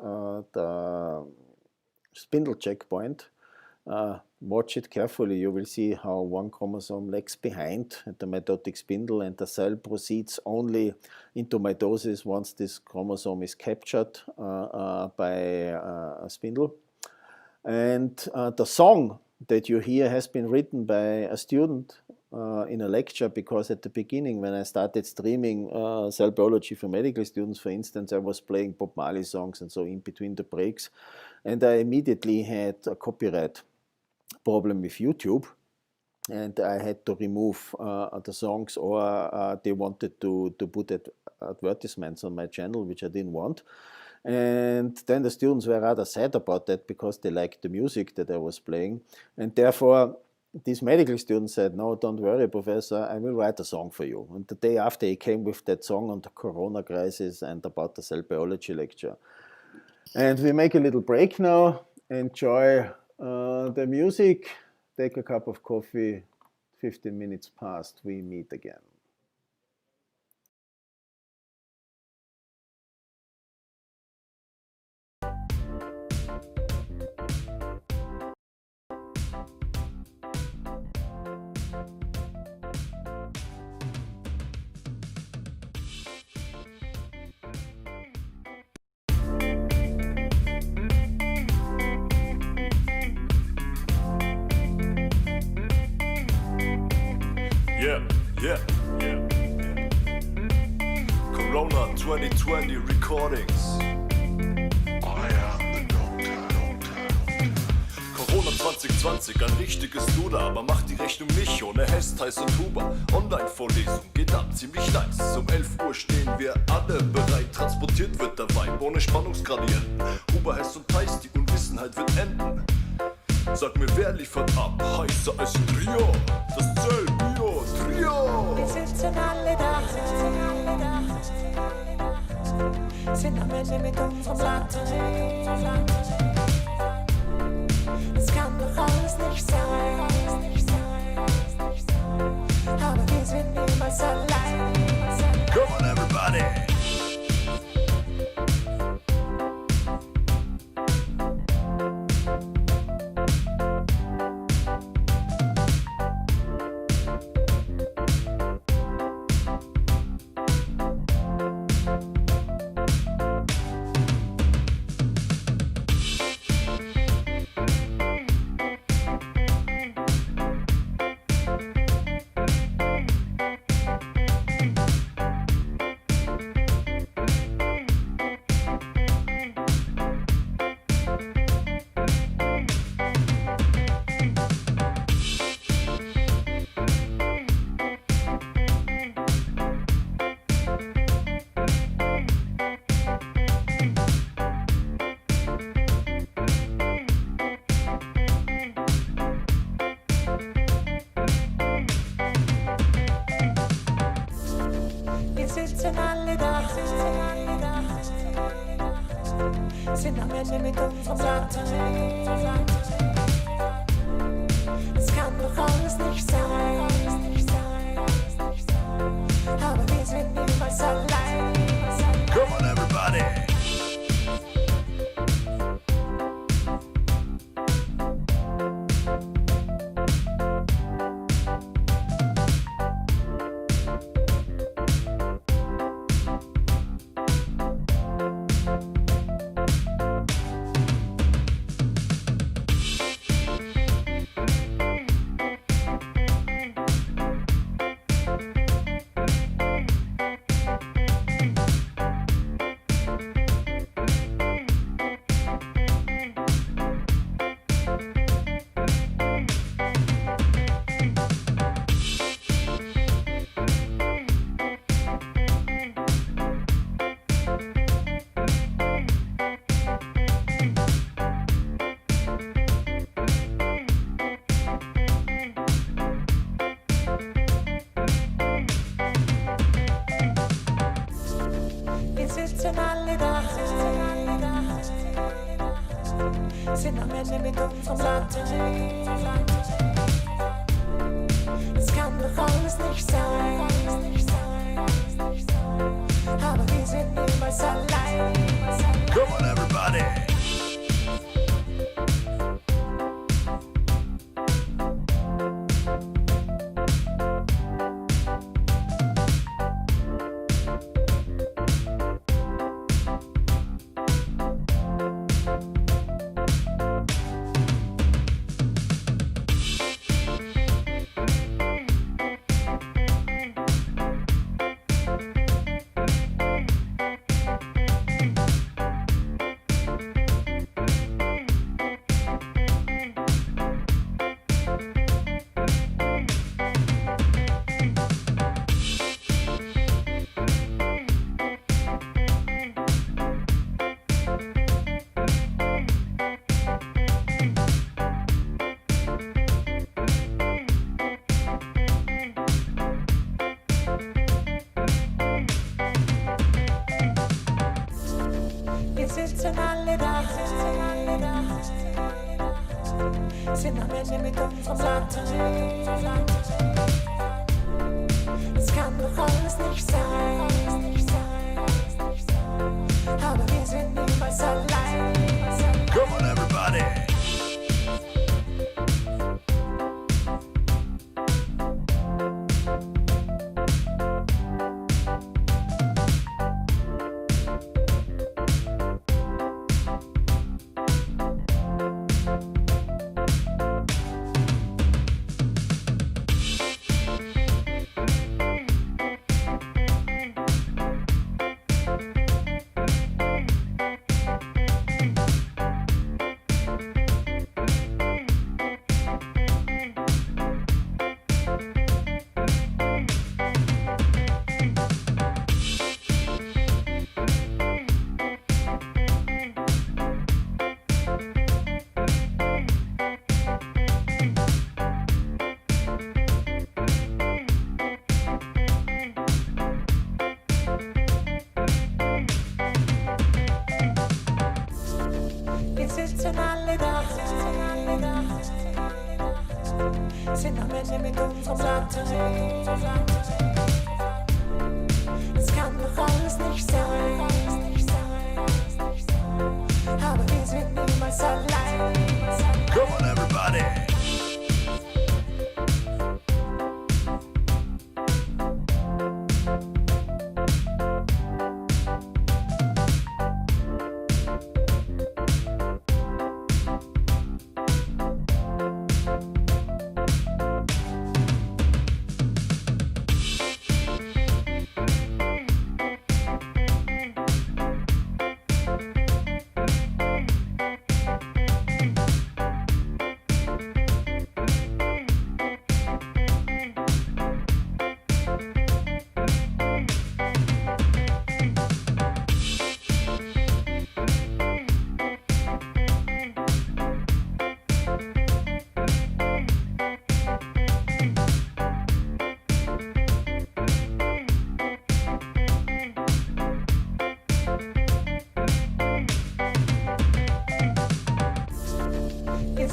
the spindle checkpoint. Watch it carefully. You will see how one chromosome lags behind at the mitotic spindle and the cell proceeds only into mitosis once this chromosome is captured by a spindle. And the song that you hear has been written by a student in a lecture, because at the beginning when I started streaming cell biology for medical students, for instance, I was playing Bob Marley songs and so in between the breaks, and I immediately had a copyright problem with YouTube, and I had to remove the songs, or they wanted to put advertisements on my channel, which I didn't want. And then the students were rather sad about that because they liked the music that I was playing, and therefore this medical student said, "No, don't worry, Professor, I will write a song for you." And the day after he came with that song on the Corona crisis and about the cell biology lecture. And we make a little break now. Enjoy the music, take a cup of coffee. 15 minutes past, we meet again. Yeah. Corona 2020 recordings. I am the Doctor. Corona 2020, ein richtiges Luder, aber macht die Rechnung nicht ohne Hestheiß und Huber. Online-Vorlesung geht ab, ziemlich nice. Um 11 Uhr stehen wir alle bereit, transportiert wird der Vibe ohne Spannungsgradienten. Huber, Hess und Heiß, die Unwissenheit wird enden. Sag mir, wer liefert ab? Heißer als ein Trio, das Zell-Bio-Trio. Wir sitzen alle da, sind am Ende mit unserem Blatt. Es kann doch alles nicht sein, aber wir sind niemals allein. Come on, everybody! Sitzen alle da, sind am Ende mit unserem Blatt. Es kann doch alles nicht sein, aber wir sind niemals allein. Come on, everybody! sitzen alle da, sind am Ende mit unserem Land. Es kann doch alles nicht sein, aber wir sind niemals allein. Come on, everybody! Sitzen alle da, sind am Ende mit unserem Land. Es kann doch alles nicht sein, aber wir sind niemals allein. Come on, everybody! Sitzen alle da, sind am Ende mit unserem Land. Es kann doch alles nicht sein, aber wir sind niemals allein. Come on, everybody!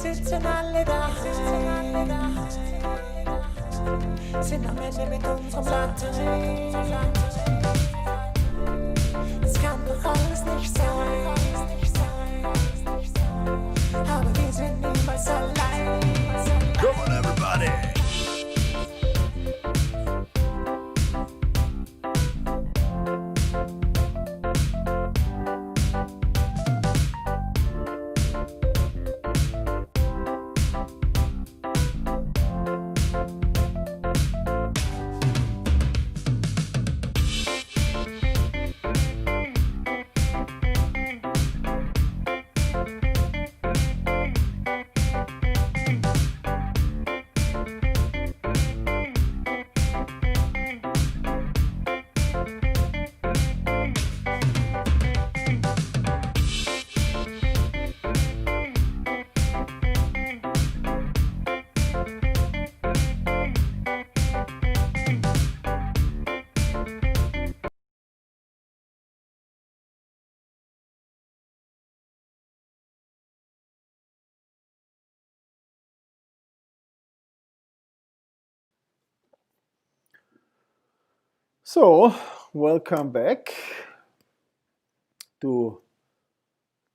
Sitzen alle da, sind am Ende mit unserem Land. Es kann doch alles nicht sein, aber wir sind niemals allein. Come on, everybody! So, welcome back to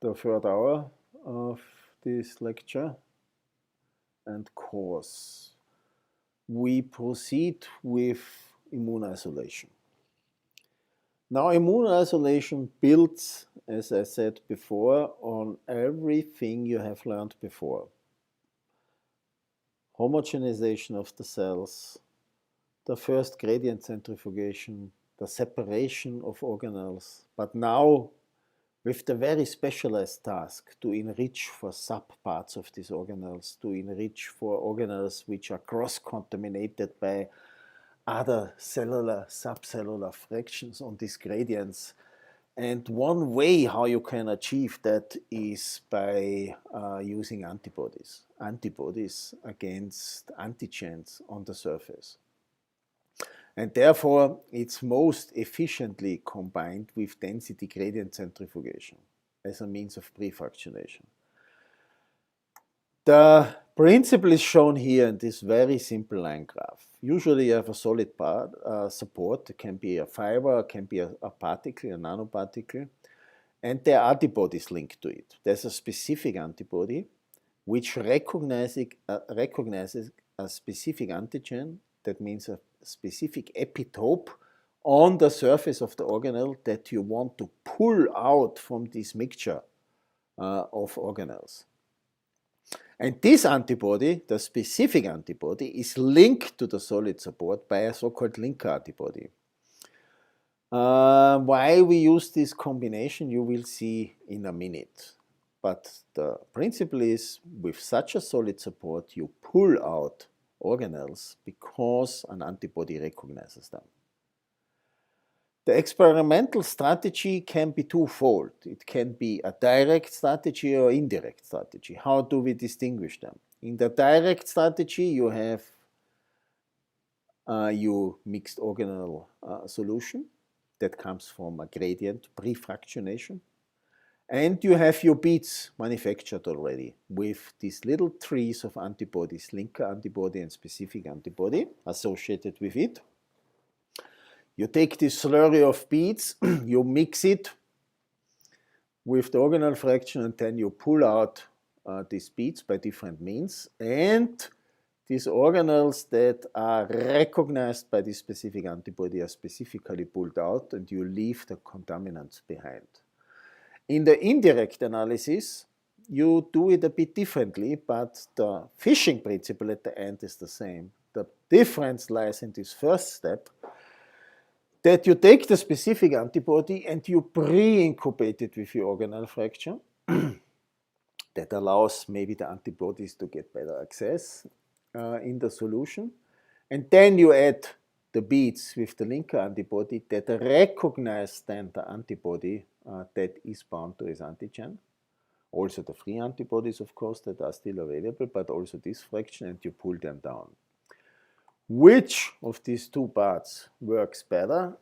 the third hour of this lecture and course. We proceed with immune isolation. Now, immune isolation builds, as I said before, on everything you have learned before. Homogenization of the cells, the first gradient centrifugation, the separation of organelles, but now with the very specialized task to enrich for subparts of these organelles, to enrich for organelles which are cross-contaminated by other cellular, subcellular fractions on these gradients. And one way how you can achieve that is by using antibodies against antigens on the surface. And therefore, it's most efficiently combined with density gradient centrifugation as a means of pre-fractionation. The principle is shown here in this very simple line graph. Usually you have a solid part, support. It can be a fiber, it can be a particle, a nanoparticle, and there are antibodies linked to it. There's a specific antibody which recognizes a specific antigen, that means a specific epitope on the surface of the organelle that you want to pull out from this mixture of organelles. And this antibody, the specific antibody, is linked to the solid support by a so-called linker antibody. Why we use this combination, you will see in a minute. But the principle is, with such a solid support, you pull out organelles because an antibody recognizes them. The experimental strategy can be twofold. It can be a direct strategy or indirect strategy. How do we distinguish them? In the direct strategy, you have your mixed organelle solution that comes from a gradient pre-fractionation. And you have your beads manufactured already with these little trees of antibodies, linker antibody and specific antibody associated with it. You take this slurry of beads, you mix it with the organelle fraction, and then you pull out these beads by different means. And these organelles that are recognized by this specific antibody are specifically pulled out, and you leave the contaminants behind. In the indirect analysis, you do it a bit differently, but the fishing principle at the end is the same. The difference lies in this first step, that you take the specific antibody and you pre-incubate it with your organelle fraction. That allows maybe the antibodies to get better access in the solution. And then you add the beads with the linker antibody that recognize then the antibody that is bound to this antigen. Also the free antibodies, of course, that are still available, but also this fraction, and you pull them down. Which of these two parts works better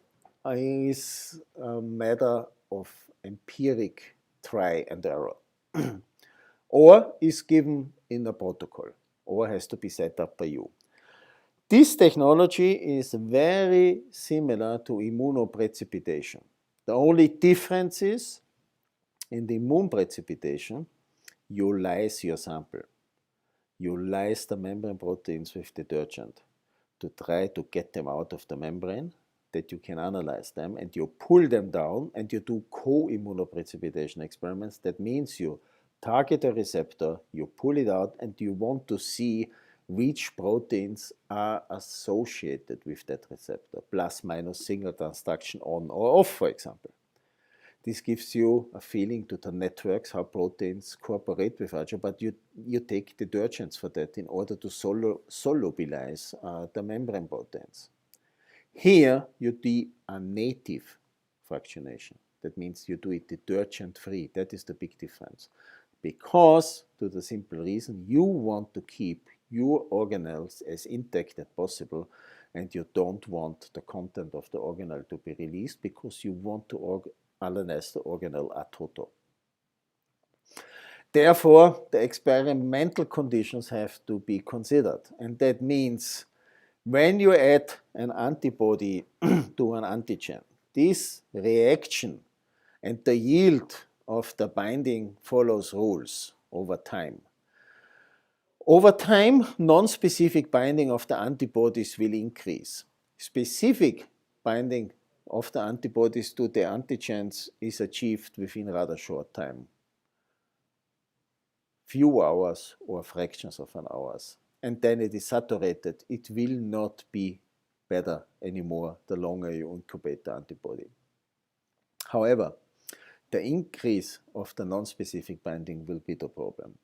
is a matter of empiric try and error. Or is given in a protocol, or has to be set up by you. This technology is very similar to immunoprecipitation. The only difference is, in the immune precipitation, you lyse your sample. You lyse the membrane proteins with detergent to try to get them out of the membrane, that you can analyze them, and you pull them down, and you do co-immunoprecipitation experiments. That means you target a receptor, you pull it out, and you want to see which proteins are associated with that receptor, plus minus signal transduction on or off, for example. This gives you a feeling to the networks, how proteins cooperate with each other, but you take detergents for that in order to solubilize the membrane proteins. Here you do a native fractionation. That means you do it detergent-free. That is the big difference. Because, to the simple reason, you want to keep your organelles as intact as possible, and you don't want the content of the organelle to be released because you want to allenize the organelle out rotor. Therefore, the experimental conditions have to be considered, and that means When you add an antibody to an antigen, this reaction and the yield of the binding follows rules over time. Over time, non-specific binding of the antibodies will increase. Specific binding of the antibodies to the antigens is achieved within rather short time. Few hours or fractions of an hour. And then it is saturated. It will not be better anymore the longer you incubate the antibody. However, the increase of the non-specific binding will be the problem.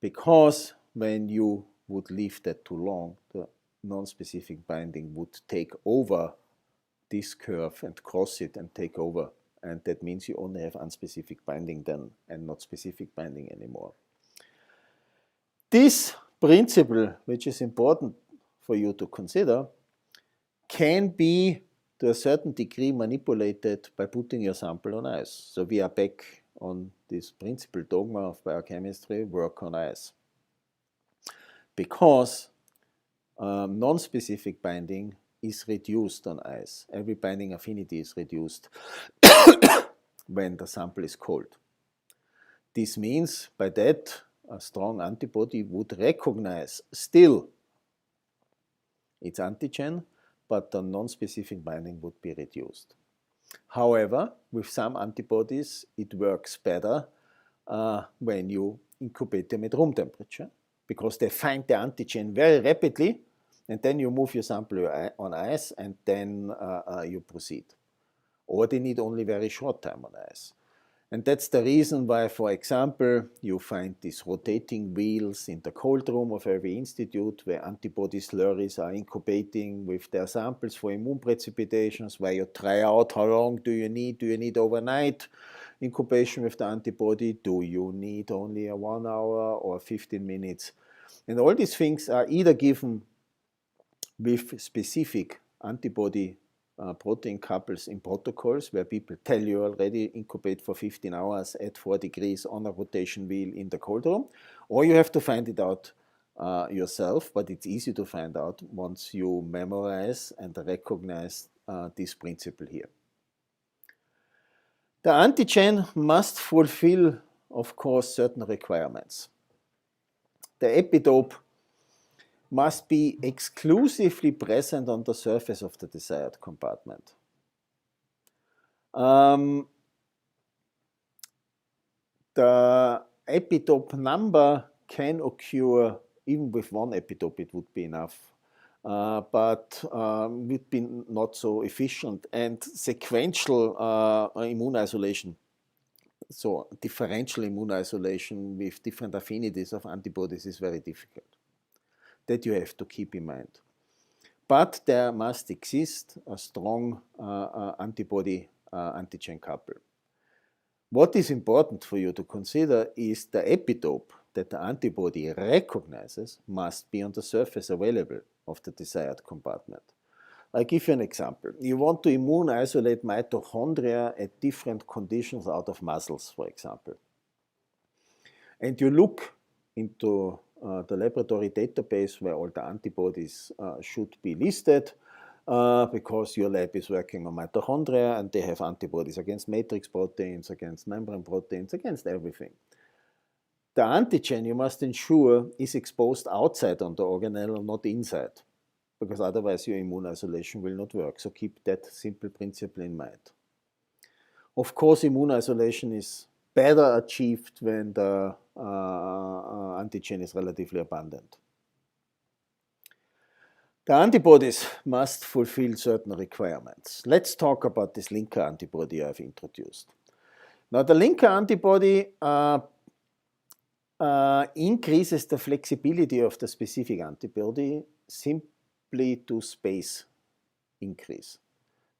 Because when you would leave that too long, the non-specific binding would take over this curve and cross it and take over. And that means you only have unspecific binding then and not specific binding anymore. This principle, which is important for you to consider, can be to a certain degree manipulated by putting your sample on ice. So we are back on this principal dogma of biochemistry, work on ice. Because non-specific binding is reduced on ice. Every binding affinity is reduced when the sample is cold. This means by that a strong antibody would recognize still its antigen, but the non-specific binding would be reduced. However, with some antibodies, it works better when you incubate them at room temperature, because they find the antigen very rapidly, and then you move your sample on ice, and then you proceed. Or they need only very short time on ice. And that's the reason why, for example, you find these rotating wheels in the cold room of every institute where antibody slurries are incubating with their samples for immune precipitations, where you try out how long do you need. Do you need overnight incubation with the antibody? Do you need only a 1 hour or 15 minutes? And all these things are either given with specific antibody protein couples in protocols where people tell you already incubate for 15 hours at 4 degrees on a rotation wheel in the cold room, or you have to find it out yourself, but it's easy to find out once you memorize and recognize this principle here. The antigen must fulfill, of course, certain requirements. The epitope must be exclusively present on the surface of the desired compartment. The epitope number can occur, even with one epitope it would be enough, but would be not so efficient, and sequential immune isolation, so differential immune isolation with different affinities of antibodies is very difficult. That you have to keep in mind. But there must exist a strong antibody-antigen couple. What is important for you to consider is the epitope that the antibody recognizes must be on the surface available of the desired compartment. I'll give you an example. You want to immune isolate mitochondria at different conditions out of muscles, for example. And you look into the laboratory database where all the antibodies should be listed because your lab is working on mitochondria and they have antibodies against matrix proteins, against membrane proteins, against everything. The antigen you must ensure is exposed outside on the organelle, not inside, because otherwise your immune isolation will not work. So keep that simple principle in mind. Of course, immune isolation is better achieved when the antigen is relatively abundant. The antibodies must fulfill certain requirements. Let's talk about this linker antibody I've introduced. Now, the linker antibody increases the flexibility of the specific antibody simply to space increase.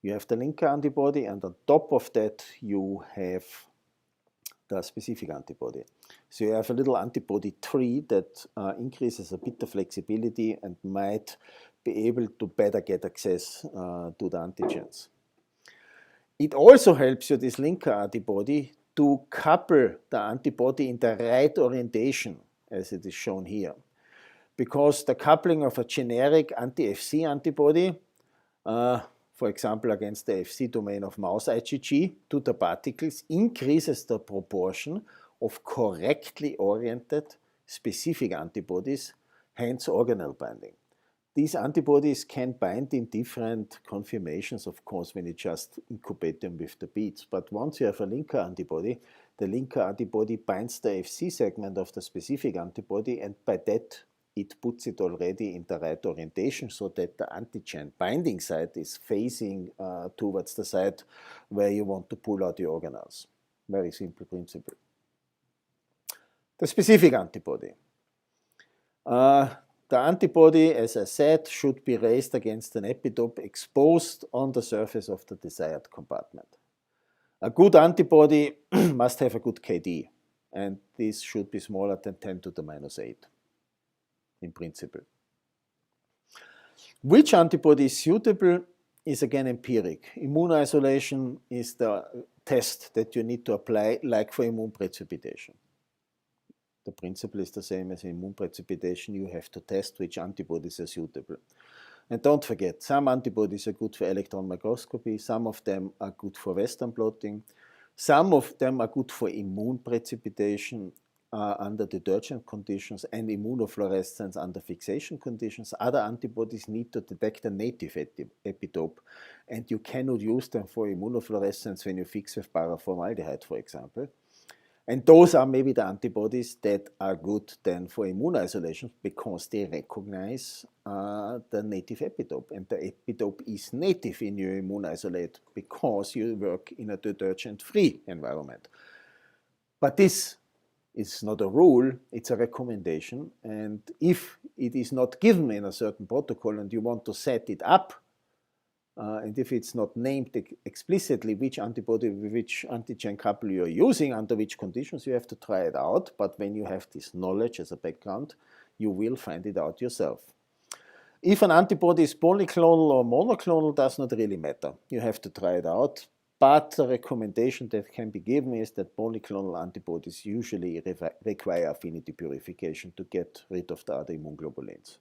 You have the linker antibody, and on top of that you have the specific antibody. So you have a little antibody tree that increases a bit the flexibility and might be able to better get access to the antigens. It also helps you, this linker antibody, to couple the antibody in the right orientation, as it is shown here. because the coupling of a generic anti-Fc antibody, for example against the Fc domain of mouse IgG, to the particles increases the proportion of correctly oriented specific antibodies, hence organelle binding. These antibodies can bind in different conformations, of course, when you just incubate them with the beads. But once you have a linker antibody, the linker antibody binds the Fc segment of the specific antibody, and by that it puts it already in the right orientation so that the antigen binding site is facing towards the site where you want to pull out the organelles. Very simple principle. The specific antibody. The antibody, as I said, should be raised against an epitope exposed on the surface of the desired compartment. A good antibody must have a good KD, and this should be smaller than 10 to the minus 8, in principle. Which antibody is suitable is again empiric. Immune isolation is the test that you need to apply, like for immune precipitation. The principle is the same as immune precipitation. You have to test which antibodies are suitable. And don't forget, some antibodies are good for electron microscopy, some of them are good for Western blotting, some of them are good for immune precipitation under detergent conditions and immunofluorescence under fixation conditions. Other antibodies need to detect a native epitope, and you cannot use them for immunofluorescence when you fix with paraformaldehyde, for example. And those are maybe the antibodies that are good then for immune isolation because they recognize the native epitope. And the epitope is native in your immune isolate because you work in a detergent-free environment. But this is not a rule, it's a recommendation. And if it is not given in a certain protocol and you want to set it up, and if it's not named explicitly which antibody with which antigen couple you are using, under which conditions, you have to try it out. But when you have this knowledge as a background, you will find it out yourself. If an antibody is polyclonal or monoclonal, does not really matter. You have to try it out. But the recommendation that can be given is that polyclonal antibodies usually require affinity purification to get rid of the other immunoglobulins.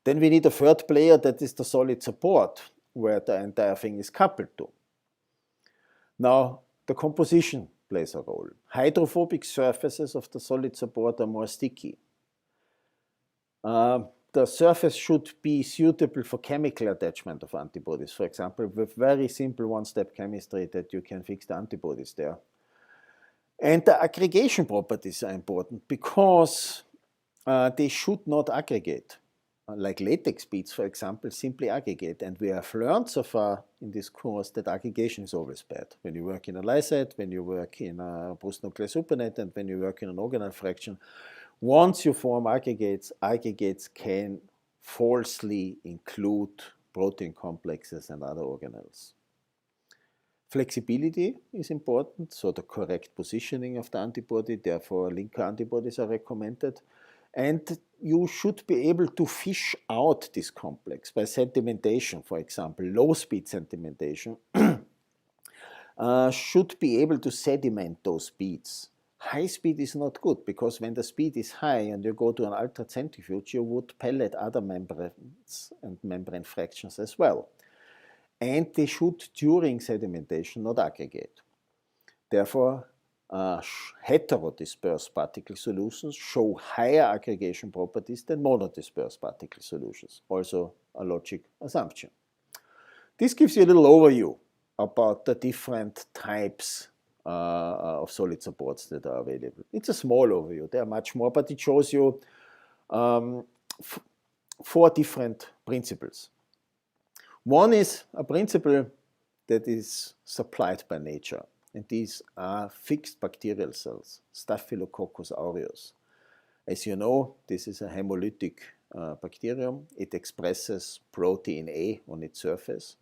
Then we need a third player, that is the solid support, where the entire thing is coupled to. Now, the composition plays a role. Hydrophobic surfaces of the solid support are more sticky. The surface should be suitable for chemical attachment of antibodies, for example, with very simple one-step chemistry that you can fix the antibodies there. And the aggregation properties are important because they should not aggregate. Like latex beads, for example, simply aggregate. And we have learned so far in this course that aggregation is always bad. When you work in a lysate, when you work in a post-nuclear supernet, and when you work in an organelle fraction, once you form aggregates, aggregates can falsely include protein complexes and other organelles. Flexibility is important, so the correct positioning of the antibody, therefore linker antibodies are recommended. And you should be able to fish out this complex by sedimentation, for example. Low-speed sedimentation should be able to sediment those beads. High speed is not good because when the speed is high and you go to an ultracentrifuge, you would pellet other membranes and membrane fractions as well. And they should, during sedimentation, not aggregate. Therefore, heterodispersed particle solutions show higher aggregation properties than monodispersed particle solutions. Also a logic assumption. This gives you a little overview about the different types of solid supports that are available. It's a small overview, there are much more, but it shows you 4 different principles. One is a principle that is supplied by nature. And these are fixed bacterial cells, Staphylococcus aureus. As you know, this is a hemolytic bacterium. It expresses protein A on its surface.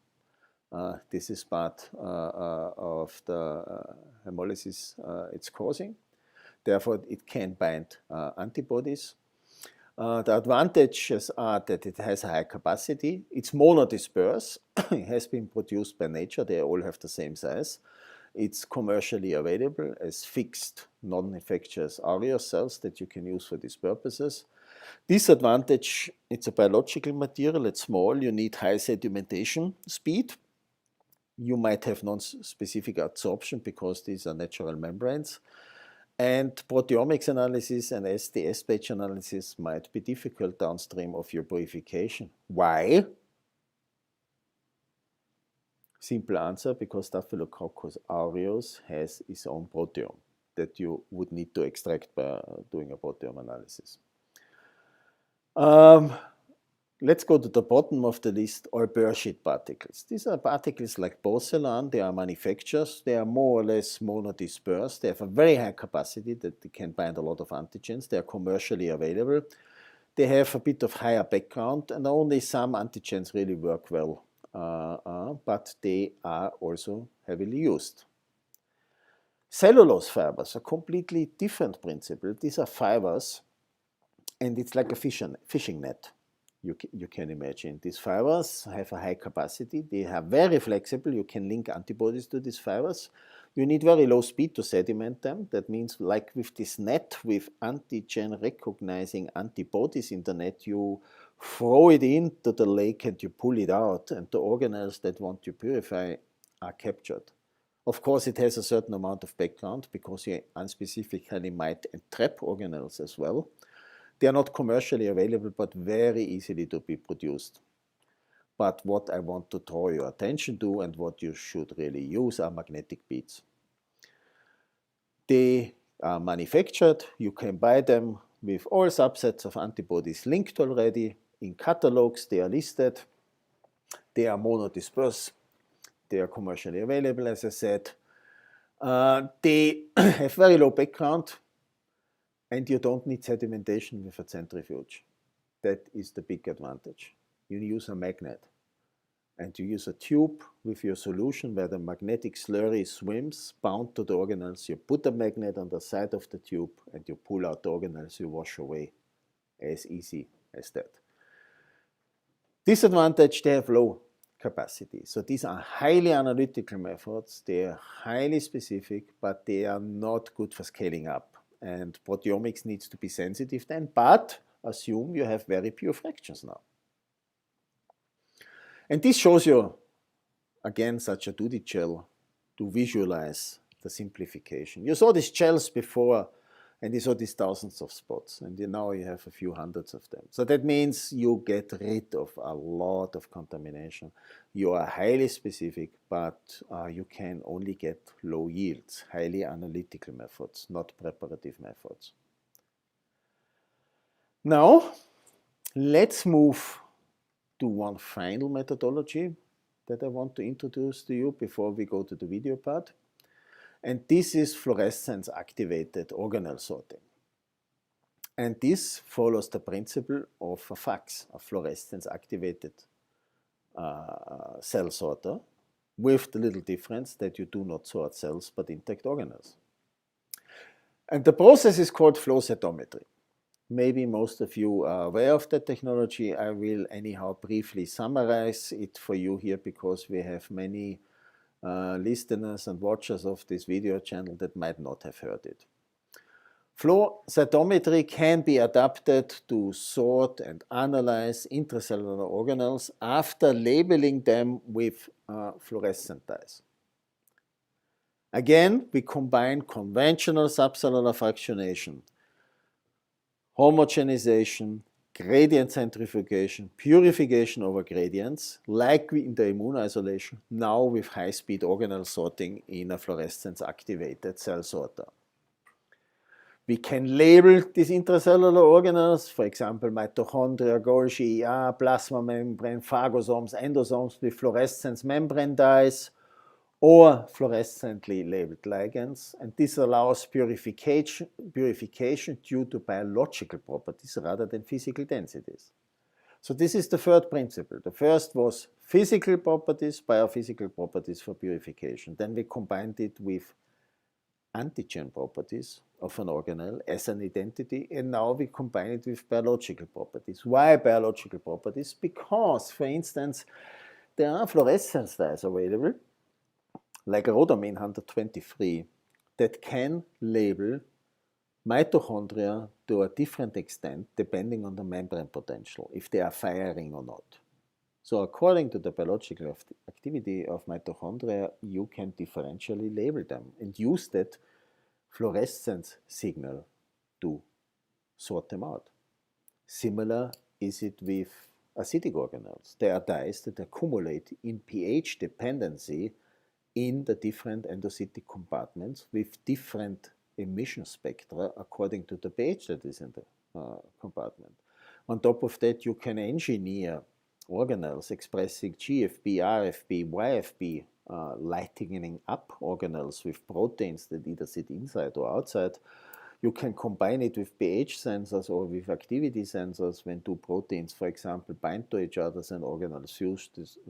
This is part of the hemolysis it's causing. Therefore, it can bind antibodies. The advantages are that it has a high capacity. It's monodisperse. It has been produced by nature. They all have the same size. It's commercially available as fixed, non-infectious aerial cells that you can use for these purposes. Disadvantage, it's a biological material, it's small, you need high sedimentation speed. You might have non-specific absorption because these are natural membranes. And proteomics analysis and SDS batch analysis might be difficult downstream of your purification. Why? Simple answer, because Staphylococcus aureus has its own proteome that you would need to extract by doing a proteome analysis. Let's go to the bottom of the list, all burr sheet particles. These are particles like porcelain, they are manufactures, they are more or less monodispersed, they have a very high capacity that they can bind a lot of antigens, they are commercially available, they have a bit of higher background, and only some antigens really work well, but they are also heavily used. Cellulose fibers, a completely different principle. These are fibers, and it's like a fishing net. You can imagine. These fibers have a high capacity. They are very flexible. You can link antibodies to these fibers. You need very low speed to sediment them. That means, like with this net with antigen-recognizing antibodies in the net, you throw it into the lake and you pull it out, and the organelles that want to purify are captured. Of course, it has a certain amount of background because you unspecifically might entrap organelles as well. They are not commercially available, but very easily to be produced. But what I want to draw your attention to and what you should really use are magnetic beads. They are manufactured. You can buy them with all subsets of antibodies linked already. In catalogs, they are listed. They are monodispersed. They are commercially available, as I said. They have very low background. And you don't need sedimentation with a centrifuge. That is the big advantage. You use a magnet. And you use a tube with your solution where the magnetic slurry swims bound to the organelles. You put a magnet on the side of the tube and you pull out the organelles, you wash away. As easy as that. Disadvantage, they have low capacity. So these are highly analytical methods. They are highly specific, but they are not good for scaling up. And proteomics needs to be sensitive then, but assume you have very pure fractions now. And this shows you, again, such a 2D gel to visualize the simplification. You saw these gels before, and you saw these thousands of spots, and now you have a few hundreds of them. So that means you get rid of a lot of contamination. You are highly specific, but you can only get low yields, highly analytical methods, not preparative methods. Now, let's move to one final methodology that I want to introduce to you before we go to the video part. And this is fluorescence-activated organelle sorting. And this follows the principle of a FACS, a fluorescence-activated cell sorter, with the little difference that you do not sort cells but intact organelles. And the process is called flow cytometry. Maybe most of you are aware of that technology. I will anyhow briefly summarize it for you here because we have many listeners and watchers of this video channel that might not have heard it. Flow cytometry can be adapted to sort and analyze intracellular organelles after labeling them with fluorescent dyes. Again, we combine conventional subcellular fractionation, homogenization, gradient centrifugation, purification over gradients, like in the immune isolation, now with high-speed organelle sorting in a fluorescence-activated cell sorter. We can label these intracellular organelles, for example, mitochondria, Golgi, ER, plasma membrane, phagosomes, endosomes with fluorescence membrane dyes, or fluorescently labeled ligands, and this allows purification due to biological properties rather than physical densities. So this is the third principle. The first was physical properties, biophysical properties for purification. Then we combined it with antigen properties of an organelle as an identity, and now we combine it with biological properties. Why biological properties? Because, for instance, there are fluorescence dyes available like rhodomine 123, that can label mitochondria to a different extent depending on the membrane potential, if they are firing or not. So according to the biological activity of mitochondria, you can differentially label them and use that fluorescence signal to sort them out. Similar is it with acidic organelles. They are dyes that accumulate in pH dependency in the different endocytic compartments with different emission spectra according to the pH that is in the compartment. On top of that, you can engineer organelles expressing GFP, RFP, YFP, lightening up organelles with proteins that either sit inside or outside. You can combine it with pH sensors or with activity sensors when two proteins, for example, bind to each other and organelles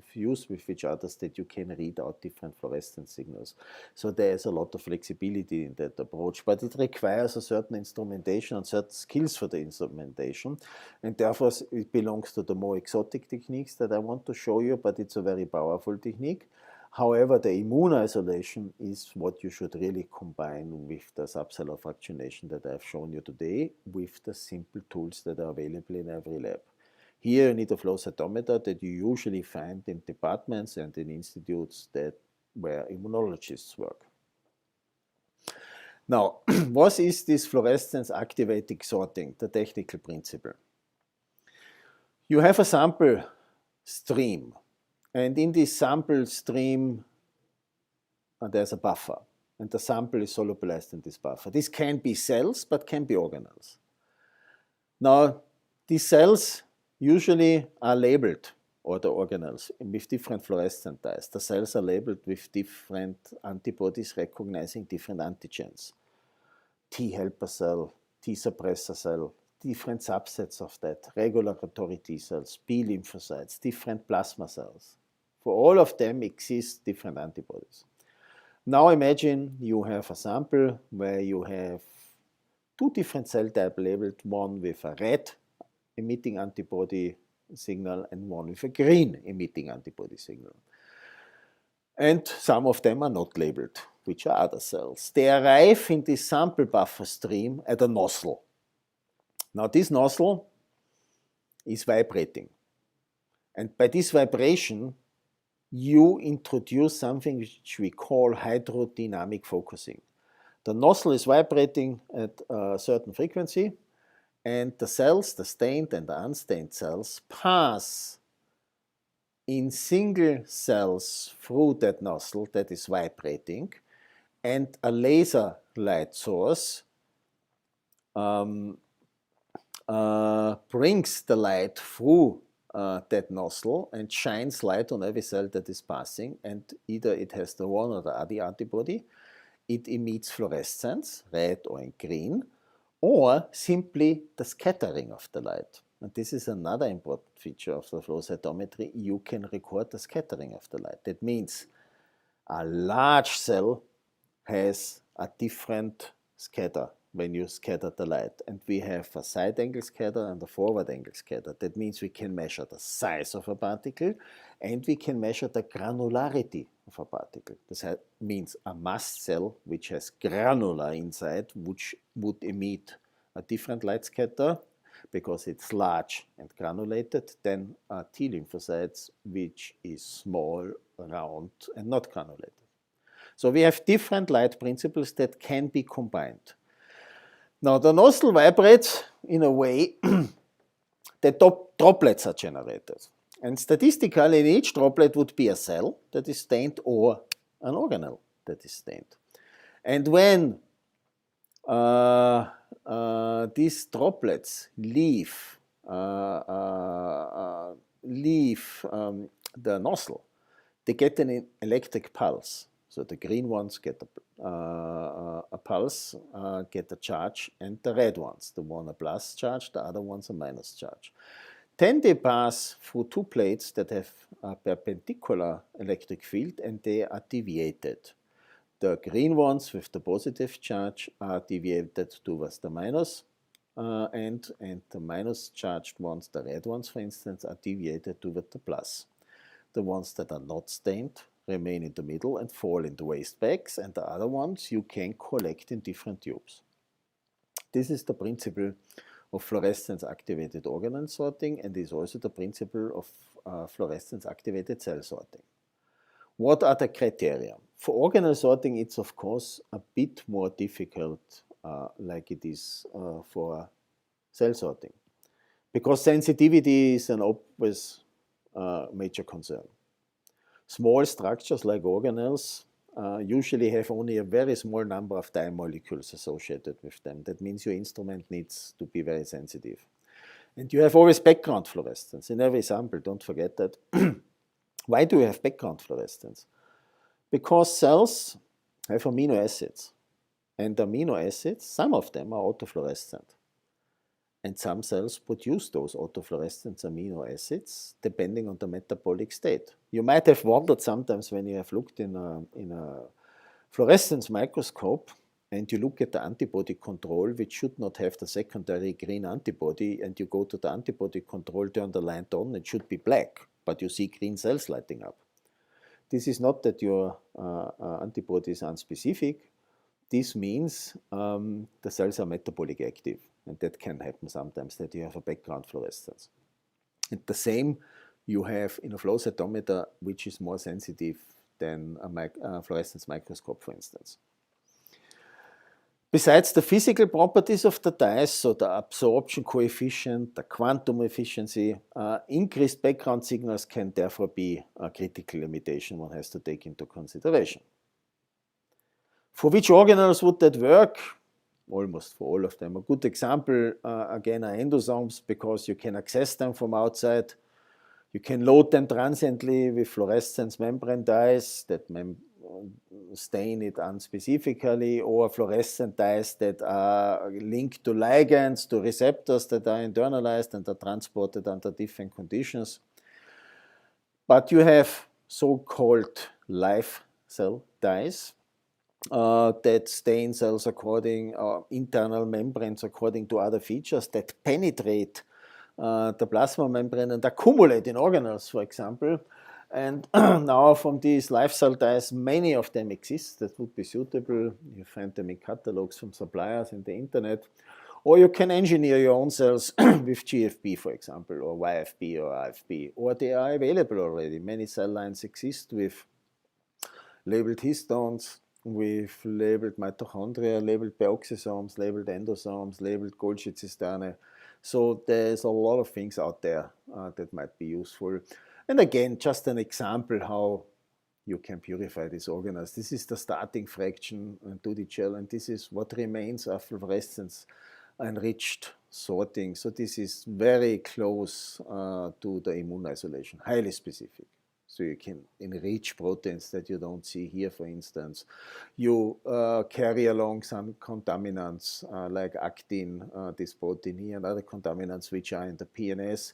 fuse with each other, that you can read out different fluorescence signals. So there is a lot of flexibility in that approach, but it requires a certain instrumentation and certain skills for the instrumentation, and therefore it belongs to the more exotic techniques that I want to show you, but it's a very powerful technique. However, the immune isolation is what you should really combine with the subcellular fractionation that I've shown you today with the simple tools that are available in every lab. Here you need a flow cytometer that you usually find in departments and in institutes where immunologists work. Now, what is this fluorescence activating sorting, the technical principle? You have a sample stream. And in this sample stream, there's a buffer, and the sample is solubilized in this buffer. This can be cells, but can be organelles. Now, these cells usually are labeled, or the organelles, with different fluorescent dyes. The cells are labeled with different antibodies recognizing different antigens. T helper cell, T suppressor cell, different subsets of that, regulatory T cells, B lymphocytes, different plasma cells. For all of them exist different antibodies. Now imagine you have a sample where you have two different cell types labeled, one with a red emitting antibody signal and one with a green emitting antibody signal. And some of them are not labeled, which are other cells. They arrive in this sample buffer stream at a nozzle. Now this nozzle is vibrating. And by this vibration, you introduce something which we call hydrodynamic focusing. The nozzle is vibrating at a certain frequency, and the cells, the stained and the unstained cells, pass in single cells through that nozzle that is vibrating, and a laser light source brings the light through that nozzle and shines light on every cell that is passing, and either it has the one or the other antibody, it emits fluorescence, red or in green, or simply the scattering of the light. And this is another important feature of the flow cytometry. You can record the scattering of the light. That means a large cell has a different scatter when you scatter the light. And we have a side angle scatter and a forward angle scatter. That means we can measure the size of a particle and we can measure the granularity of a particle. This means a mast cell which has granular inside, which would emit a different light scatter because it's large and granulated than a T lymphocytes, which is small, round, and not granulated. So we have different light principles that can be combined. Now the nozzle vibrates in a way that droplets are generated. And statistically, in each droplet would be a cell that is stained or an organelle that is stained. And when these droplets leave the nozzle, they get an electric pulse. So the green ones get a pulse, get a charge, and the red ones, the one a plus charge, the other one's a minus charge. Then they pass through two plates that have a perpendicular electric field and they are deviated. The green ones with the positive charge are deviated towards the minus and the minus charged ones, the red ones for instance, are deviated toward the plus. The ones that are not stained remain in the middle and fall in the waste bags, and the other ones you can collect in different tubes. This is the principle of fluorescence-activated organelle sorting, and is also the principle of fluorescence-activated cell sorting. What are the criteria? For organelle sorting, it's of course a bit more difficult like it is for cell sorting, because sensitivity is an obvious major concern. Small structures like organelles usually have only a very small number of dye molecules associated with them. That means your instrument needs to be very sensitive. And you have always background fluorescence in every sample, don't forget that. Why do you have background fluorescence? Because cells have amino acids, and amino acids, some of them are autofluorescent. And some cells produce those autofluorescent amino acids depending on the metabolic state. You might have wondered sometimes when you have looked in a fluorescence microscope and you look at the antibody control, which should not have the secondary green antibody, and you go to the antibody control, turn the light on, it should be black, but you see green cells lighting up. This is not that your antibody is unspecific. This means the cells are metabolic active. And that can happen sometimes, that you have a background fluorescence. And the same you have in a flow cytometer, which is more sensitive than a fluorescence microscope, for instance. Besides the physical properties of the dyes, so the absorption coefficient, the quantum efficiency, increased background signals can therefore be a critical limitation one has to take into consideration. For which organelles would that work? Almost for all of them. A good example, again, are endosomes, because you can access them from outside. You can load them transiently with fluorescence membrane dyes that stain it unspecifically, or fluorescent dyes that are linked to ligands, to receptors that are internalized and are transported under different conditions. But you have so-called live cell dyes, that stain cells according internal membranes according to other features, that penetrate the plasma membrane and accumulate in organelles, for example. And now from these live cell dyes, many of them exist that would be suitable. You find them in catalogs from suppliers in the internet. Or you can engineer your own cells with GFP, for example, or YFP or RFP. Or they are available already. Many cell lines exist with labeled histones, with labeled mitochondria, labeled peroxisomes, labeled endosomes, labeled Golgi cisterne. So there's a lot of things out there that might be useful. And again, just an example how you can purify these organelles. This is the starting fraction to the gel, and this is what remains after fluorescence enriched sorting. So this is very close to the immune isolation, highly specific. So you can enrich proteins that you don't see here, for instance. You carry along some contaminants like actin, this protein here, and other contaminants which are in the PNS.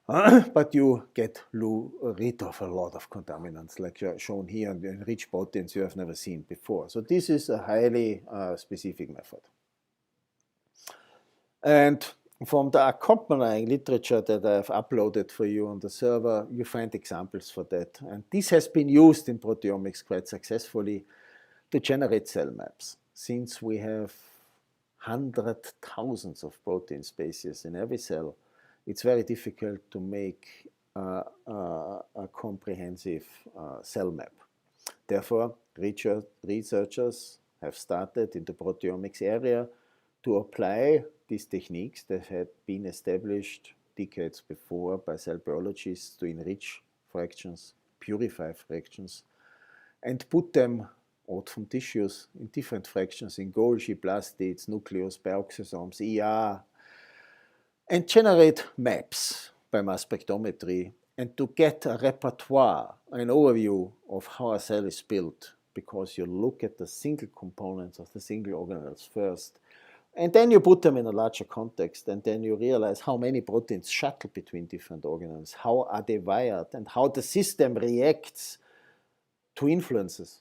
But you get rid of a lot of contaminants, like shown here, and enrich proteins you have never seen before. So this is a highly specific method. And from the accompanying literature that I've uploaded for you on the server, you find examples for that. And this has been used in proteomics quite successfully to generate cell maps. Since we have hundreds, thousands of protein species in every cell, it's very difficult to make a comprehensive cell map. Therefore, researchers have started in the proteomics area to apply these techniques that had been established decades before by cell biologists to enrich fractions, purify fractions, and put them out from tissues in different fractions, in Golgi, plastids, nucleus, peroxisomes, ER, and generate maps by mass spectrometry, and to get a repertoire, an overview of how a cell is built, because you look at the single components of the single organelles first, and then you put them in a larger context, and then you realize how many proteins shuttle between different organelles, how are they wired, and how the system reacts to influences,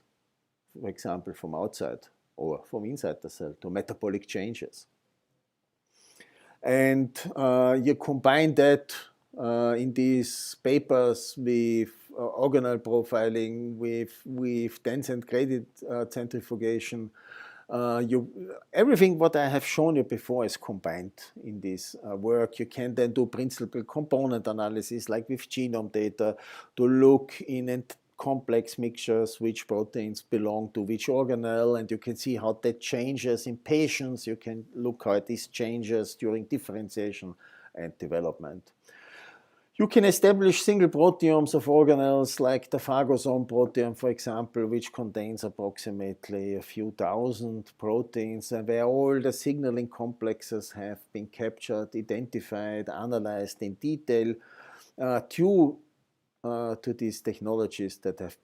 for example, from outside or from inside the cell, to metabolic changes. And you combine that in these papers with organelle profiling, with dense and graded centrifugation. Everything what I have shown you before is combined in this work. You can then do principal component analysis, like with genome data, to look in complex mixtures which proteins belong to which organelle, and you can see how that changes in patients. You can look how this changes during differentiation and development. You can establish single proteomes of organelles, like the phagosome proteome, for example, which contains approximately a few thousand proteins, and where all the signaling complexes have been captured, identified, analyzed in detail, due to these technologies that have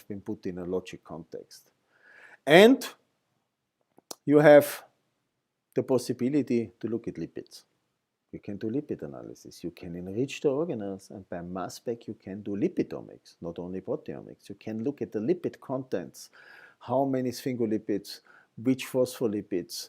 been put in a logic context. And you have the possibility to look at lipids. You can do lipid analysis. You can enrich the organelles, and by mass spec you can do lipidomics, not only proteomics. You can look at the lipid contents, how many sphingolipids, which phospholipids,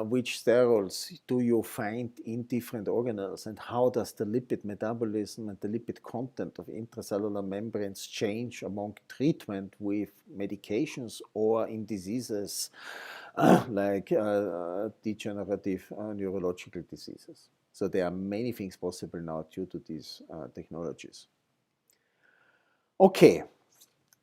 which sterols do you find in different organelles, and how does the lipid metabolism and the lipid content of intracellular membranes change among treatment with medications or in diseases like degenerative neurological diseases. So there are many things possible now due to these technologies. Okay,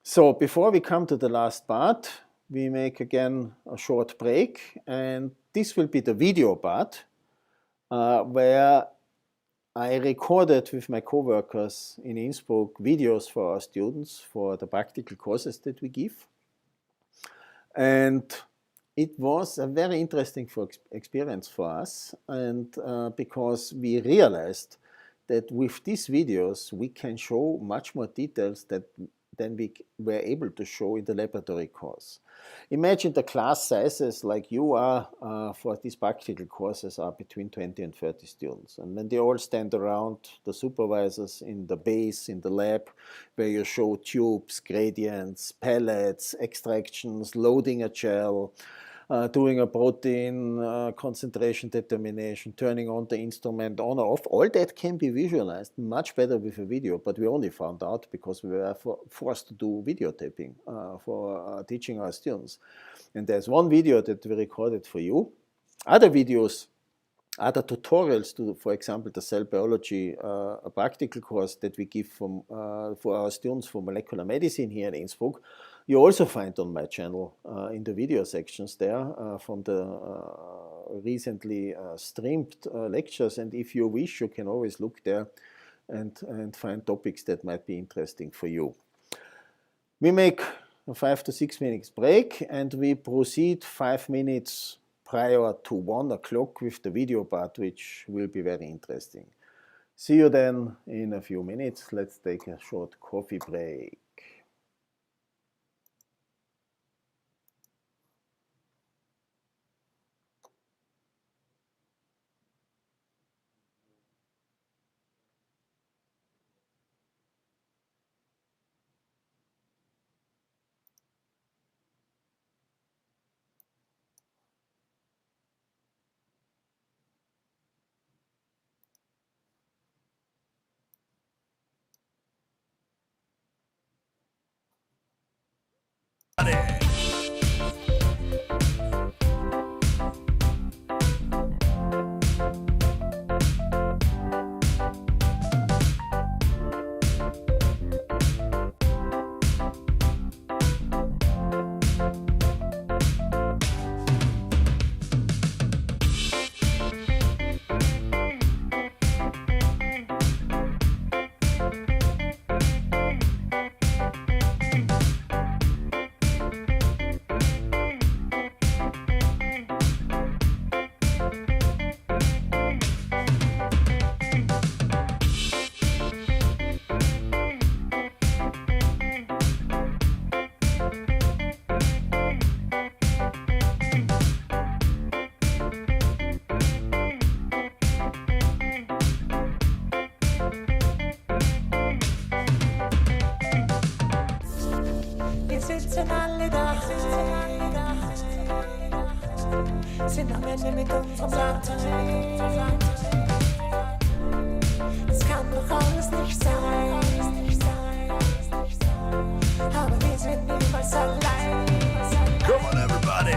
so before we come to the last part, we make again a short break, and this will be the video part where I recorded with my co-workers in Innsbruck videos for our students for the practical courses that we give. And it was a very interesting experience for us, and because we realized that with these videos we can show much more details than we were able to show in the laboratory course. Imagine the class sizes like you are for these practical courses are between 20 and 30 students. And then they all stand around the supervisors in the base, in the lab, where you show tubes, gradients, pellets, extractions, loading a gel, doing a protein concentration determination, turning on the instrument on or off. All that can be visualized much better with a video, but we only found out because we were forced to do videotaping for teaching our students. And there's one video that we recorded for you. Other videos, other tutorials to, for example, the cell biology, a practical course that we give for our students for molecular medicine here in Innsbruck, you also find on my channel in the video sections there from the recently streamed lectures. And if you wish, you can always look there and find topics that might be interesting for you. We make a 5 to 6 minutes break, and we proceed 5 minutes prior to 1 o'clock with the video part, which will be very interesting. See you then in a few minutes. Let's take a short coffee break. sitzen alle da, sind am Ende mit unserem Land. Das kann doch alles nicht sein. sind niemals allein. Come on, everybody!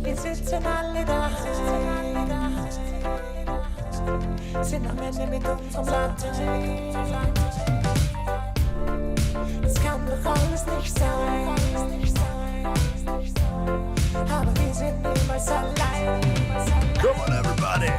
Wir sitzen alle da, sind am Ende mit unserem Batterie. Es kann doch alles nicht sein, aber wir sind niemals allein. Come on, everybody!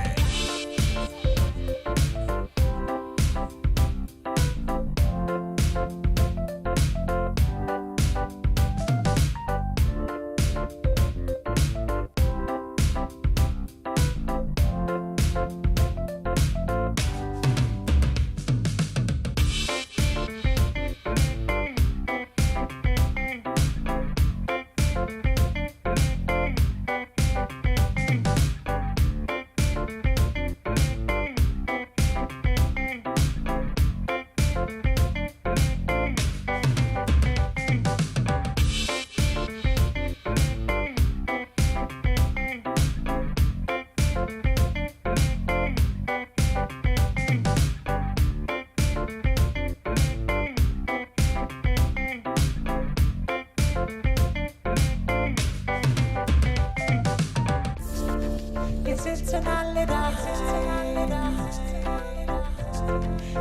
Wir sitzen alle da,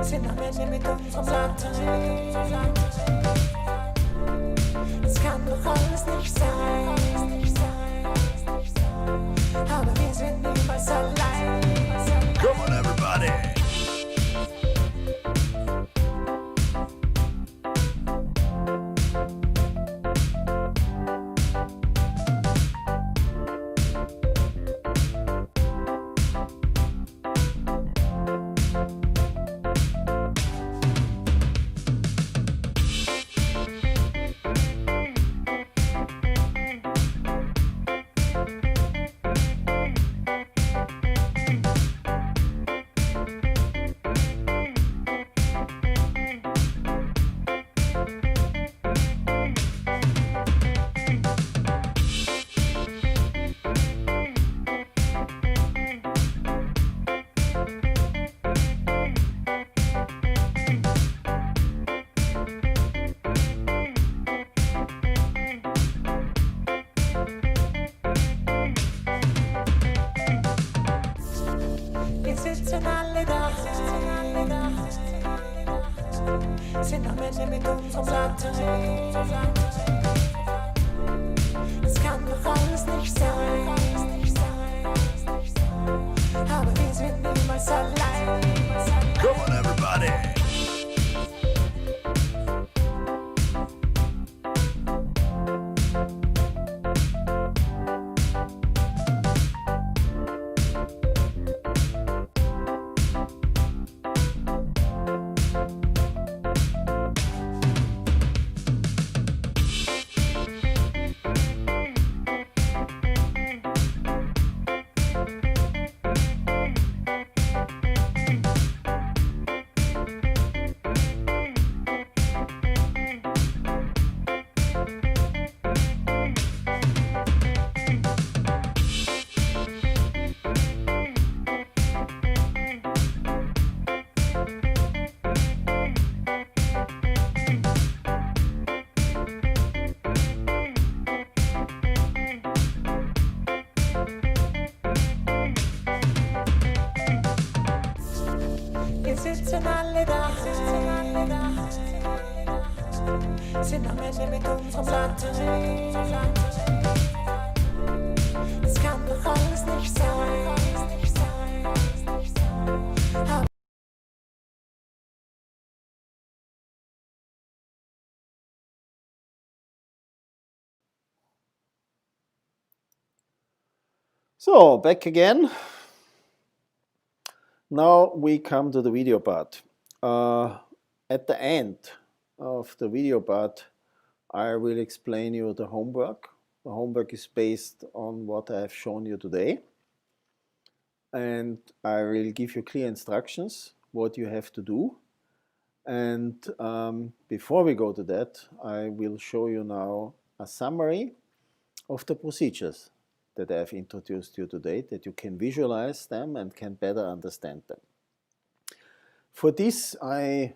sind am Ende mit unserem Batterie. Es kann doch alles nicht sein, aber wir sind niemals allein. Come on, everybody! Wir sitzen alle da, sind am Ende mit unserem Batterie. Es kann doch alles nicht sein, aber wir sind niemals allein. Come on, everybody! Wir sitzen alle da, sind am Ende mit unserem Batterie. Das kann doch alles nicht sein. So, back again. Now we come to the video part. At the end of the video part, I will explain you the homework. The homework is based on what I have shown you today. And I will give you clear instructions what you have to do. And before we go to that, I will show you now a summary of the procedures that I have introduced you today, that you can visualize them and can better understand them. For this, I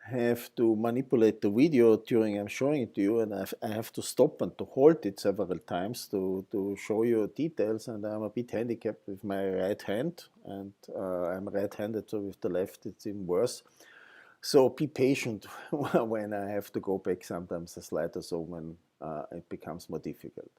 have to manipulate the video during I'm showing it to you, and I have to stop and to hold it several times to show you details, and I'm a bit handicapped with my right hand, and I'm right-handed, so with the left it's even worse. So be patient when I have to go back sometimes a slide or so when it becomes more difficult.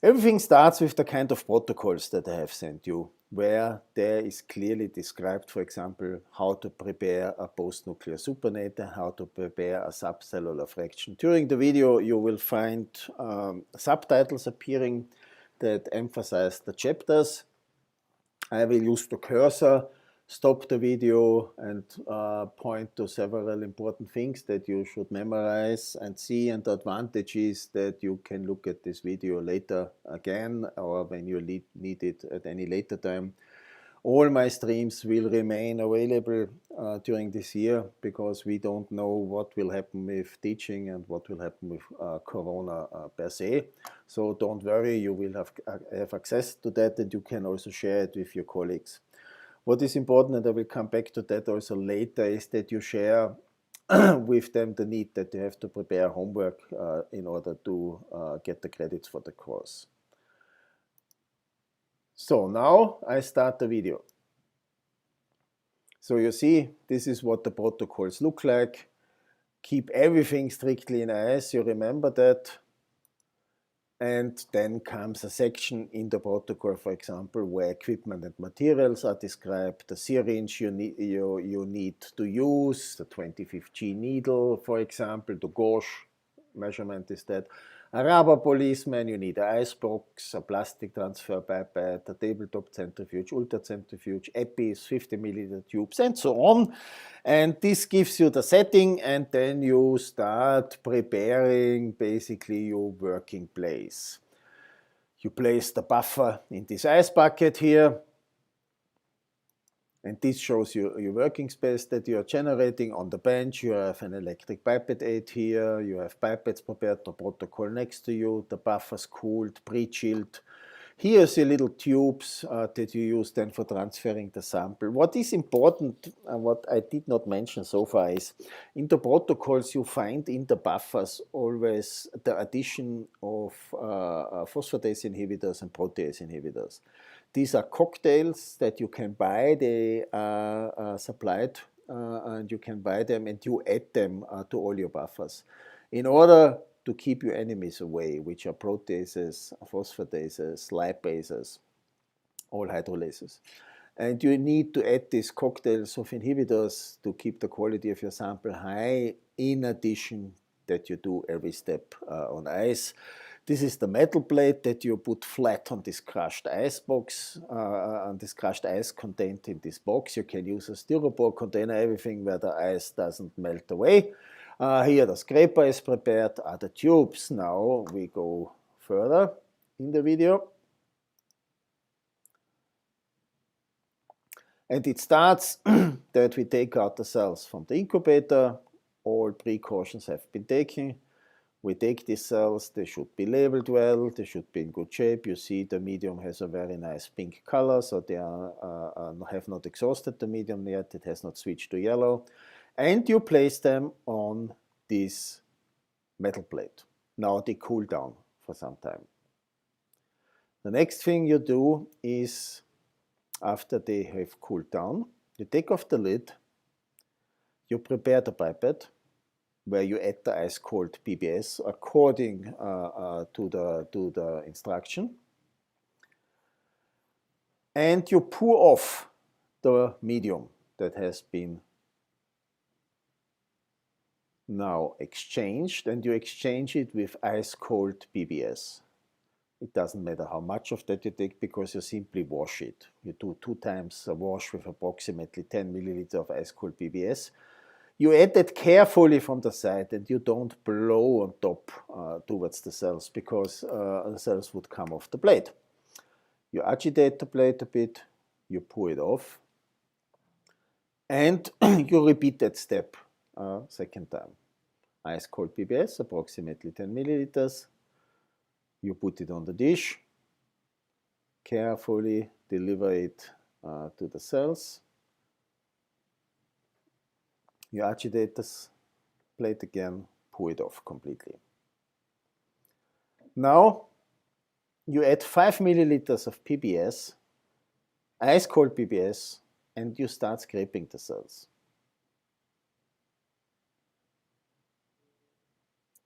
Everything starts with the kind of protocols that I have sent you, where there is clearly described, for example, how to prepare a post-nuclear supernatant, how to prepare a subcellular fraction. During the video, you will find subtitles appearing that emphasize the chapters. I will use the cursor, stop the video, and point to several important things that you should memorize and see. And the advantage is that you can look at this video later again, or when you need it at any later time. All my streams will remain available during this year, because we don't know what will happen with teaching and what will happen with Corona per se. So don't worry, you will have access to that, and you can also share it with your colleagues. What is important, and I will come back to that also later, is that you share with them the need that you have to prepare homework in order to get the credits for the course. So now I start the video. So you see, this is what the protocols look like. Keep everything strictly in IS, you remember that. And then comes a section in the protocol, for example, where equipment and materials are described, the syringe you need to use, the 25G needle, for example, the gauge measurement is that. A rubber policeman, you need an ice box, a plastic transfer pipette, a tabletop centrifuge, ultracentrifuge, EPIs, 50 milliliter tubes, and so on. And this gives you the setting, and then you start preparing basically your working place. You place the buffer in this ice bucket here. And this shows you your working space that you are generating. On the bench, you have an electric pipette aid here. You have pipettes prepared, the protocol next to you, the buffers cooled, pre-chilled. Here's your little tubes that you use then for transferring the sample. What is important, what I did not mention so far, is in the protocols you find in the buffers always the addition of phosphatase inhibitors and protease inhibitors. These are cocktails that you can buy, they are supplied, and you can buy them and you add them to all your buffers in order to keep your enemies away, which are proteases, phosphatases, lipases, all hydrolases. And you need to add these cocktails of inhibitors to keep the quality of your sample high, in addition that you do every step on ice. This is the metal plate that you put flat on this crushed ice box, on this crushed ice contained in this box. You can use a styrofoam container, everything where the ice doesn't melt away. Here the scraper is prepared, are the tubes. Now we go further in the video. And it starts that we take out the cells from the incubator. All precautions have been taken. We take these cells, they should be labeled well, they should be in good shape. You see the medium has a very nice pink color, so they have not exhausted the medium yet, it has not switched to yellow. And you place them on this metal plate. Now they cool down for some time. The next thing you do is, after they have cooled down, you take off the lid, you prepare the pipette where you add the ice-cold PBS according to the instruction. And you pour off the medium that has been now exchanged, and you exchange it with ice-cold PBS. It doesn't matter how much of that you take because you simply wash it. You do 2 times a wash with approximately 10 milliliters of ice-cold PBS. You add that carefully from the side and you don't blow on top towards the cells because the cells would come off the plate. You agitate the plate a bit, you pour it off, and you repeat that step a second time. Ice-cold PBS, approximately 10 milliliters. You put it on the dish, carefully deliver it to the cells. You agitate this plate again, pour it off completely. Now you add 5 milliliters of PBS, ice-cold PBS, and you start scraping the cells.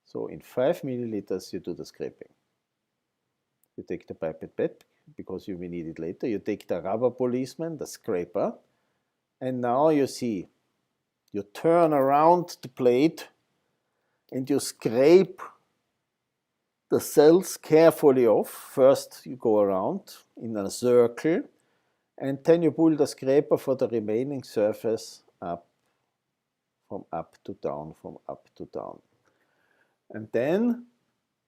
So in 5 milliliters you do the scraping. You take the pipette back because you will need it later. You take the rubber policeman, the scraper, and now you see, you turn around the plate and you scrape the cells carefully off. First you go around in a circle and then you pull the scraper for the remaining surface up, from up to down, from up to down. And then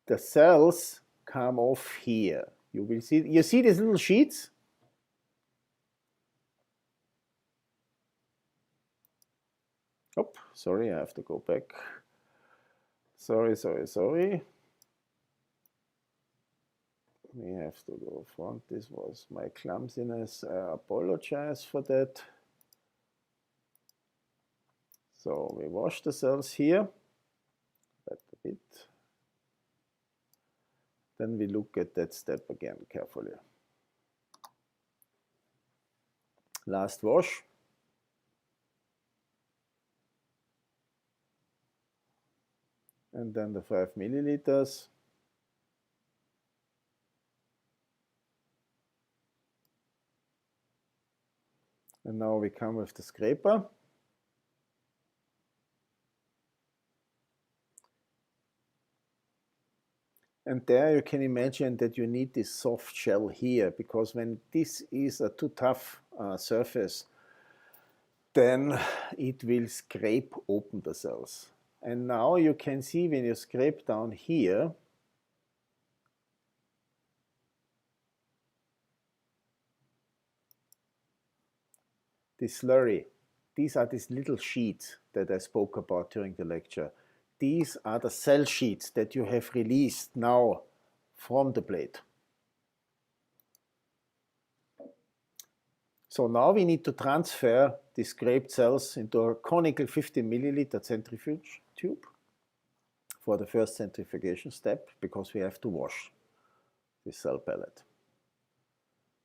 the cells come off here. You see these little sheets? Oh, sorry, I have to go back. Sorry. We have to go front. This was my clumsiness. I apologize for that. So we wash the cells here. Quite a bit. Then we look at that step again carefully. Last wash. And then the 5 milliliters. And now we come with the scraper. And there you can imagine that you need this soft shell here, because when this is a too tough surface, then it will scrape open the cells. And now you can see when you scrape down here, this slurry, these are these little sheets that I spoke about during the lecture. These are the cell sheets that you have released now from the plate. So now we need to transfer the scraped cells into a conical 15 milliliter centrifuge tube for the first centrifugation step, because we have to wash this cell pellet.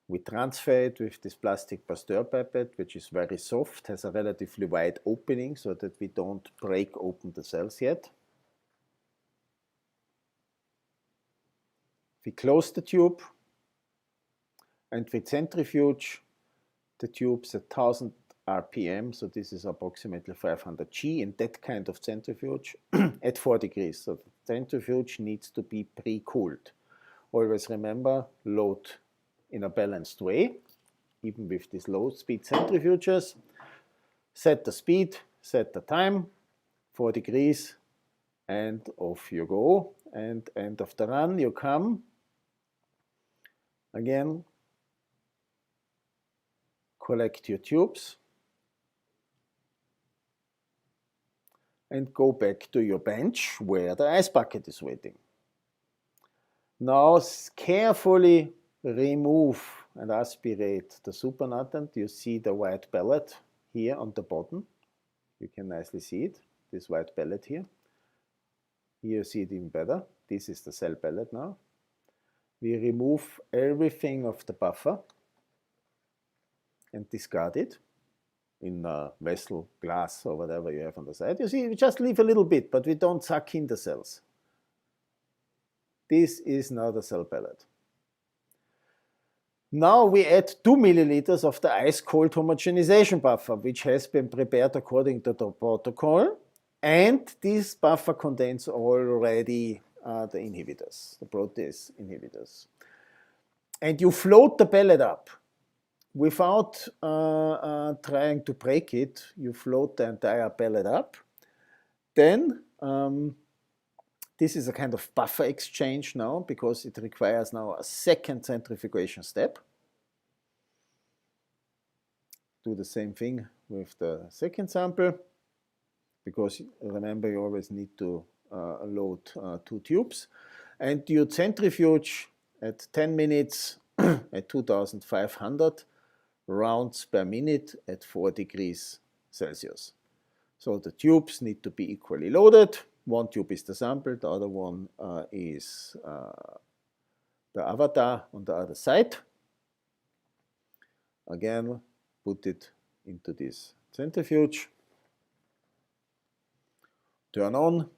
We transfer it with this plastic Pasteur pipette, which is very soft, has a relatively wide opening so that we don't break open the cells yet. We close the tube and we centrifuge the tubes at 1000 RPM, so this is approximately 500 G in that kind of centrifuge at 4 degrees. So the centrifuge needs to be pre-cooled. Always remember, load in a balanced way, even with these low speed centrifuges. Set the speed, set the time, 4 degrees, and off you go. And end of the run, you come again, collect your tubes, and go back to your bench where the ice bucket is waiting. Now carefully remove and aspirate the supernatant. You see the white pellet here on the bottom. You can nicely see it, this white pellet here. Here you see it even better. This is the cell pellet now. We remove everything of the buffer and discard it. in a vessel, glass, or whatever you have on the side. You see, we just leave a little bit, but we don't suck in the cells. This is now the cell pellet. Now we add 2 milliliters of the ice-cold homogenization buffer, which has been prepared according to the protocol. And this buffer contains already the inhibitors, the protease inhibitors. And you float the pellet up. Without trying to break it, you float the entire pellet up. Then this is a kind of buffer exchange now, because it requires now a second centrifugation step. Do the same thing with the second sample, because remember, you always need to load 2 tubes. And you centrifuge at 10 minutes at 2500 rounds per minute at 4 degrees Celsius. So the tubes need to be equally loaded. One tube is the sample, the other one is the avatar on the other side. Again, put it into this centrifuge. Turn on.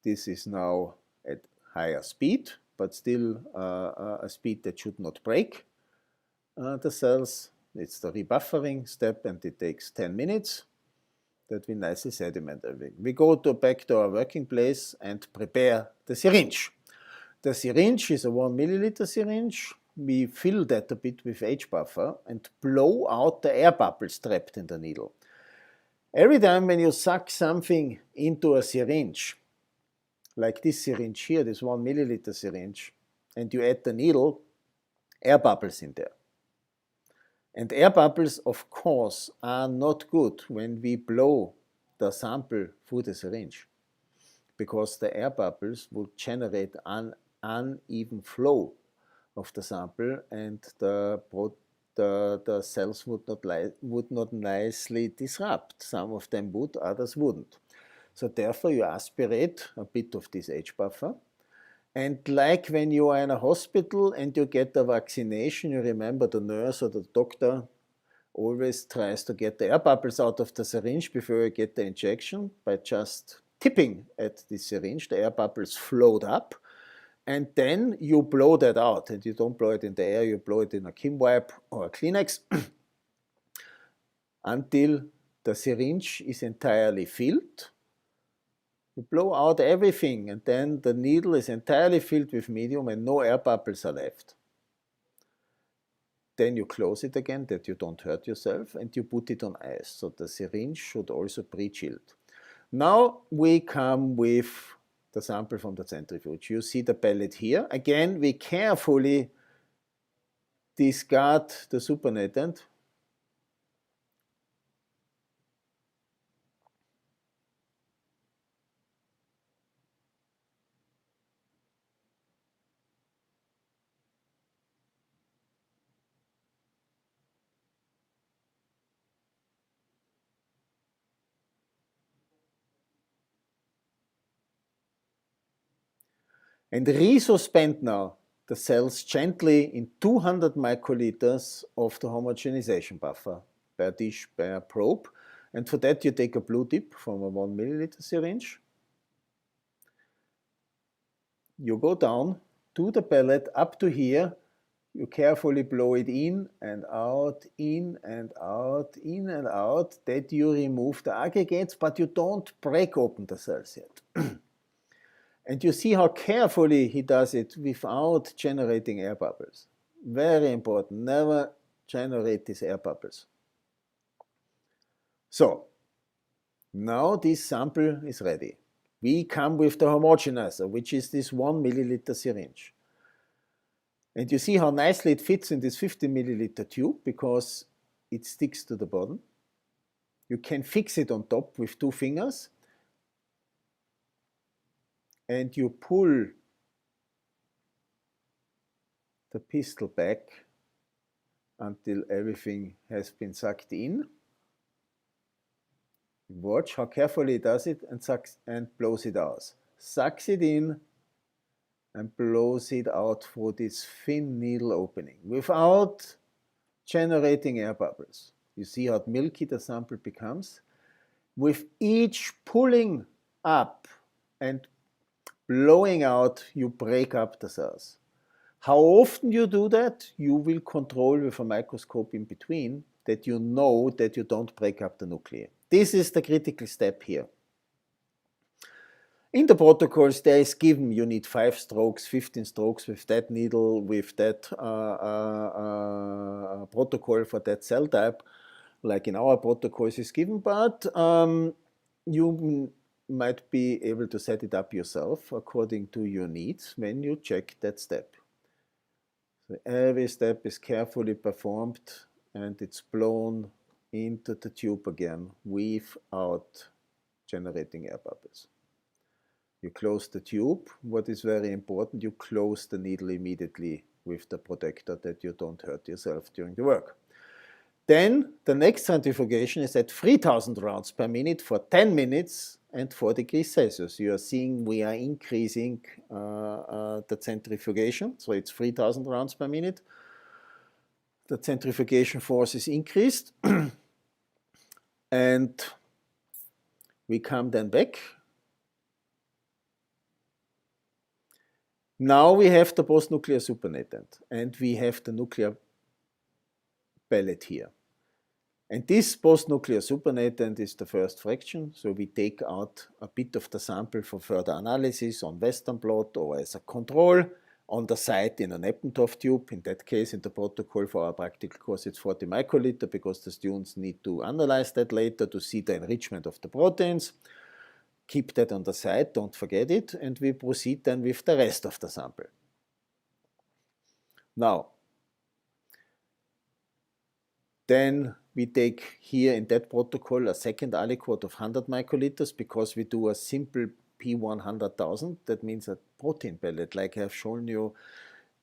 This is now at higher speed, but still a speed that should not break the cells. It's the rebuffering step, and it takes 10 minutes. That we nicely sediment everything. We go back to our working place and prepare the syringe. The syringe is a 1 milliliter syringe. We fill that a bit with H buffer and blow out the air bubbles trapped in the needle. Every time when you suck something into a syringe, like this syringe here, this 1 milliliter syringe, and you add the needle, air bubbles in there. And air bubbles, of course, are not good when we blow the sample through the syringe, because the air bubbles would generate an uneven flow of the sample, and the cells would not nicely disrupt. Some of them would, others wouldn't. So therefore you aspirate a bit of this H buffer. And like when you are in a hospital and you get a vaccination, you remember the nurse or the doctor always tries to get the air bubbles out of the syringe before you get the injection by just tipping at the syringe. The air bubbles float up, and then you blow that out. And you don't blow it in the air, you blow it in a Kim wipe or a Kleenex until the syringe is entirely filled. You blow out everything, and then the needle is entirely filled with medium and no air bubbles are left. Then you close it again, that you don't hurt yourself, and you put it on ice. So the syringe should also pre-chilled. Now we come with the sample from the centrifuge. You see the pellet here. Again, we carefully discard the supernatant. And resuspend now the cells gently in 200 microliters of the homogenization buffer per dish, per probe. And for that you take a blue tip from a 1 milliliter syringe. You go down to the pellet up to here. You carefully blow it in and out, in and out, in and out, that you remove the aggregates, but you don't break open the cells yet. And you see how carefully he does it without generating air bubbles. Very important, never generate these air bubbles. So, now this sample is ready. We come with the homogenizer, which is this 1 milliliter syringe. And you see how nicely it fits in this 50 milliliter tube, because it sticks to the bottom. You can fix it on top with 2 fingers. And you pull the pistol back until everything has been sucked in. Watch how carefully he does it and sucks and blows it out. Sucks it in and blows it out through this thin needle opening without generating air bubbles. You see how milky the sample becomes? With each pulling up and blowing out, you break up the cells. How often you do that, you will control with a microscope in between, that you know that you don't break up the nuclei. This is the critical step here. In the protocols, there is given you need 5 strokes, 15 strokes with that needle, with that protocol for that cell type, like in our protocols is given, but you might be able to set it up yourself according to your needs when you check that step. So every step is carefully performed and it's blown into the tube again without generating air bubbles. You close the tube. What is very important, you close the needle immediately with the protector that you don't hurt yourself during the work. Then the next centrifugation is at 3000 rounds per minute for 10 minutes and 4 degrees Celsius. You are seeing we are increasing the centrifugation, so it's 3000 rounds per minute. The centrifugation force is increased and we come then back. Now we have the post-nuclear supernatant and we have the nuclear pellet here. And this post-nuclear supernatant is the first fraction, so we take out a bit of the sample for further analysis on Western blot or as a control on the site in an Eppendorf tube. In that case, in the protocol for our practical course, it's 40 microliter because the students need to analyze that later to see the enrichment of the proteins. Keep that on the side, don't forget it, and we proceed then with the rest of the sample. Now, then we take here in that protocol a second aliquot of 100 microliters because we do a simple P100,000. That means a protein pellet, like I have shown you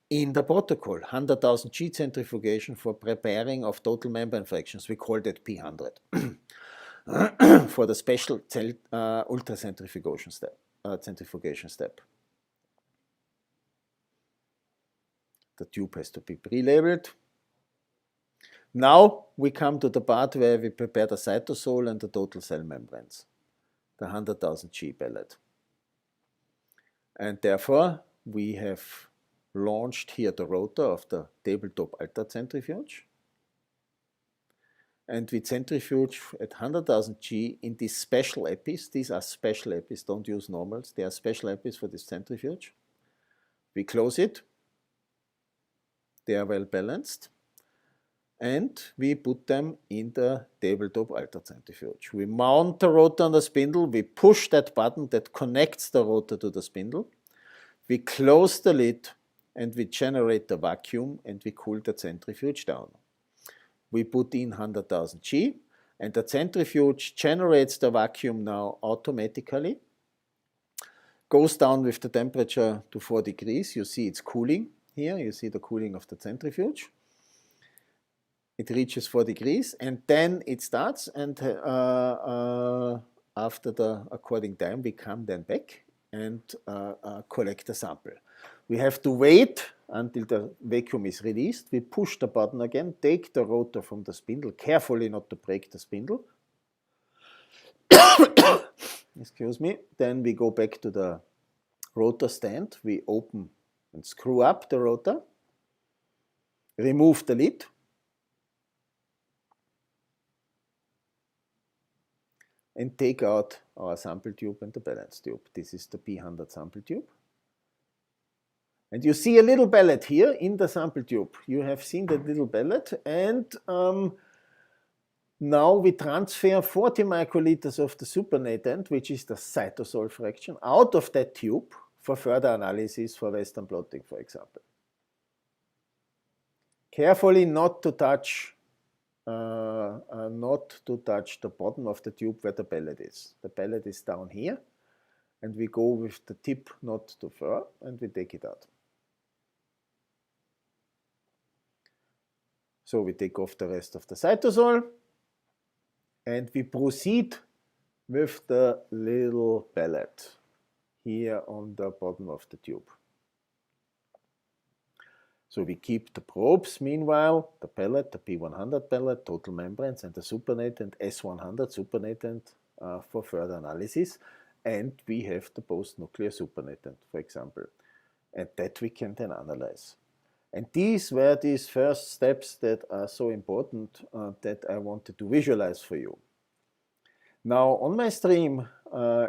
in the protocol. 100,000 G centrifugation for preparing of total membrane fractions. We call that P100 for the special cell ultracentrifugation step. Centrifugation step. The tube has to be pre-labeled. Now we come to the part where we prepare the cytosol and the total cell membranes, the 100,000 G pellet. And therefore we have launched here the rotor of the tabletop ultracentrifuge. And we centrifuge at 100,000 G in these special epis. These are special epis, don't use normals. They are special epis for this centrifuge. We close it. They are well balanced. And we put them in the tabletop ultracentrifuge. We mount the rotor on the spindle. We push that button that connects the rotor to the spindle. We close the lid and we generate the vacuum and we cool the centrifuge down. We put in 100,000 G and the centrifuge generates the vacuum now automatically. Goes down with the temperature to 4 degrees. You see it's cooling here. You see the cooling of the centrifuge. It reaches 4 degrees and then it starts, and after the according time we come then back and collect the sample. We have to wait until the vacuum is released. We push the button again, take the rotor from the spindle, carefully not to break the spindle. Excuse me. Then we go back to the rotor stand. We open and screw up the rotor, remove the lid. And take out our sample tube and the balance tube. This is the P100 sample tube. And you see a little pellet here in the sample tube. You have seen that little pellet. And now we transfer 40 microliters of the supernatant, which is the cytosol fraction, out of that tube for further analysis for Western blotting, for example. Carefully not to touch the bottom of the tube where the pellet is. The pellet is down here, and we go with the tip not too far, and we take it out. So we take off the rest of the cytosol, and we proceed with the little pellet here on the bottom of the tube. So we keep the probes, meanwhile, the pellet, the P100 pellet, total membranes, and the supernatant S100 supernatant for further analysis. And we have the post-nuclear supernatant, for example. And that we can then analyze. And these were these first steps that are so important that I wanted to visualize for you. Now, on my stream,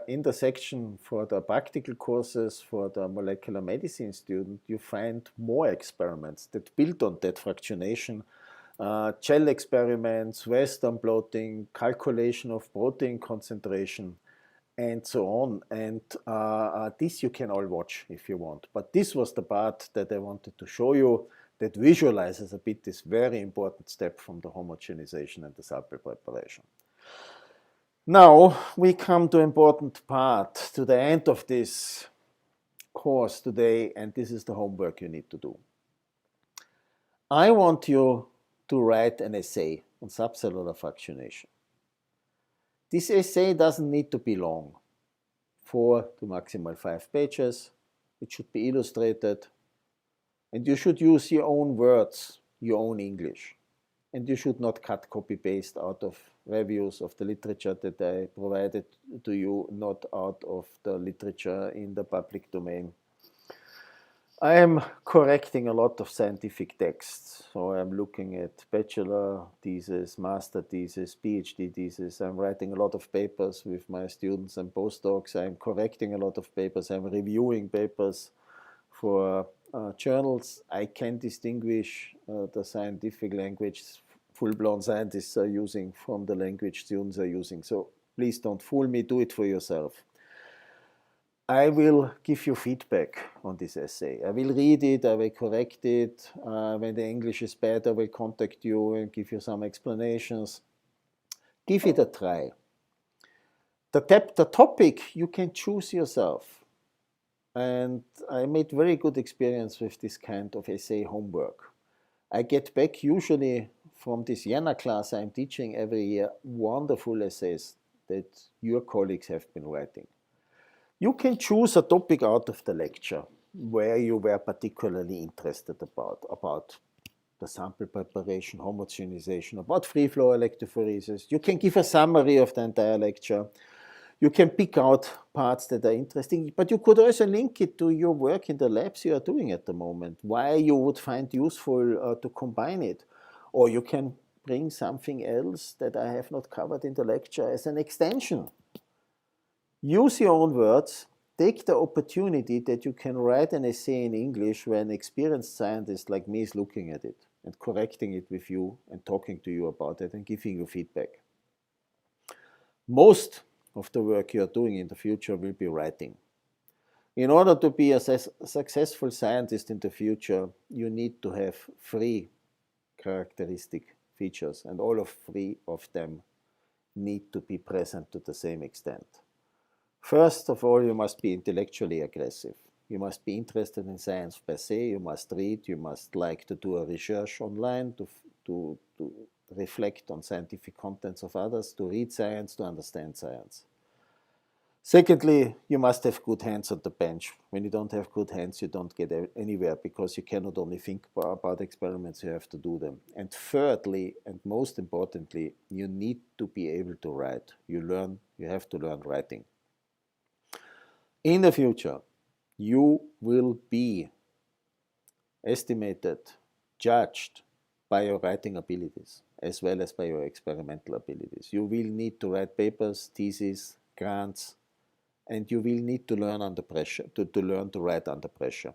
in the section for the practical courses for the molecular medicine student, you find more experiments that build on that fractionation, gel experiments, Western blotting, calculation of protein concentration, and so on. And this you can all watch if you want. But this was the part that I wanted to show you that visualizes a bit this very important step from the homogenization and the sample preparation. Now we come to an important part, to the end of this course today, and this is the homework you need to do. I want you to write an essay on subcellular fractionation. This essay doesn't need to be long, 4 to maximal 5 pages. It should be illustrated, and you should use your own words, your own English. And you should not cut copy-paste out of reviews of the literature that I provided to you, not out of the literature in the public domain. I am correcting a lot of scientific texts. So I'm looking at bachelor thesis, master thesis, PhD thesis. I'm writing a lot of papers with my students and postdocs. I'm correcting a lot of papers. I'm reviewing papers for journals. I can distinguish the scientific language full-blown scientists are using from the language students are using. So please don't fool me, do it for yourself. I will give you feedback on this essay. I will read it, I will correct it. When the English is bad, I will contact you and give you some explanations. Give it a try. The topic you can choose yourself. And I made very good experience with this kind of essay homework. I get back usually from this Vienna class I'm teaching every year wonderful essays that your colleagues have been writing. You can choose a topic out of the lecture where you were particularly interested about the sample preparation, homogenization, about free flow electrophoresis. You can give a summary of the entire lecture. You can pick out parts that are interesting, but you could also link it to your work in the labs you are doing at the moment, why you would find useful to combine it. Or you can bring something else that I have not covered in the lecture as an extension. Use your own words. Take the opportunity that you can write an essay in English where an experienced scientist like me is looking at it and correcting it with you and talking to you about it and giving you feedback. Most of the work you are doing in the future will be writing. In order to be a successful scientist in the future, you need to have 3 characteristic features, and all 3 of them need to be present to the same extent. First of all, you must be intellectually aggressive. You must be interested in science per se. You must read. You must like to do a research online, to reflect on scientific contents of others, to read science, to understand science. Secondly, you must have good hands on the bench. When you don't have good hands, you don't get anywhere because you cannot only think about experiments, you have to do them. And thirdly, and most importantly, you need to be able to write. You have to learn writing. In the future, you will be estimated, judged by your writing abilities as well as by your experimental abilities. You will need to write papers, theses, grants, and you will need to learn under pressure, to learn to write under pressure.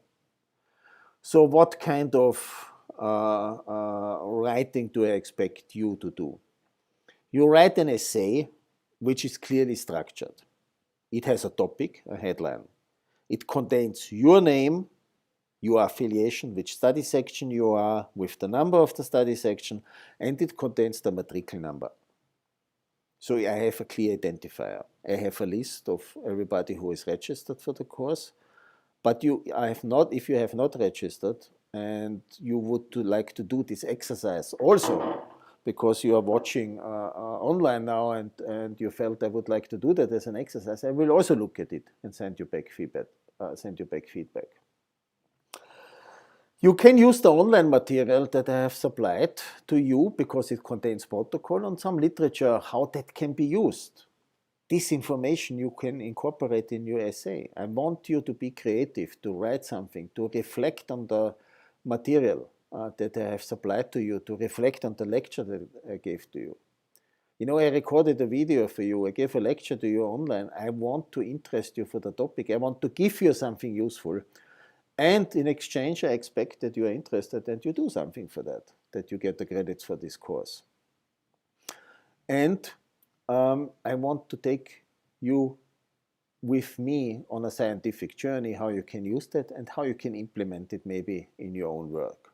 So what kind of writing do I expect you to do? You write an essay which is clearly structured. It has a topic, a headline. It contains your name, your affiliation, which study section you are, with the number of the study section, and it contains the matricle number. So I have a clear identifier. I have a list of everybody who is registered for the course, but if you have not registered and you would like to do this exercise also, because you are watching online now and you felt I would like to do that as an exercise, I will also look at it and send you back feedback. You can use the online material that I have supplied to you because it contains protocol and some literature how that can be used. This information you can incorporate in your essay. I want you to be creative, to write something, to reflect on the material that I have supplied to you, to reflect on the lecture that I gave to you. You know, I recorded a video for you, I gave a lecture to you online. I want to interest you for the topic. I want to give you something useful. And in exchange, I expect that you are interested and you do something for that you get the credits for this course. And I want to take you with me on a scientific journey, how you can use that and how you can implement it maybe in your own work.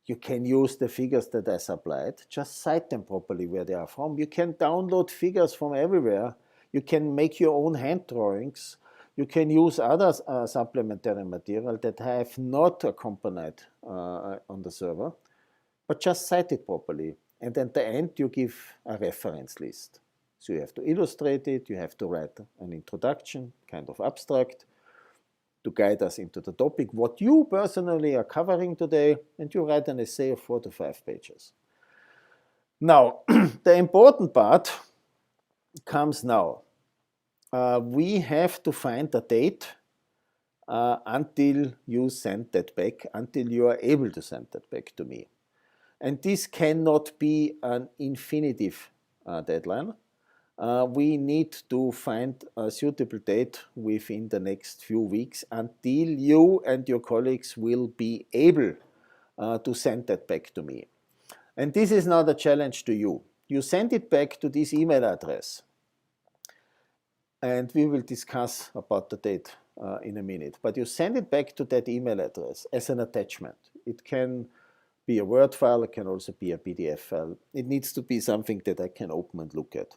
You can use the figures that I supplied, just cite them properly where they are from. You can download figures from everywhere. You can make your own hand drawings. You can use other supplementary material that I have not accompanied on the server, but just cite it properly. And at the end, you give a reference list. So you have to illustrate it, you have to write an introduction, kind of abstract, to guide us into the topic, what you personally are covering today, and you write an essay of 4 to 5 pages. Now, the important part comes now. We have to find a date until you send that back, until you are able to send that back to me. And this cannot be an infinitive deadline. We need to find a suitable date within the next few weeks until you and your colleagues will be able to send that back to me. And this is now the challenge to you. You send it back to this email address. And we will discuss about the date in a minute. But you send it back to that email address as an attachment. It can be a Word file, it can also be a PDF file. It needs to be something that I can open and look at.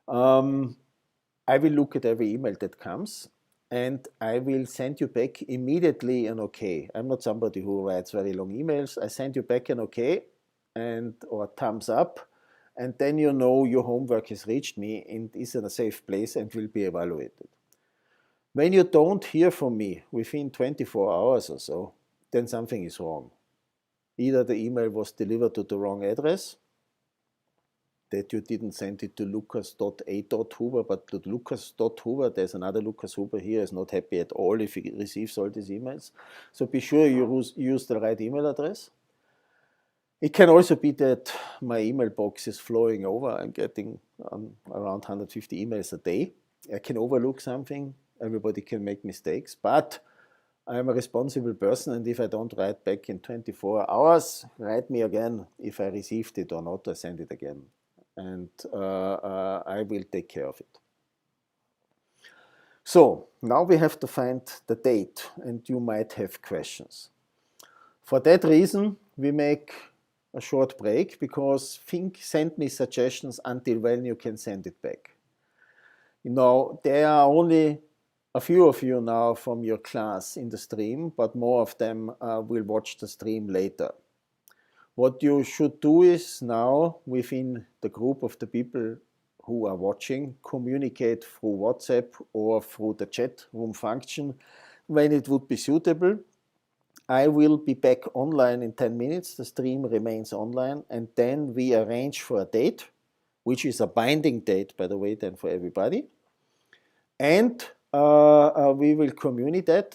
I will look at every email that comes and I will send you back immediately an OK. I'm not somebody who writes very long emails. I send you back an OK or thumbs up, and then you know your homework has reached me and is in a safe place and will be evaluated. When you don't hear from me within 24 hours or so, then something is wrong. Either the email was delivered to the wrong address, that you didn't send it to lucas.a.huber, but to lucas.huber. There's another Lucas Huber here, is not happy at all if he receives all these emails. So be sure you use the right email address. It can also be that my email box is flowing over. I'm getting around 150 emails a day. I can overlook something. Everybody can make mistakes, but I'm a responsible person, and if I don't write back in 24 hours, write me again if I received it or not. I send it again, and I will take care of it. So now we have to find the date, and you might have questions. For that reason, we make a short break, because send me suggestions until when you can send it back. You know, there are only a few of you now from your class in the stream, but more of them will watch the stream later. What you should do is now, within the group of the people who are watching, communicate through WhatsApp or through the chat room function when it would be suitable. I will be back online in 10 minutes. The stream remains online, and then we arrange for a date, which is a binding date, by the way, then for everybody. And we will communicate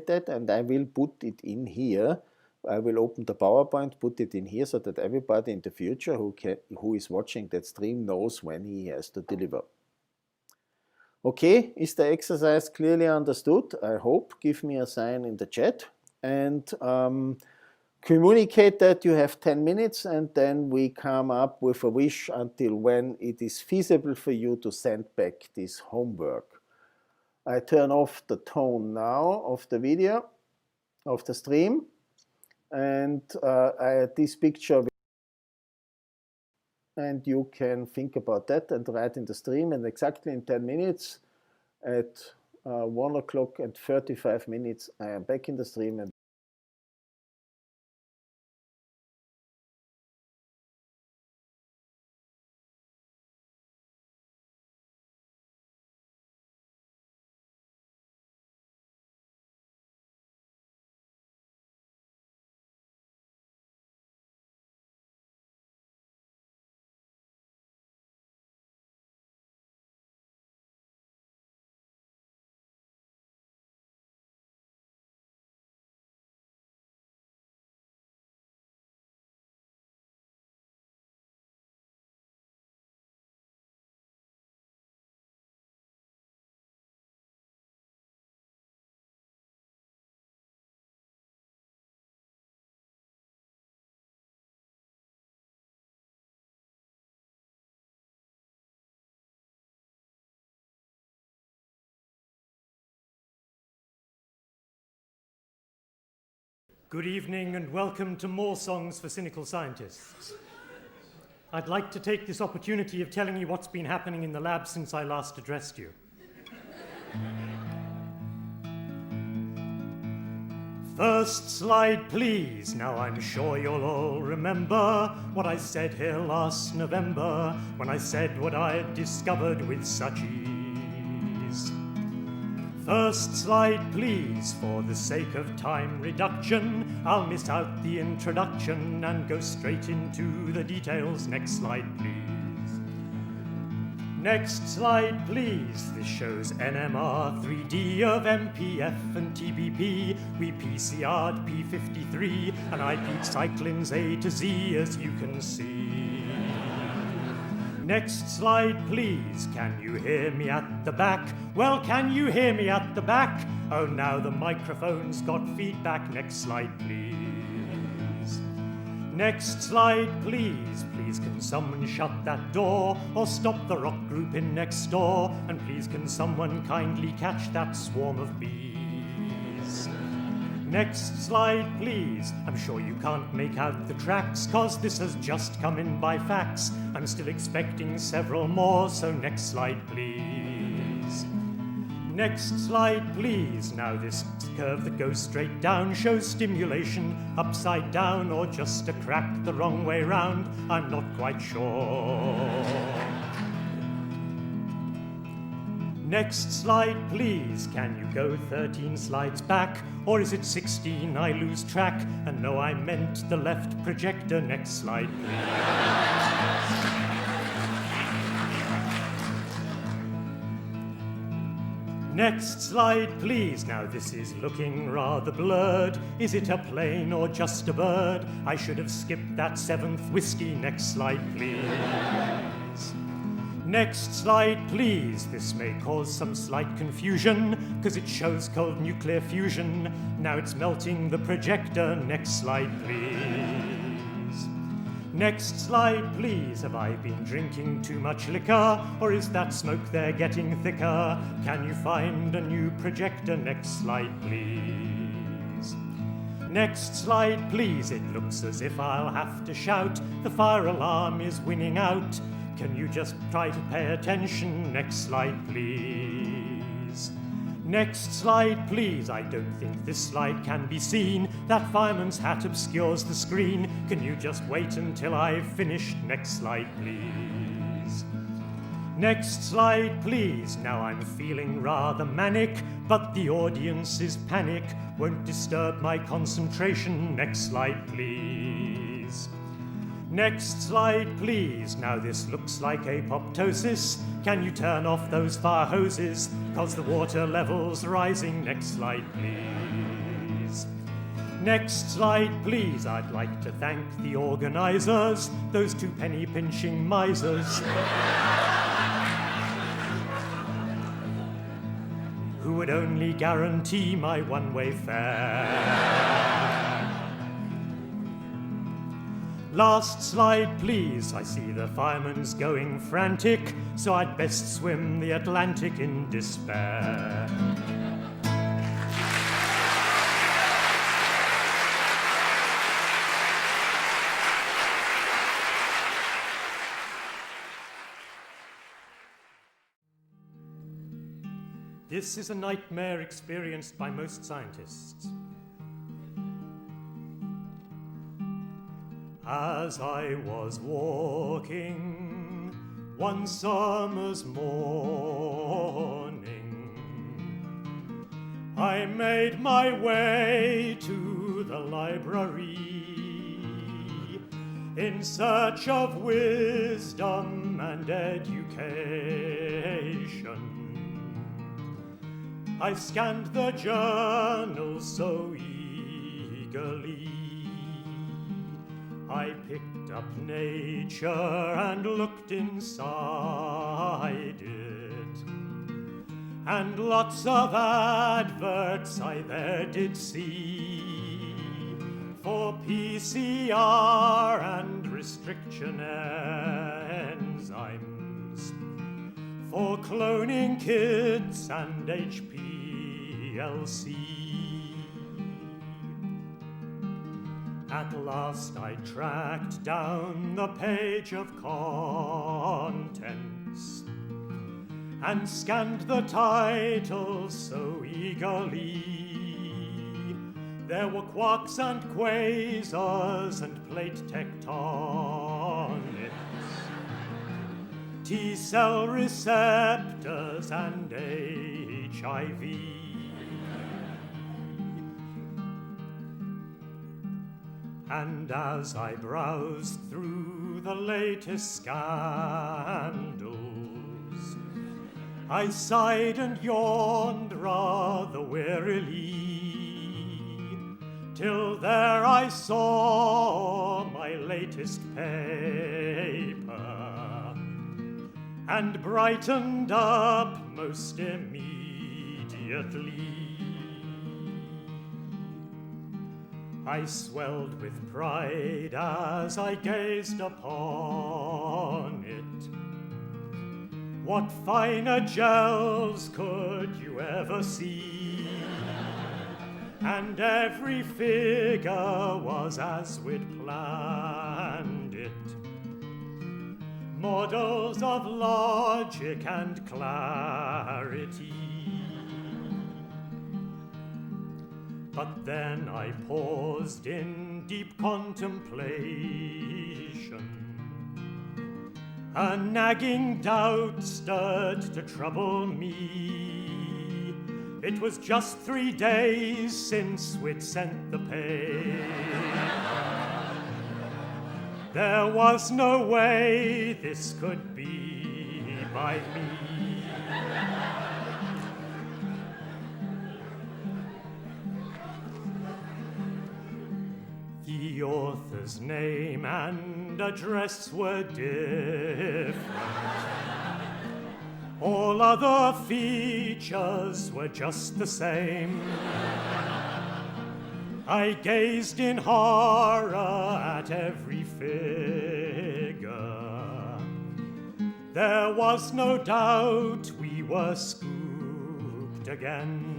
that, and I will put it in here. I will open the PowerPoint, put it in here, so that everybody in the future who is watching that stream knows when he has to deliver. Okay, is the exercise clearly understood? I hope. Give me a sign in the chat. And communicate that you have 10 minutes, and then we come up with a wish until when it is feasible for you to send back this homework. I turn off the tone now of the video, of the stream, and this picture, and you can think about that and write in the stream, and exactly in 10 minutes at 1 o'clock and 35 minutes I am back in the stream. And Good evening and welcome to More Songs for Cynical Scientists. I'd like to take this opportunity of telling you what's been happening in the lab since I last addressed you. First slide, please. Now I'm sure you'll all remember what I said here last November when I said what I had discovered with such ease. First slide, please. For the sake of time reduction, I'll miss out the introduction and go straight into the details. Next slide, please. Next slide, please. This shows NMR 3D of MPF and TBP. We PCR'd P53 and IP'd cyclins A to Z, as you can see. Next slide, please. Can you hear me at the back? Well, can you hear me at the back? Oh, now the microphone's got feedback. Next slide, please. Next slide, please. Please can someone shut that door or stop the rock group in next door? And please can someone kindly catch that swarm of bees? Next slide, please. I'm sure you can't make out the tracks, 'cause this has just come in by fax. I'm still expecting several more, so next slide, please. Next slide, please. Now this curve that goes straight down shows stimulation upside down or just a crack the wrong way round. I'm not quite sure. Next slide, please. Can you go 13 slides back? Or is it 16? I lose track. And no, I meant the left projector. Next slide, please. Next slide, please. Now this is looking rather blurred. Is it a plane or just a bird? I should have skipped that 7th whiskey. Next slide, please. Next slide, please. This may cause some slight confusion, 'cause it shows cold nuclear fusion. Now it's melting the projector. Next slide, please. Next slide, please. Have I been drinking too much liquor, or is that smoke there getting thicker? Can you find a new projector? Next slide, please. Next slide, please. It looks as if I'll have to shout. The fire alarm is winning out. Can you just try to pay attention? Next slide, please. Next slide, please. I don't think this slide can be seen. That fireman's hat obscures the screen. Can you just wait until I've finished? Next slide, please. Next slide, please. Now I'm feeling rather manic, but the audience's panic won't disturb my concentration. Next slide, please. Next slide, please. Now this looks like apoptosis. Can you turn off those fire hoses? 'Cause the water level's rising. Next slide, please. Next slide, please. I'd like to thank the organizers, those 2 penny pinching misers, who would only guarantee my one-way fare. Last slide, please. I see the fireman's going frantic, so I'd best swim the Atlantic in despair. This is a nightmare experienced by most scientists. As I was walking one summer's morning, I made my way to the library in search of wisdom and education. I scanned the journals so eagerly. I picked up Nature and looked inside it, and lots of adverts I there did see for PCR and restriction enzymes, for cloning kits and HPLC. At last I tracked down the page of contents and scanned the titles so eagerly. There were quarks and quasars and plate tectonics, T-cell receptors and HIV. And as I browsed through the latest scandals, I sighed and yawned rather wearily, till there I saw my latest paper, and brightened up most immediately. I swelled with pride as I gazed upon it. What finer gels could you ever see? And every figure was as we'd planned it. Models of logic and clarity. But then I paused in deep contemplation. A nagging doubt stirred to trouble me. It was just 3 days since we'd sent the paper. There was no way this could be by me. The author's name and address were different. All other features were just the same. I gazed in horror at every figure. There was no doubt we were scooped again.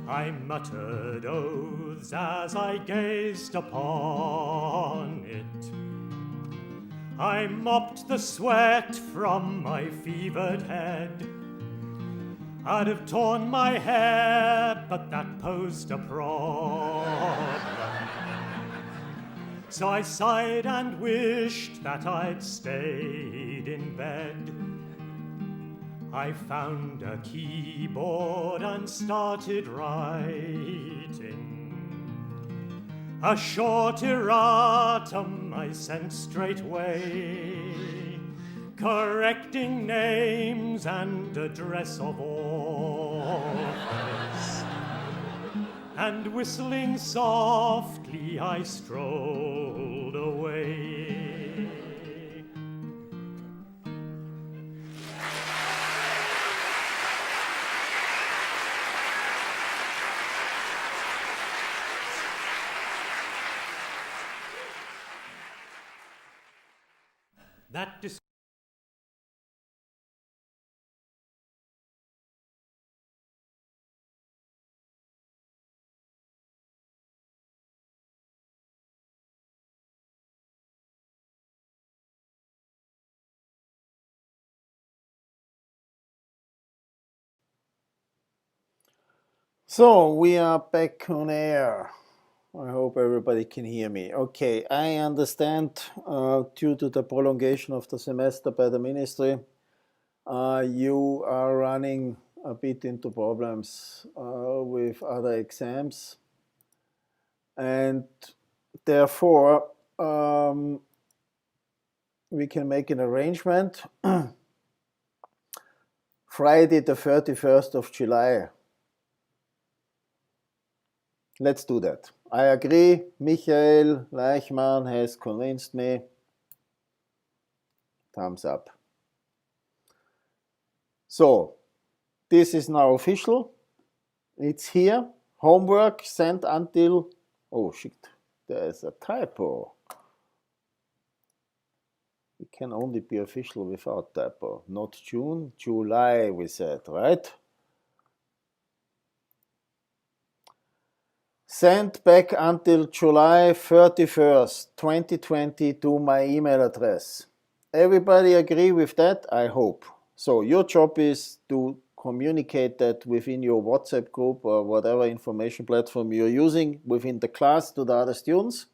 I muttered oaths as I gazed upon it. I mopped the sweat from my fevered head. I'd have torn my hair, but that posed a problem. So I sighed and wished that I'd stayed in bed. I found a keyboard and started writing. A short erratum I sent straightway, correcting names and address of authors. And whistling softly I strolled away. That So we are back on air. I hope everybody can hear me. Okay, I understand due to the prolongation of the semester by the ministry, you are running a bit into problems with other exams, and therefore we can make an arrangement. Friday the 31st of July. Let's do that. I agree. Michael Leichmann has convinced me. Thumbs up. So, this is now official. It's here. Homework sent until... Oh shit, there's a typo. It can only be official without typo. Not June, July we said, right? Send back until July 31st, 2020 to my email address. Everybody agree with that? I hope. So your job is to communicate that within your WhatsApp group or whatever information platform you're using within the class to the other students.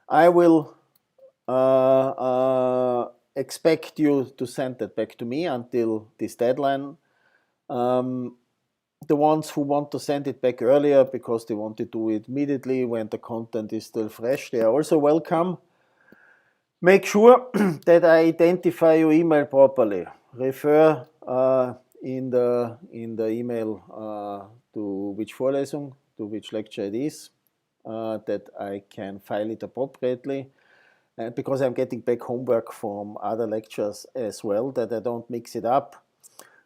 I will expect you to send that back to me until this deadline. The ones who want to send it back earlier because they want to do it immediately when the content is still fresh, they are also welcome. Make sure that I identify your email properly. Refer in the email to which Vorlesung, to which lecture it is, that I can file it appropriately. And because I'm getting back homework from other lectures as well, that I don't mix it up.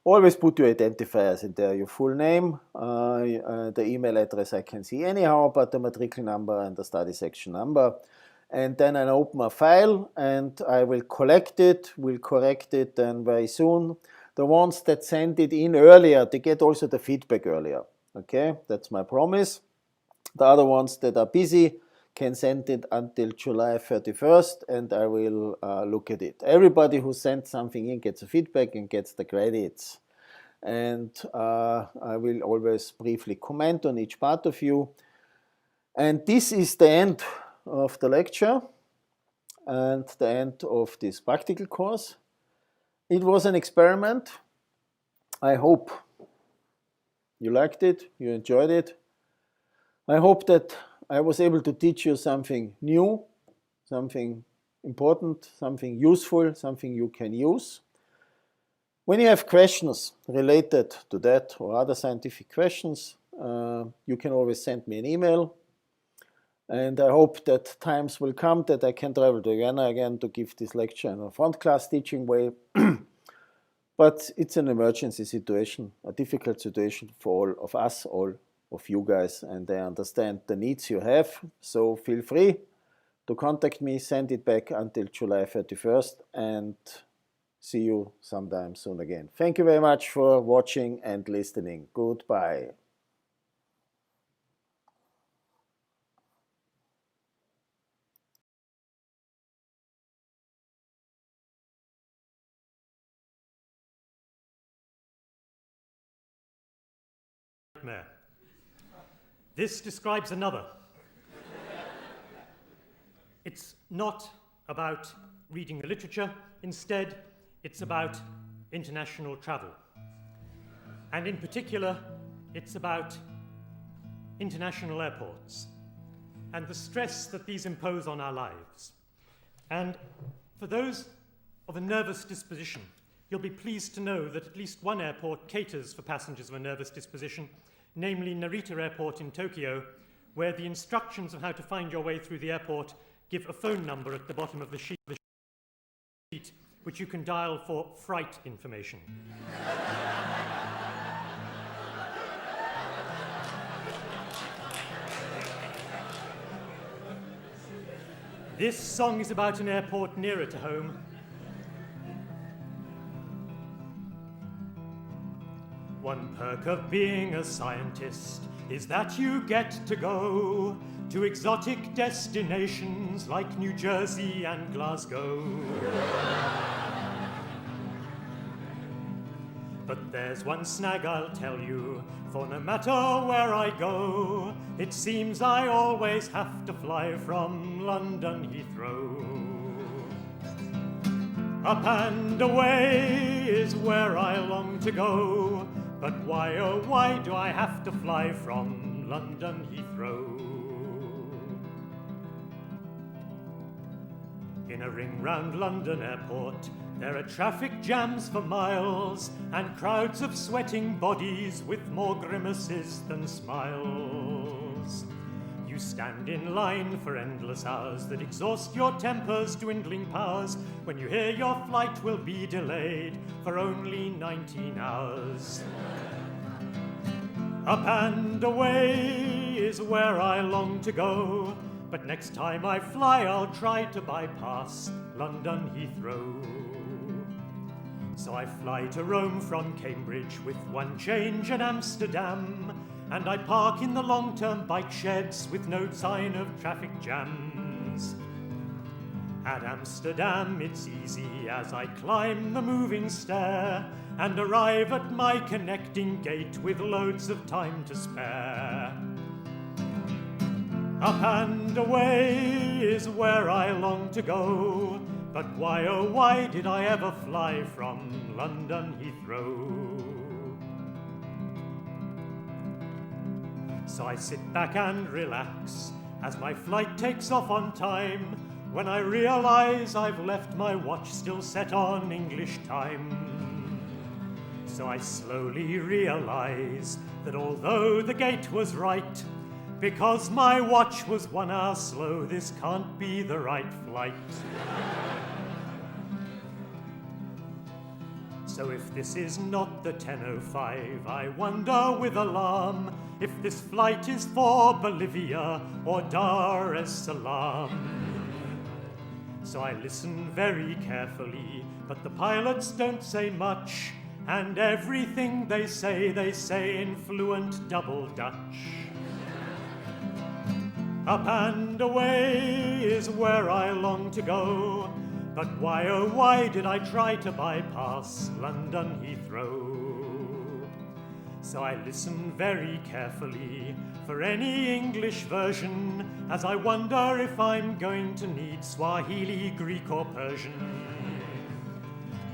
Always put your identifiers in there, your full name, the email address I can see anyhow, but the matricle number and the study section number. And then I open a file and I will collect it, will correct it then very soon. The ones that send it in earlier, they get also the feedback earlier. Okay, that's my promise. The other ones that are busy can send it until July 31st and I will look at it. Everybody who sends something in gets a feedback and gets the credits. And I will always briefly comment on each part of you. And this is the end of the lecture and the end of this practical course. It was an experiment. I hope you liked it, you enjoyed it. I hope that I was able to teach you something new, something important, something useful, something you can use. When you have questions related to that or other scientific questions, you can always send me an email. And I hope that times will come that I can travel to Vienna again to give this lecture in a front class teaching way. But it's an emergency situation, a difficult situation for all of us, all of you guys, and I understand the needs you have. So feel free to contact me, send it back until July 31st, and see you sometime soon again. Thank you very much for watching and listening. Goodbye. This describes another. It's not about reading the literature. Instead, it's about international travel. And in particular, it's about international airports and the stress that these impose on our lives. And for those of a nervous disposition, you'll be pleased to know that at least one airport caters for passengers of a nervous disposition, namely Narita Airport in Tokyo, where the instructions of how to find your way through the airport give a phone number at the bottom of the sheet, which you can dial for fright information. This song is about an airport nearer to home. One perk of being a scientist is that you get to go to exotic destinations like New Jersey and Glasgow. But there's one snag I'll tell you, for no matter where I go, it seems I always have to fly from London Heathrow. Up and away is where I long to go, but why, oh why do I have to fly from London Heathrow? In a ring round London Airport, there are traffic jams for miles, and crowds of sweating bodies with more grimaces than smiles. You stand in line for endless hours that exhaust your temper's dwindling powers when you hear your flight will be delayed for only 19 hours. Up and away is where I long to go, but next time I fly I'll try to bypass London Heathrow. So I fly to Rome from Cambridge with one change in Amsterdam, and I park in the long-term bike sheds with no sign of traffic jams. At Amsterdam it's easy as I climb the moving stair and arrive at my connecting gate with loads of time to spare. Up and away is where I long to go, but why oh why did I ever fly from London Heathrow? So I sit back and relax as my flight takes off on time, when I realize I've left my watch still set on English time. So I slowly realize that although the gate was right, because my watch was 1 hour slow, this can't be the right flight. So if this is not the 10:05, I wonder with alarm if this flight is for Bolivia or Dar es Salaam. So I listen very carefully, but the pilots don't say much, and everything they say in fluent double Dutch. Up and away is where I long to go, but why oh why did I try to bypass London Heathrow? So I listen very carefully for any English version, as I wonder if I'm going to need Swahili, Greek or Persian.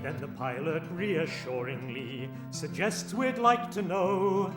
Then the pilot reassuringly suggests we'd like to know